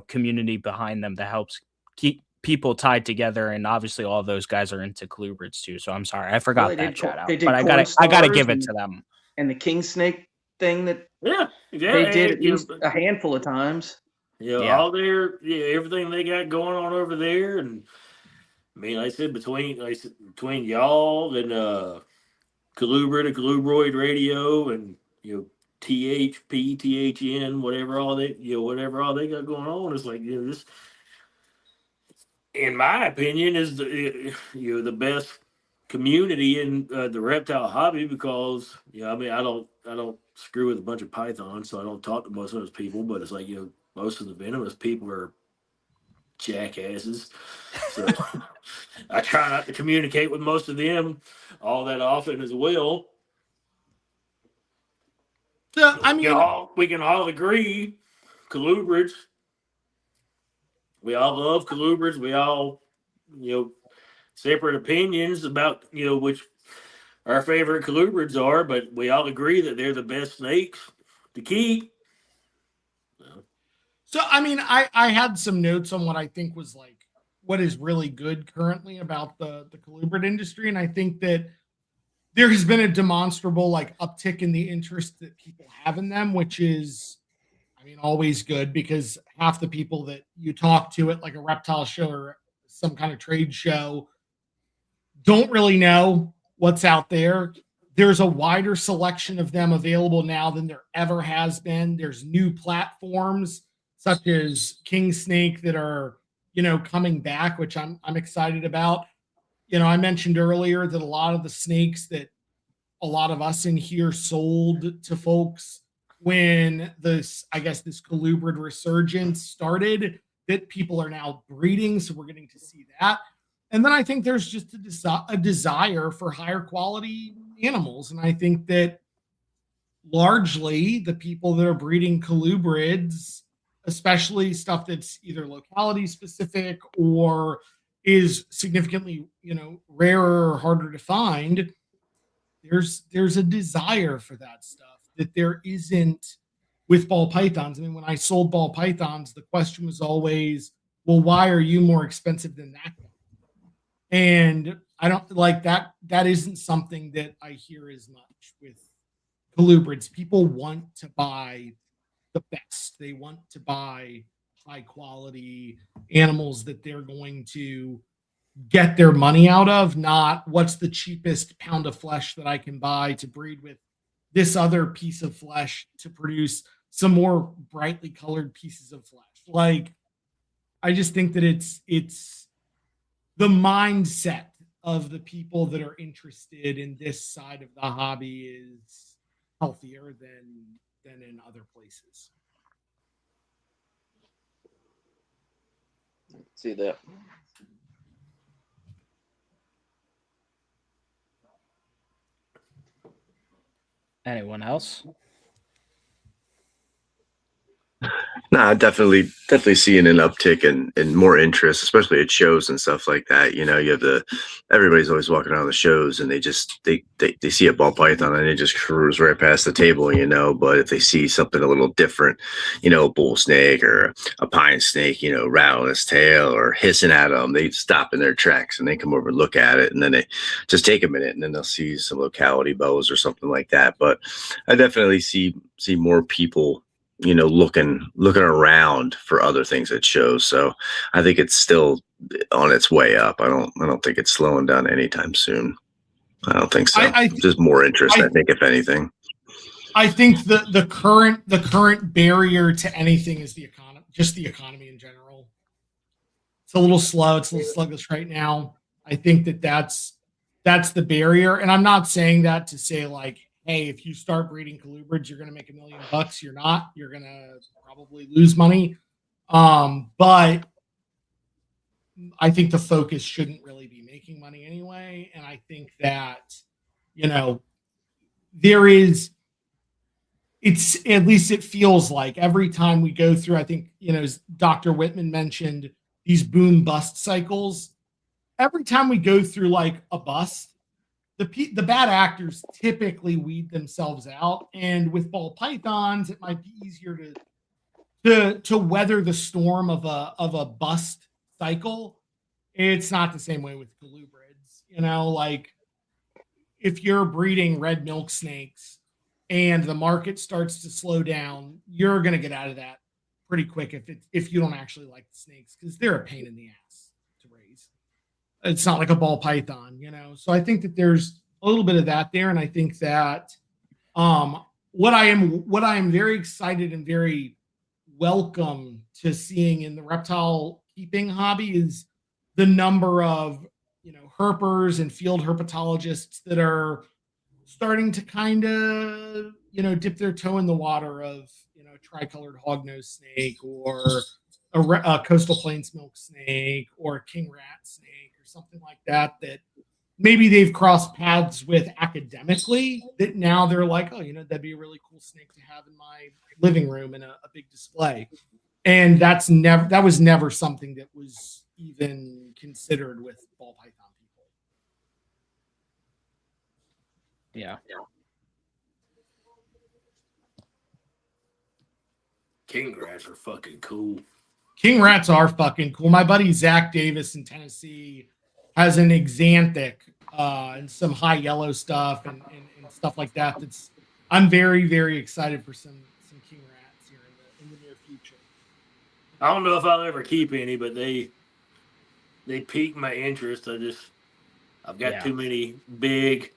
[SPEAKER 1] community behind them that helps keep people tied together. And obviously, all those guys are into Colubrids too. So I'm sorry, I forgot that shout out, but I gotta give it to them.
[SPEAKER 7] And the king snake thing that
[SPEAKER 3] they
[SPEAKER 7] did at least a handful of times.
[SPEAKER 3] All their everything they got going on over there, and I mean, like I said, between y'all and Colubrid and Colubroid Radio and THP, THN, whatever all they got going on, it's like this, in my opinion, is the best community in the reptile hobby, because I mean, I don't screw with a bunch of pythons, so I don't talk to most of those people, but it's like most of the venomous people are jackasses, so I try not to communicate with most of them all that often as well.
[SPEAKER 5] So, I mean,
[SPEAKER 3] we can all agree, Colubrids. We all love Colubrids. We all, separate opinions about, which our favorite Colubrids are, but we all agree that they're the best snakes to keep.
[SPEAKER 5] So, I mean, I had some notes on what I think was like what is really good currently about the colubrid industry, and I think that there has been a demonstrable uptick in the interest that people have in them, which is, I mean, always good, because half the people that you talk to at a reptile show or some kind of trade show don't really know what's out there. There's a wider selection of them available now than there ever has been. There's new platforms such as King Snake that are, coming back, which I'm excited about. I mentioned earlier that a lot of the snakes that a lot of us in here sold to folks when this colubrid resurgence started, that people are now breeding. So we're getting to see that. And then I think there's just a desire for higher quality animals. And I think that largely the people that are breeding colubrids, especially stuff that's either locality specific or is significantly, rarer or harder to find, there's a desire for that stuff that there isn't with ball pythons. I mean, when I sold ball pythons, the question was always, well, why are you more expensive than that guy? And I don't like that. That isn't something that I hear as much with colubrids. People want to buy the best. They want to buy high quality animals that they're going to get their money out of, not what's the cheapest pound of flesh that I can buy to breed with this other piece of flesh to produce some more brightly colored pieces of flesh. I just think that it's the mindset of the people that are interested in this side of the hobby is healthier than in other places.
[SPEAKER 4] See that.
[SPEAKER 1] Anyone else?
[SPEAKER 6] No, definitely seeing an uptick in more interest, especially at shows and stuff like that. You know, you have everybody's always walking around the shows and they see a ball python and they just cruise right past the table, you know. But if they see something a little different, you know, a bull snake or a pine snake, you know, rattling its tail or hissing at them, they stop in their tracks and they come over and look at it, and then they just take a minute and then they'll see some locality bows or something like that. But I definitely see more people, you know, looking around for other things at shows. So I think it's still on its way up. I don't think it's slowing down anytime soon. I don't think so. Just more interest, I think, if anything.
[SPEAKER 5] I think the current barrier to anything is the economy, just the economy in general. It's a little slow. It's a little sluggish right now. I think that's the barrier. And I'm not saying that to say like, hey, if you start breeding colubrids, you're going to make $1 million. You're not. You're going to probably lose money. But I think the focus shouldn't really be making money anyway. And I think that, you know, it's at least it feels like every time we go through, I think, you know, as Dr. Whitman mentioned, these boom bust cycles. Every time we go through like a bust, the bad actors typically weed themselves out, and with ball pythons, it might be easier to weather the storm of a bust cycle. It's not the same way with colubrids. You know, like if you're breeding red milk snakes and the market starts to slow down, you're going to get out of that pretty quick if you don't actually like the snakes, because they're a pain in the ass to raise. It's not like a ball python, you know. So I think that there's a little bit of that there, and I think that what I am very excited and very welcome to seeing in the reptile keeping hobby is the number of, you know, herpers and field herpetologists that are starting to kind of, you know, dip their toe in the water of, you know, tricolored hognose snake or a coastal plains milk snake or a king rat snake or something like that maybe they've crossed paths with academically, that now they're like, oh, you know, that'd be a really cool snake to have in my living room in a big display. And that was never something that was even considered with ball python people.
[SPEAKER 1] Yeah.
[SPEAKER 3] King rats are fucking cool.
[SPEAKER 5] King rats are fucking cool. My buddy Zach Davis in Tennessee has an Xanthic and some high yellow stuff and stuff like that. I'm very, very excited for some king rats here in the near future.
[SPEAKER 3] I don't know if I'll ever keep any, but they pique my interest. I've got too many big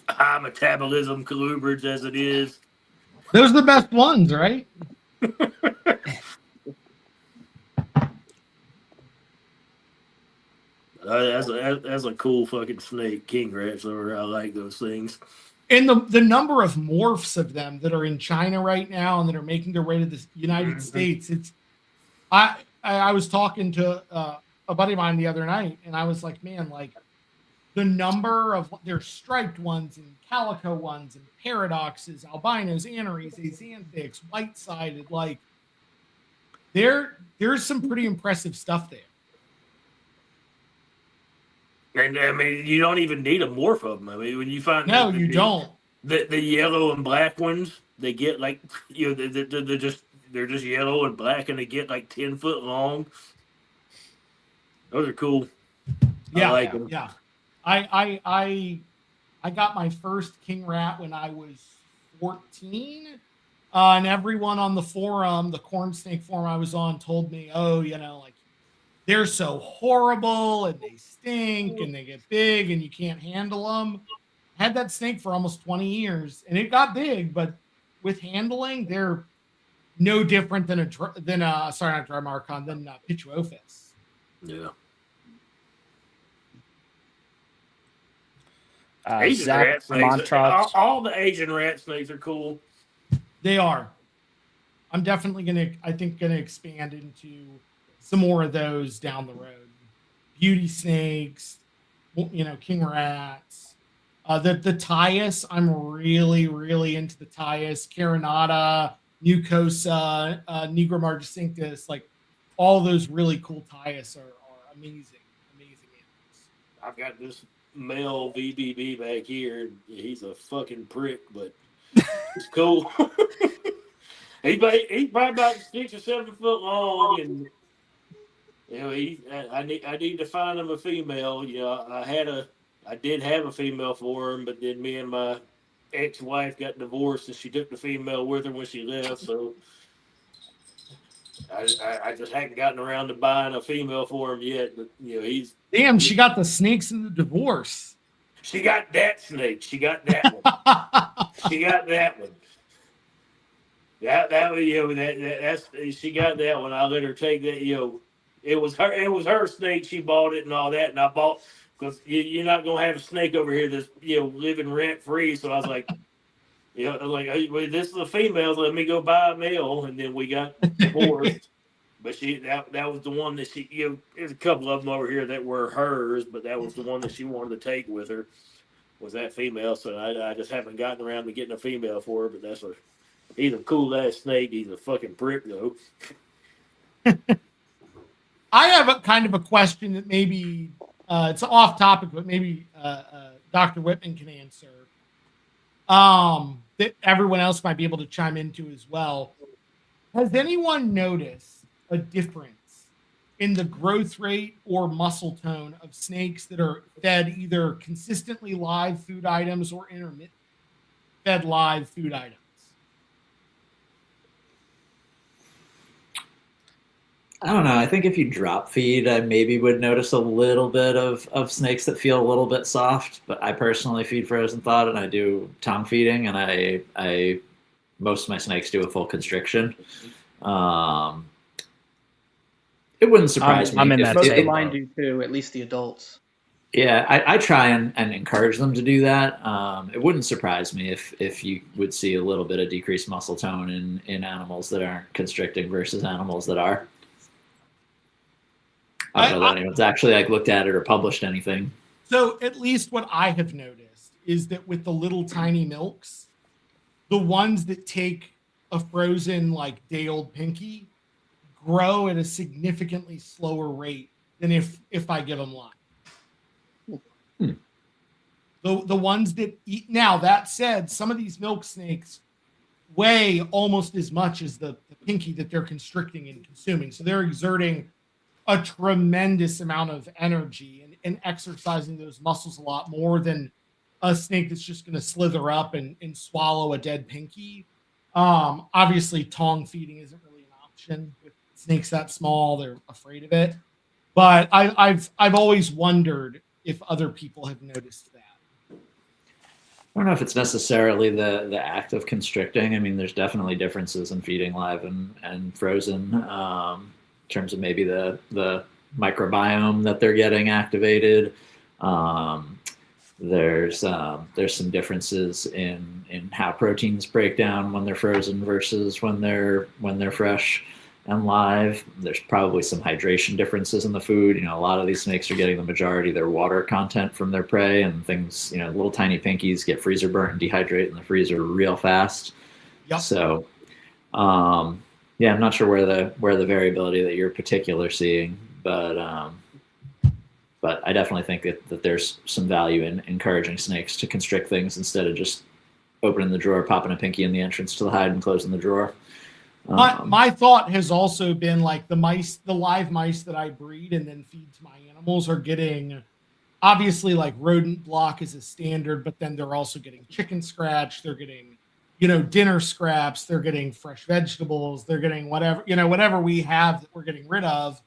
[SPEAKER 3] high metabolism colubrids as it is.
[SPEAKER 5] Those are the best ones, right?
[SPEAKER 3] That's a cool fucking snake, king rats. I like those things.
[SPEAKER 5] And the number of morphs of them that are in China right now and that are making their way to the United States. I was talking to a buddy of mine the other night, and I was like, man, like the number of there's striped ones and calico ones and paradoxes, albinos, anneries, axanthics, white-sided, like there's some pretty impressive stuff there.
[SPEAKER 3] And I mean, you don't even need a morph of them. I mean, when you find
[SPEAKER 5] you don't.
[SPEAKER 3] The yellow and black ones, they get like, you know, they're just yellow and black, and they get like 10 foot long. Those are cool.
[SPEAKER 5] Yeah,
[SPEAKER 3] I like them.
[SPEAKER 5] Yeah. I got my first king rat when I was 14, and everyone on the forum, the corn snake forum I was on, told me, oh, you know, like they're so horrible and they stink and they get big and you can't handle them. I had that snake for almost 20 years and it got big, but with handling, they're no different than Pituophis.
[SPEAKER 3] Yeah.
[SPEAKER 1] Asian rat snakes.
[SPEAKER 3] All the Asian rat snakes are cool.
[SPEAKER 5] They are. I'm definitely gonna expand into some more of those down the road. Beauty snakes, you know, king rats. The Tyus, I'm really, really into the Tyus. Carinata, mucosa, Nigra margicinctus, like all those really cool Tyus are amazing animals.
[SPEAKER 3] I've got this male VBB back here. He's a fucking prick, but it's cool. He's probably about 6 or 7 foot long, and you know I need to find him a female. You know, I did have a female for him, but then me and my ex-wife got divorced, and she took the female with her when she left. So I just hadn't gotten around to buying a female for him yet. But you know, he's
[SPEAKER 5] damn. She got the snakes in the divorce.
[SPEAKER 3] She got that snake. She got that one. She got that one. That was, you know, that's she got that one. I let her take that. You know, it was her snake. She bought it and all that, and I bought because you're not gonna have a snake over here that's, you know, living rent free. So I was like, you know, like, hey, well, this is a female. Let me go buy a male, and then we got divorced. But that was the one that she, you know, there's a couple of them over here that were hers, but that was the one that she wanted to take with her, was that female. So I just haven't gotten around to getting a female for her, but he's a cool ass snake. He's a fucking prick though.
[SPEAKER 5] I have a kind of a question that maybe it's off topic, but maybe Dr. Whitman can answer. That everyone else might be able to chime into as well. Has anyone noticed a difference in the growth rate or muscle tone of snakes that are fed either consistently live food items or intermittent fed live food items?
[SPEAKER 8] I don't know. I think if you drop feed, I maybe would notice a little bit of snakes that feel a little bit soft. But I personally feed frozen thawed, and I do tongue feeding, and I most of my snakes do a full constriction. It wouldn't surprise me.
[SPEAKER 1] I'm in
[SPEAKER 8] if
[SPEAKER 1] that
[SPEAKER 7] Most
[SPEAKER 1] same
[SPEAKER 7] of mine do too, at least the adults.
[SPEAKER 8] Yeah, I try and encourage them to do that. It wouldn't surprise me if you would see a little bit of decreased muscle tone in animals that aren't constricting versus animals that are. I don't know that anyone's actually like looked at it or published anything.
[SPEAKER 5] So at least what I have noticed is that with the little tiny milks, the ones that take a frozen like day-old pinky grow at a significantly slower rate than if I give them live. The ones that eat. Now that said, some of these milk snakes weigh almost as much as the pinky that they're constricting and consuming. So they're exerting a tremendous amount of energy and exercising those muscles a lot more than a snake that's just going to slither up and swallow a dead pinky. Obviously, tongue feeding isn't really an option with snakes that small. They're afraid of it. But I've always wondered if other people have noticed that.
[SPEAKER 8] I don't know if it's necessarily the act of constricting. I mean, there's definitely differences in feeding live and frozen. In terms of maybe the microbiome that they're getting activated. There's some differences in how proteins break down when they're frozen versus when they're fresh and live. There's probably some hydration differences in the food. You know, a lot of these snakes are getting the majority of their water content from their prey, and things, you know, little tiny pinkies get freezer burnt and dehydrate in the freezer real fast.
[SPEAKER 5] Yep.
[SPEAKER 8] So yeah, I'm not sure where the variability that you're particular seeing, but I definitely think that there's some value in encouraging snakes to constrict things instead of just opening the drawer, popping a pinky in the entrance to the hide, and closing the drawer.
[SPEAKER 5] My thought has also been like the live mice that I breed and then feed to my animals are getting, obviously, like rodent block is a standard, but then they're also getting chicken scratch. They're getting, you know, dinner scraps, they're getting fresh vegetables, they're getting whatever we have that we're getting rid of.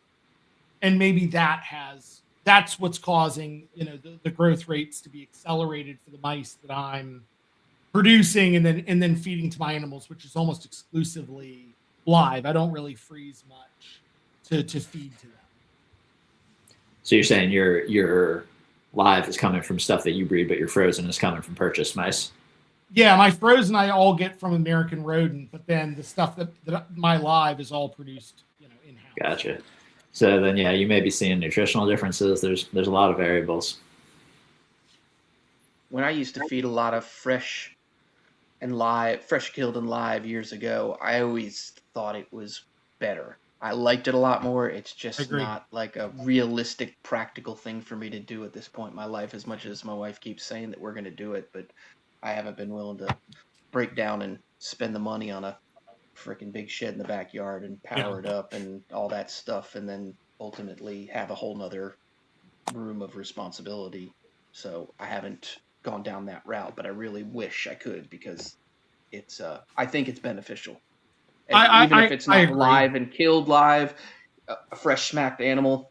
[SPEAKER 5] And maybe that's what's causing, you know, the growth rates to be accelerated for the mice that I'm producing and then feeding to my animals, which is almost exclusively live. I don't really freeze much to feed to them.
[SPEAKER 8] So you're saying your live is coming from stuff that you breed, but your frozen is coming from purchased mice?
[SPEAKER 5] Yeah, my frozen I all get from American Rodent, but then the stuff that my live is all produced, you know, in-house.
[SPEAKER 8] Gotcha. So then, yeah, you may be seeing nutritional differences. There's a lot of variables.
[SPEAKER 7] When I used to feed a lot of fresh and live, fresh killed and live years ago, I always thought it was better. I liked it a lot more. It's just
[SPEAKER 5] Agree.
[SPEAKER 7] not like a realistic, practical thing for me to do at this point in my life, as much as my wife keeps saying that we're going to do it, but I haven't been willing to break down and spend the money on a freaking big shed in the backyard and power it up and all that stuff, and then ultimately have a whole nother room of responsibility. So I haven't gone down that route, but I really wish I could, because it's I think it's beneficial. And even if it's
[SPEAKER 5] I
[SPEAKER 7] not
[SPEAKER 5] agree.
[SPEAKER 7] live and killed live, a fresh smacked animal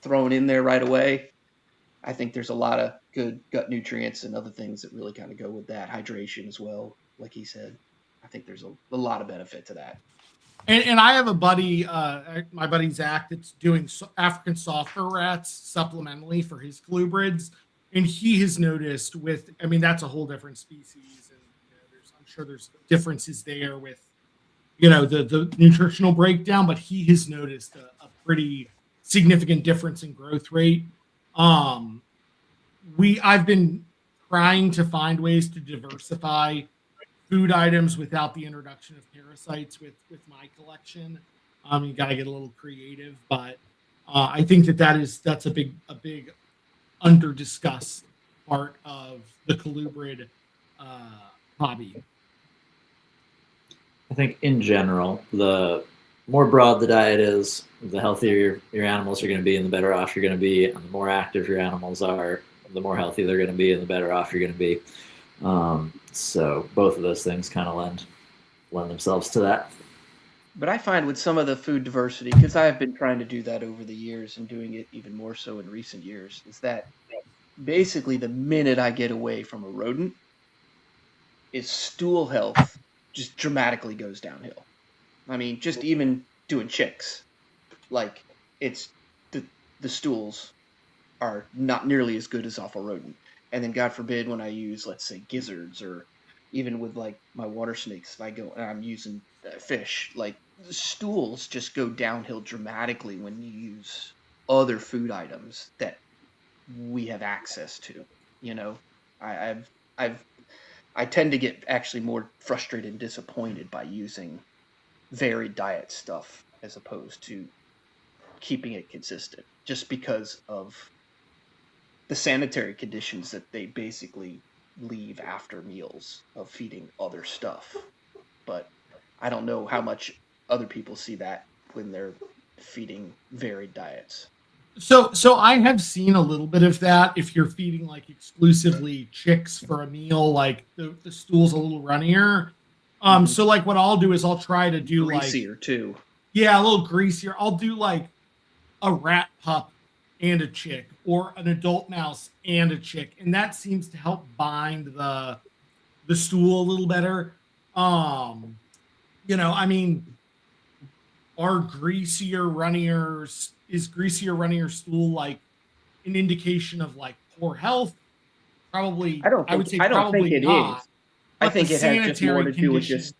[SPEAKER 7] thrown in there right away, I think there's a lot of good gut nutrients and other things that really kind of go with that. Hydration as well, like he said. I think there's a lot of benefit to that.
[SPEAKER 5] And I have a buddy, my buddy Zach, that's doing African software rats supplementally for his colubrids, and he has noticed with, I mean, that's a whole different species, and I'm sure there's differences there with, the nutritional breakdown, but he has noticed a pretty significant difference in growth rate. I've been trying to find ways to diversify food items without the introduction of parasites with my collection. You got to get a little creative, but I think that's a big under discussed part of the colubrid hobby.
[SPEAKER 8] I think in general, the more broad the diet is, the healthier your animals are going to be and the better off you're going to be. And the more active your animals are, the more healthy they're going to be and the better off you're going to be. So both of those things kind of lend themselves to that.
[SPEAKER 7] But I find with some of the food diversity, because I have been trying to do that over the years and doing it even more so in recent years, is that basically the minute I get away from a rodent, its stool health just dramatically goes downhill. I mean, just even doing chicks, like it's the stools are not nearly as good as off a rodent. And then God forbid when I use, let's say, gizzards, or even with like my water snakes, if I go and I'm using fish, like the stools just go downhill dramatically when you use other food items that we have access to. I tend to get actually more frustrated and disappointed by using varied diet stuff as opposed to keeping it consistent, just because of the sanitary conditions that they basically leave after meals of feeding other stuff. But I don't know how much other people see that when they're feeding varied diets.
[SPEAKER 5] So I have seen a little bit of that. If you're feeding like exclusively chicks for a meal, like the stool's a little runnier. So like what I'll do is I'll try to do
[SPEAKER 7] greasier too.
[SPEAKER 5] Yeah, a little greasier. I'll do like a rat pup and a chick, or an adult mouse and a chick, and that seems to help bind the stool a little better. I mean, are greasier, runnier stool like an indication of like poor health? Probably. I don't think it
[SPEAKER 7] is. I think it has just more to do with just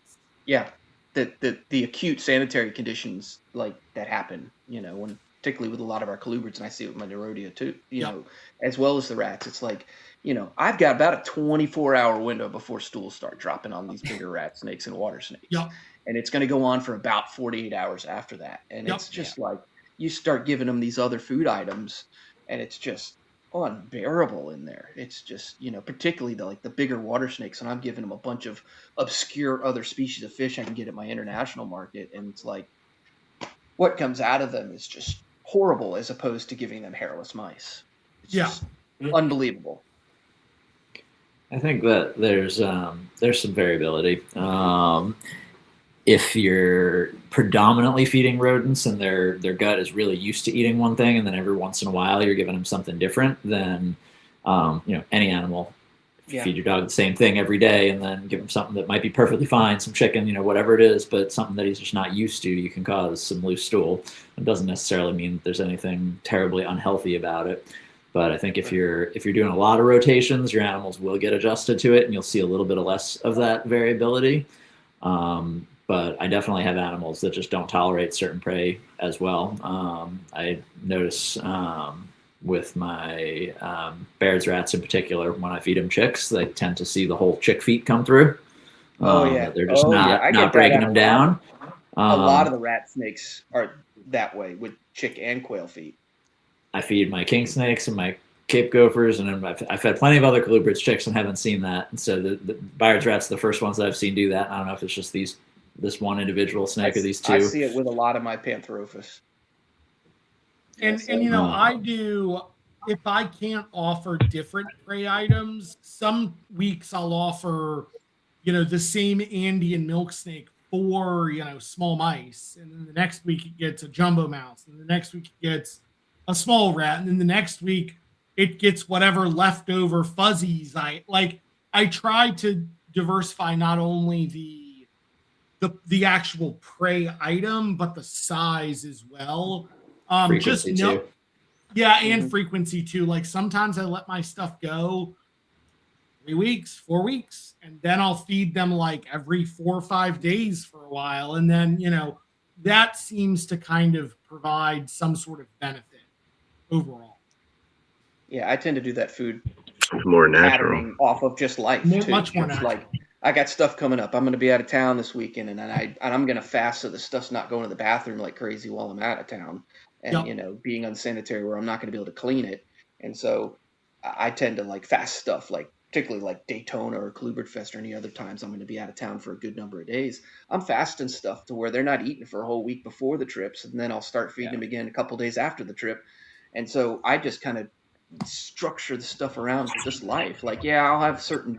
[SPEAKER 7] the acute sanitary conditions like that happen. When particularly with a lot of our colubrids, and I see it with my Neurodia too. As well as the rats. It's like I've got about a 24-hour window before stools start dropping on these bigger rat snakes and water snakes.
[SPEAKER 5] Yep.
[SPEAKER 7] And it's going to go on for about 48 hours after that. And it's just like you start giving them these other food items, and it's just unbearable in there. It's just, particularly the bigger water snakes, and I'm giving them a bunch of obscure other species of fish I can get at my international market. And it's like what comes out of them is just horrible, as opposed to giving them hairless mice. It's just unbelievable.
[SPEAKER 8] I think that there's some variability. If you're predominantly feeding rodents and their gut is really used to eating one thing, and then every once in a while you're giving them something different, then any animal, if you feed your dog the same thing every day and then give him something that might be perfectly fine, some chicken, whatever it is, but something that he's just not used to, you can cause some loose stool. It doesn't necessarily mean that there's anything terribly unhealthy about it. But I think if you're doing a lot of rotations, your animals will get adjusted to it, and you'll see a little bit of less of that variability. But I definitely have animals that just don't tolerate certain prey as well. I notice with my Baird's rats in particular, when I feed them chicks, they tend to see the whole chick feet come through.
[SPEAKER 9] Oh yeah.
[SPEAKER 8] They're just
[SPEAKER 9] Oh yeah.
[SPEAKER 8] not
[SPEAKER 9] I get
[SPEAKER 8] not
[SPEAKER 9] that
[SPEAKER 8] breaking
[SPEAKER 9] at
[SPEAKER 8] them down.
[SPEAKER 9] a lot of the rat snakes are that way with chick and quail feet.
[SPEAKER 8] I feed my king snakes and my Cape gophers, and I've fed plenty of other colubrids chicks and haven't seen that. And so the Byard's rats are the first ones that I've seen do that. I don't know if it's just this one individual snake or these two.
[SPEAKER 9] I see it with a lot of my Pantherophis.
[SPEAKER 5] And I do, if I can't offer different prey items, some weeks I'll offer, the same Andean milk snake for, small mice. And then the next week it gets a jumbo mouse. And the next week it gets a small rat. And then the next week it gets whatever leftover fuzzies. I try to diversify not only the actual prey item, but the size as well.
[SPEAKER 8] Frequency too.
[SPEAKER 5] Yeah, and frequency too. Like sometimes I let my stuff go 3 weeks, 4 weeks, and then I'll feed them like every 4 or 5 days for a while. And then, that seems to kind of provide some sort of benefit overall.
[SPEAKER 9] Yeah, I tend to do that food
[SPEAKER 6] It's more natural.
[SPEAKER 9] patterning off of just life.
[SPEAKER 5] Much more
[SPEAKER 9] It's
[SPEAKER 5] natural.
[SPEAKER 9] like I got stuff coming up. I'm going to be out of town this weekend, and I'm going to fast so the stuff's not going to the bathroom like crazy while I'm out of town, and being unsanitary where I'm not going to be able to clean it. And so I tend to like fast stuff, like particularly like Daytona or Colubrid Fest or any other times I'm going to be out of town for a good number of days. I'm fasting stuff to where they're not eating for a whole week before the trips, and then I'll start feeding them again a couple days after the trip. And so I just kind of structure the stuff around just life. Like, yeah, I'll have certain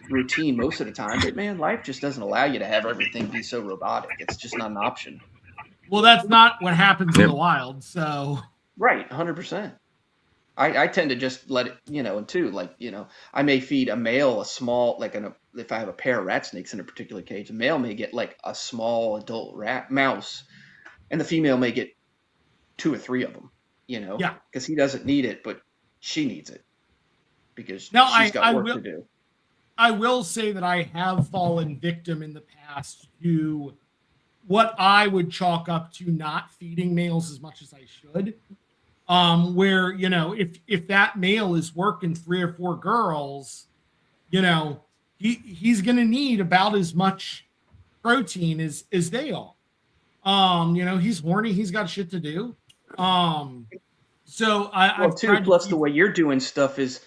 [SPEAKER 9] routine most of the time, but man, life just doesn't allow you to have everything be so robotic. It's just not an option.
[SPEAKER 5] Well, that's not what happens in the wild. So
[SPEAKER 9] right, 100%. I tend to just let it, and too, like, I may feed a male a small, like if I have a pair of rat snakes in a particular cage, a male may get like a small adult rat mouse, and the female may get 2 or 3 of them, because he doesn't need it, but she needs it because she's got work to do.
[SPEAKER 5] I will say that I have fallen victim in the past to what I would chalk up to not feeding males as much as I should. Where, if that male is working 3 or 4 girls, he's going to need about as much protein as they are. He's horny. He's got shit to do. So
[SPEAKER 9] plus the way you're doing stuff is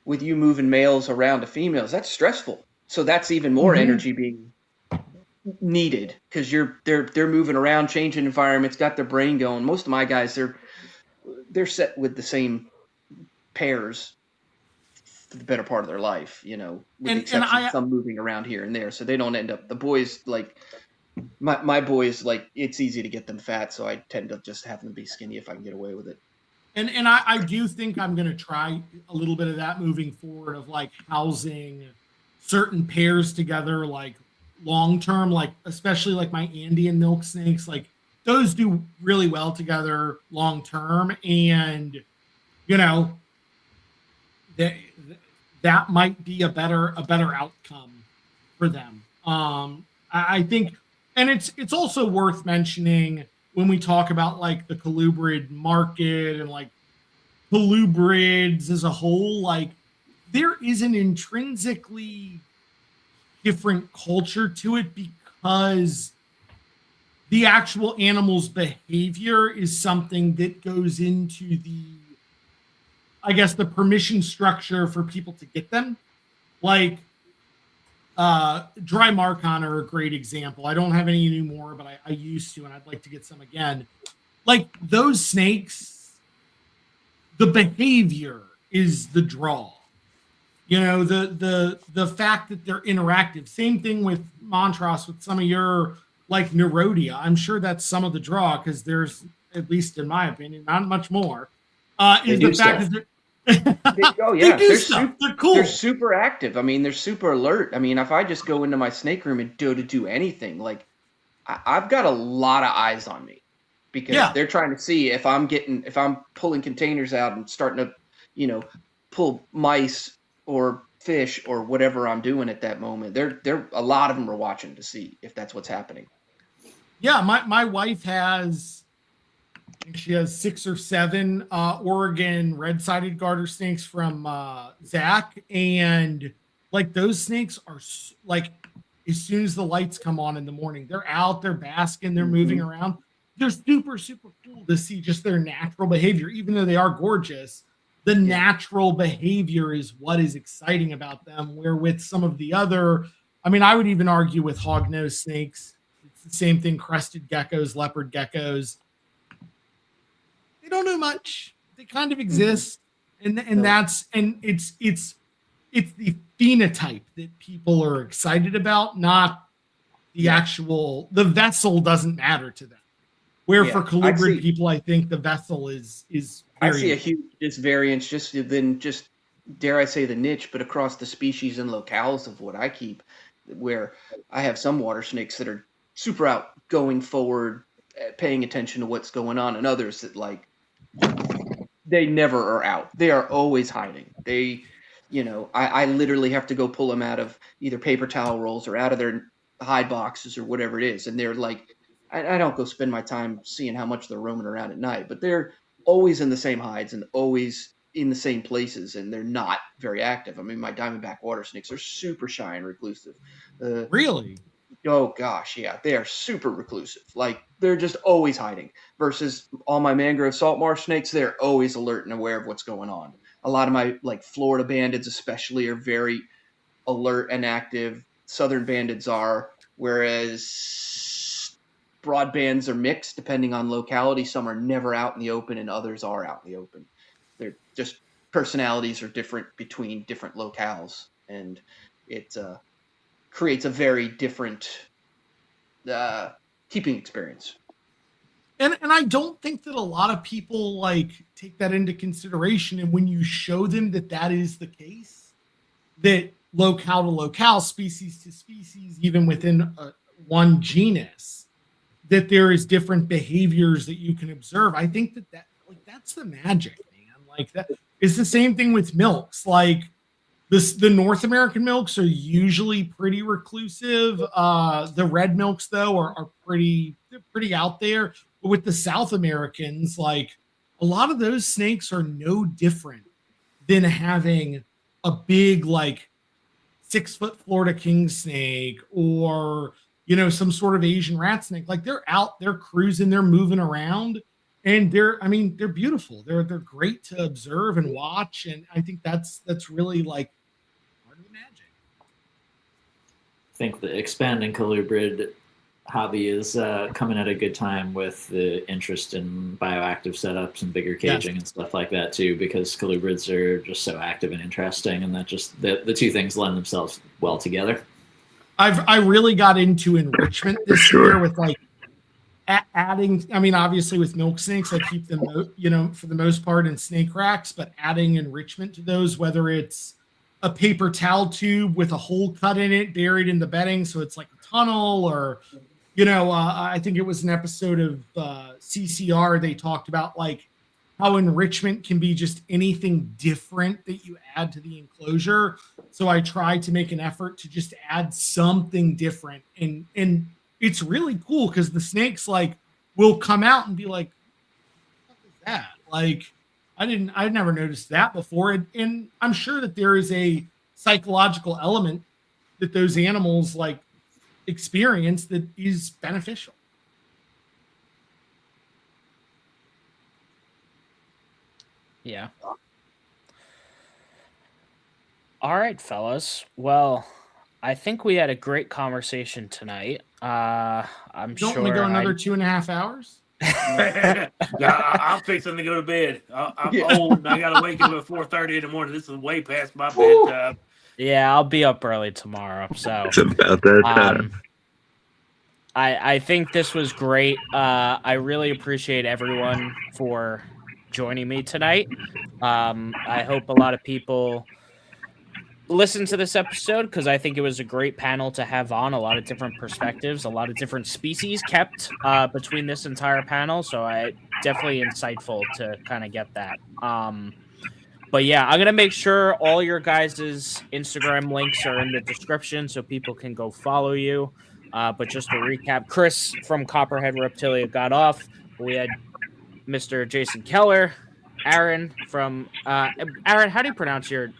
[SPEAKER 9] with you moving males around to females, that's stressful. So that's even more energy being needed because they're moving around, changing environments, got their brain going. Most of my guys, they're set with the same pairs for the better part of their life, with the exception of some moving around here and there. So they don't end up, the boys, like my boys, like it's easy to get them fat. So I tend to just have them be skinny if I can get away with it.
[SPEAKER 5] And I do think I'm going to try a little bit of that moving forward of like housing certain pairs together, like long-term, like especially like my Andean milk snakes, like those do really well together long-term. And, that might be a better outcome for them. I think, and it's also worth mentioning when we talk about like the colubrid market and like colubrids as a whole, like there is an intrinsically different culture to it because the actual animal's behavior is something that goes into the permission structure for people to get them. Like dry marcon are a great example. I don't have any anymore, but I used to, and I'd like to get some again. Like those snakes, the behavior is the draw. The fact that they're interactive. Same thing with Montrose with some of your like Neurodia. I'm sure that's some of the draw because there's, at least in my opinion, not much more. Is the fact that
[SPEAKER 9] they do
[SPEAKER 5] stuff. They're cool.
[SPEAKER 9] They're super active. I mean, they're super alert. I mean, if I just go into my snake room and do anything, like I've got a lot of eyes on me because they're trying to see if I'm pulling containers out and starting to, pull mice or fish or whatever I'm doing at that moment. They're a lot of them are watching to see if that's what's happening.
[SPEAKER 5] Yeah, my wife has, I think she has 6 or 7 Oregon red-sided garter snakes from Zach, and like those snakes are like as soon as the lights come on in the morning. They're out, they're basking, they're moving around. They're super, super cool to see just their natural behavior, even though they are gorgeous. The natural behavior is what is exciting about them. Where with some of the other, I mean, I would even argue with hognose snakes, it's the same thing. Crested geckos, leopard geckos, they don't do much. They kind of exist, and it's the phenotype that people are excited about, not the actual. The vessel doesn't matter to them. Where for colubrid people, I think the vessel is.
[SPEAKER 9] I see a huge disvariance just dare I say the niche, but across the species and locales of what I keep, where I have some water snakes that are super out going forward, paying attention to what's going on, and others that like they never are out. They are always hiding. They, I literally have to go pull them out of either paper towel rolls or out of their hide boxes or whatever it is, and they're like, I don't go spend my time seeing how much they're roaming around at night, but they're always in the same hides and always in the same places, and they're not very active. I mean, my diamondback water snakes are super shy and reclusive.
[SPEAKER 5] Really?
[SPEAKER 9] Oh gosh, yeah, they are super reclusive. Like they're just always hiding. Versus all my mangrove salt marsh snakes, they're always alert and aware of what's going on. A lot of my like Florida bandids, especially, are very alert and active. Southern bandids are, whereas broadbands are mixed depending on locality. Some are never out in the open, and others are out in the open. They're just personalities are different between different locales, and it creates a very different keeping experience.
[SPEAKER 5] And I don't think that a lot of people like take that into consideration. And when you show them that that is the case, that locale to locale, species to species, even within one genus, that there is different behaviors that you can observe. I think that that's the magic, man. Like that is the same thing with milks. Like the North American milks are usually pretty reclusive. The red milks though are pretty out there. But with the South Americans, like a lot of those snakes are no different than having a big like 6-foot Florida king snake or some sort of Asian rat snake. Like they're out, they're cruising, they're moving around, and they're beautiful. They're great to observe and watch, and I think that's really like part of the magic.
[SPEAKER 8] I think the expanding colubrid hobby is coming at a good time with the interest in bioactive setups and bigger caging and stuff like that too, because colubrids are just so active and interesting, and that just the two things lend themselves well together.
[SPEAKER 5] I really got into enrichment this year with like adding. I mean, obviously with milk snakes, I keep them, for the most part in snake racks, but adding enrichment to those, whether it's a paper towel tube with a hole cut in it, buried in the bedding, so it's like a tunnel, or I think it was an episode of CCR. They talked about like how enrichment can be just anything different that you add to the enclosure. So I try to make an effort to just add something different. And it's really cool because the snakes like will come out and be like, what is that? Like, I'd never noticed that before. And I'm sure that there is a psychological element that those animals like experience that is beneficial.
[SPEAKER 1] Yeah. All right, fellas. Well, I think we had a great conversation tonight. I'm
[SPEAKER 5] Don't
[SPEAKER 1] sure
[SPEAKER 5] we go another 2.5 hours?
[SPEAKER 3] I'm fixing to go to bed. I'm old and I gotta wake up at 4:30 in the morning. This is way past my bedtime.
[SPEAKER 1] Yeah, I'll be up early tomorrow. So
[SPEAKER 6] It's about that time.
[SPEAKER 1] I think this was great. I really appreciate everyone for joining me tonight. I hope a lot of people listen to this episode because I think it was a great panel to have on, a lot of different perspectives, a lot of different species kept between this entire panel. So I definitely insightful to kind of get that. But yeah, I'm going to make sure all your guys' Instagram links are in the description so people can go follow you. But just to recap, Chris from Copperhead Reptilia got off. We had Mr. Jason Keller, Aaron from Aaron, how do you pronounce your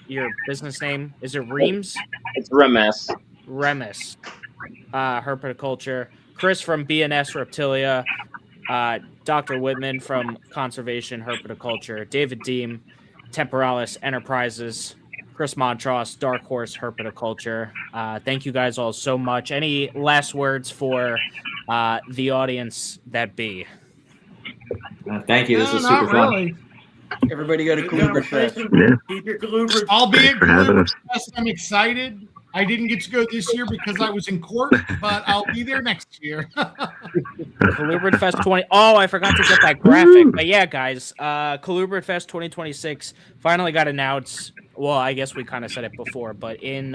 [SPEAKER 1] business name? Is it Reams?
[SPEAKER 4] It's Remes.
[SPEAKER 1] Remis. Herpetoculture, Chris from BNS Reptilia, Dr. Whitman from Conservation Herpetoculture, David Deem, Temporalis Enterprises, Chris Montross, Dark Horse Herpetoculture. Thank you guys all so much. Any last words for the audience that be?
[SPEAKER 8] Thank you. This
[SPEAKER 5] No,
[SPEAKER 8] is super
[SPEAKER 5] not
[SPEAKER 8] fun.
[SPEAKER 5] really.
[SPEAKER 9] Everybody go to
[SPEAKER 3] Good
[SPEAKER 9] Colubrid Fest.
[SPEAKER 3] conversation. Keep your Colubrid.
[SPEAKER 5] I'll be at
[SPEAKER 6] for having
[SPEAKER 5] Colubrid
[SPEAKER 6] us.
[SPEAKER 5] Fest. I'm excited. I didn't get to go this year because I was in court, but I'll be there next year.
[SPEAKER 1] Colubrid Fest 20. Oh, I forgot to get that graphic. But yeah, guys, Colubrid Fest 2026 finally got announced. Well, I guess we kind of said it before, but in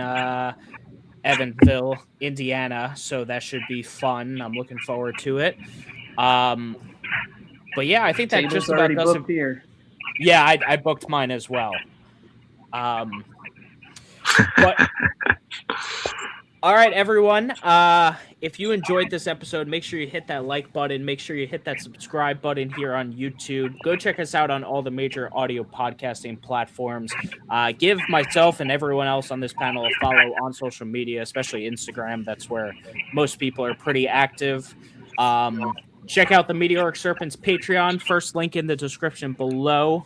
[SPEAKER 1] Evansville, Indiana. So that should be fun. I'm looking forward to it. But yeah, I think that
[SPEAKER 9] Table's
[SPEAKER 1] just about
[SPEAKER 9] already
[SPEAKER 1] does it.
[SPEAKER 9] booked here.
[SPEAKER 1] Yeah, I booked mine as well. But all right, everyone. If you enjoyed this episode, make sure you hit that like button. Make sure you hit that subscribe button here on YouTube. Go check us out on all the major audio podcasting platforms. Give myself and everyone else on this panel a follow on social media, especially Instagram. That's where most people are pretty active. Check out the Meteoric Serpents Patreon. First link in the description below.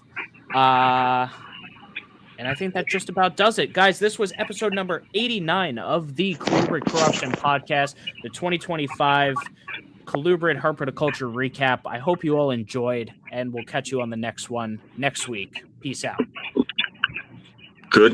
[SPEAKER 1] And I think that just about does it. Guys, this was episode number 89 of the Colubrid Corruption Podcast, the 2025 Colubrid Herpetoculture Recap. I hope you all enjoyed, and we'll catch you on the next one next week. Peace out.
[SPEAKER 6] Good.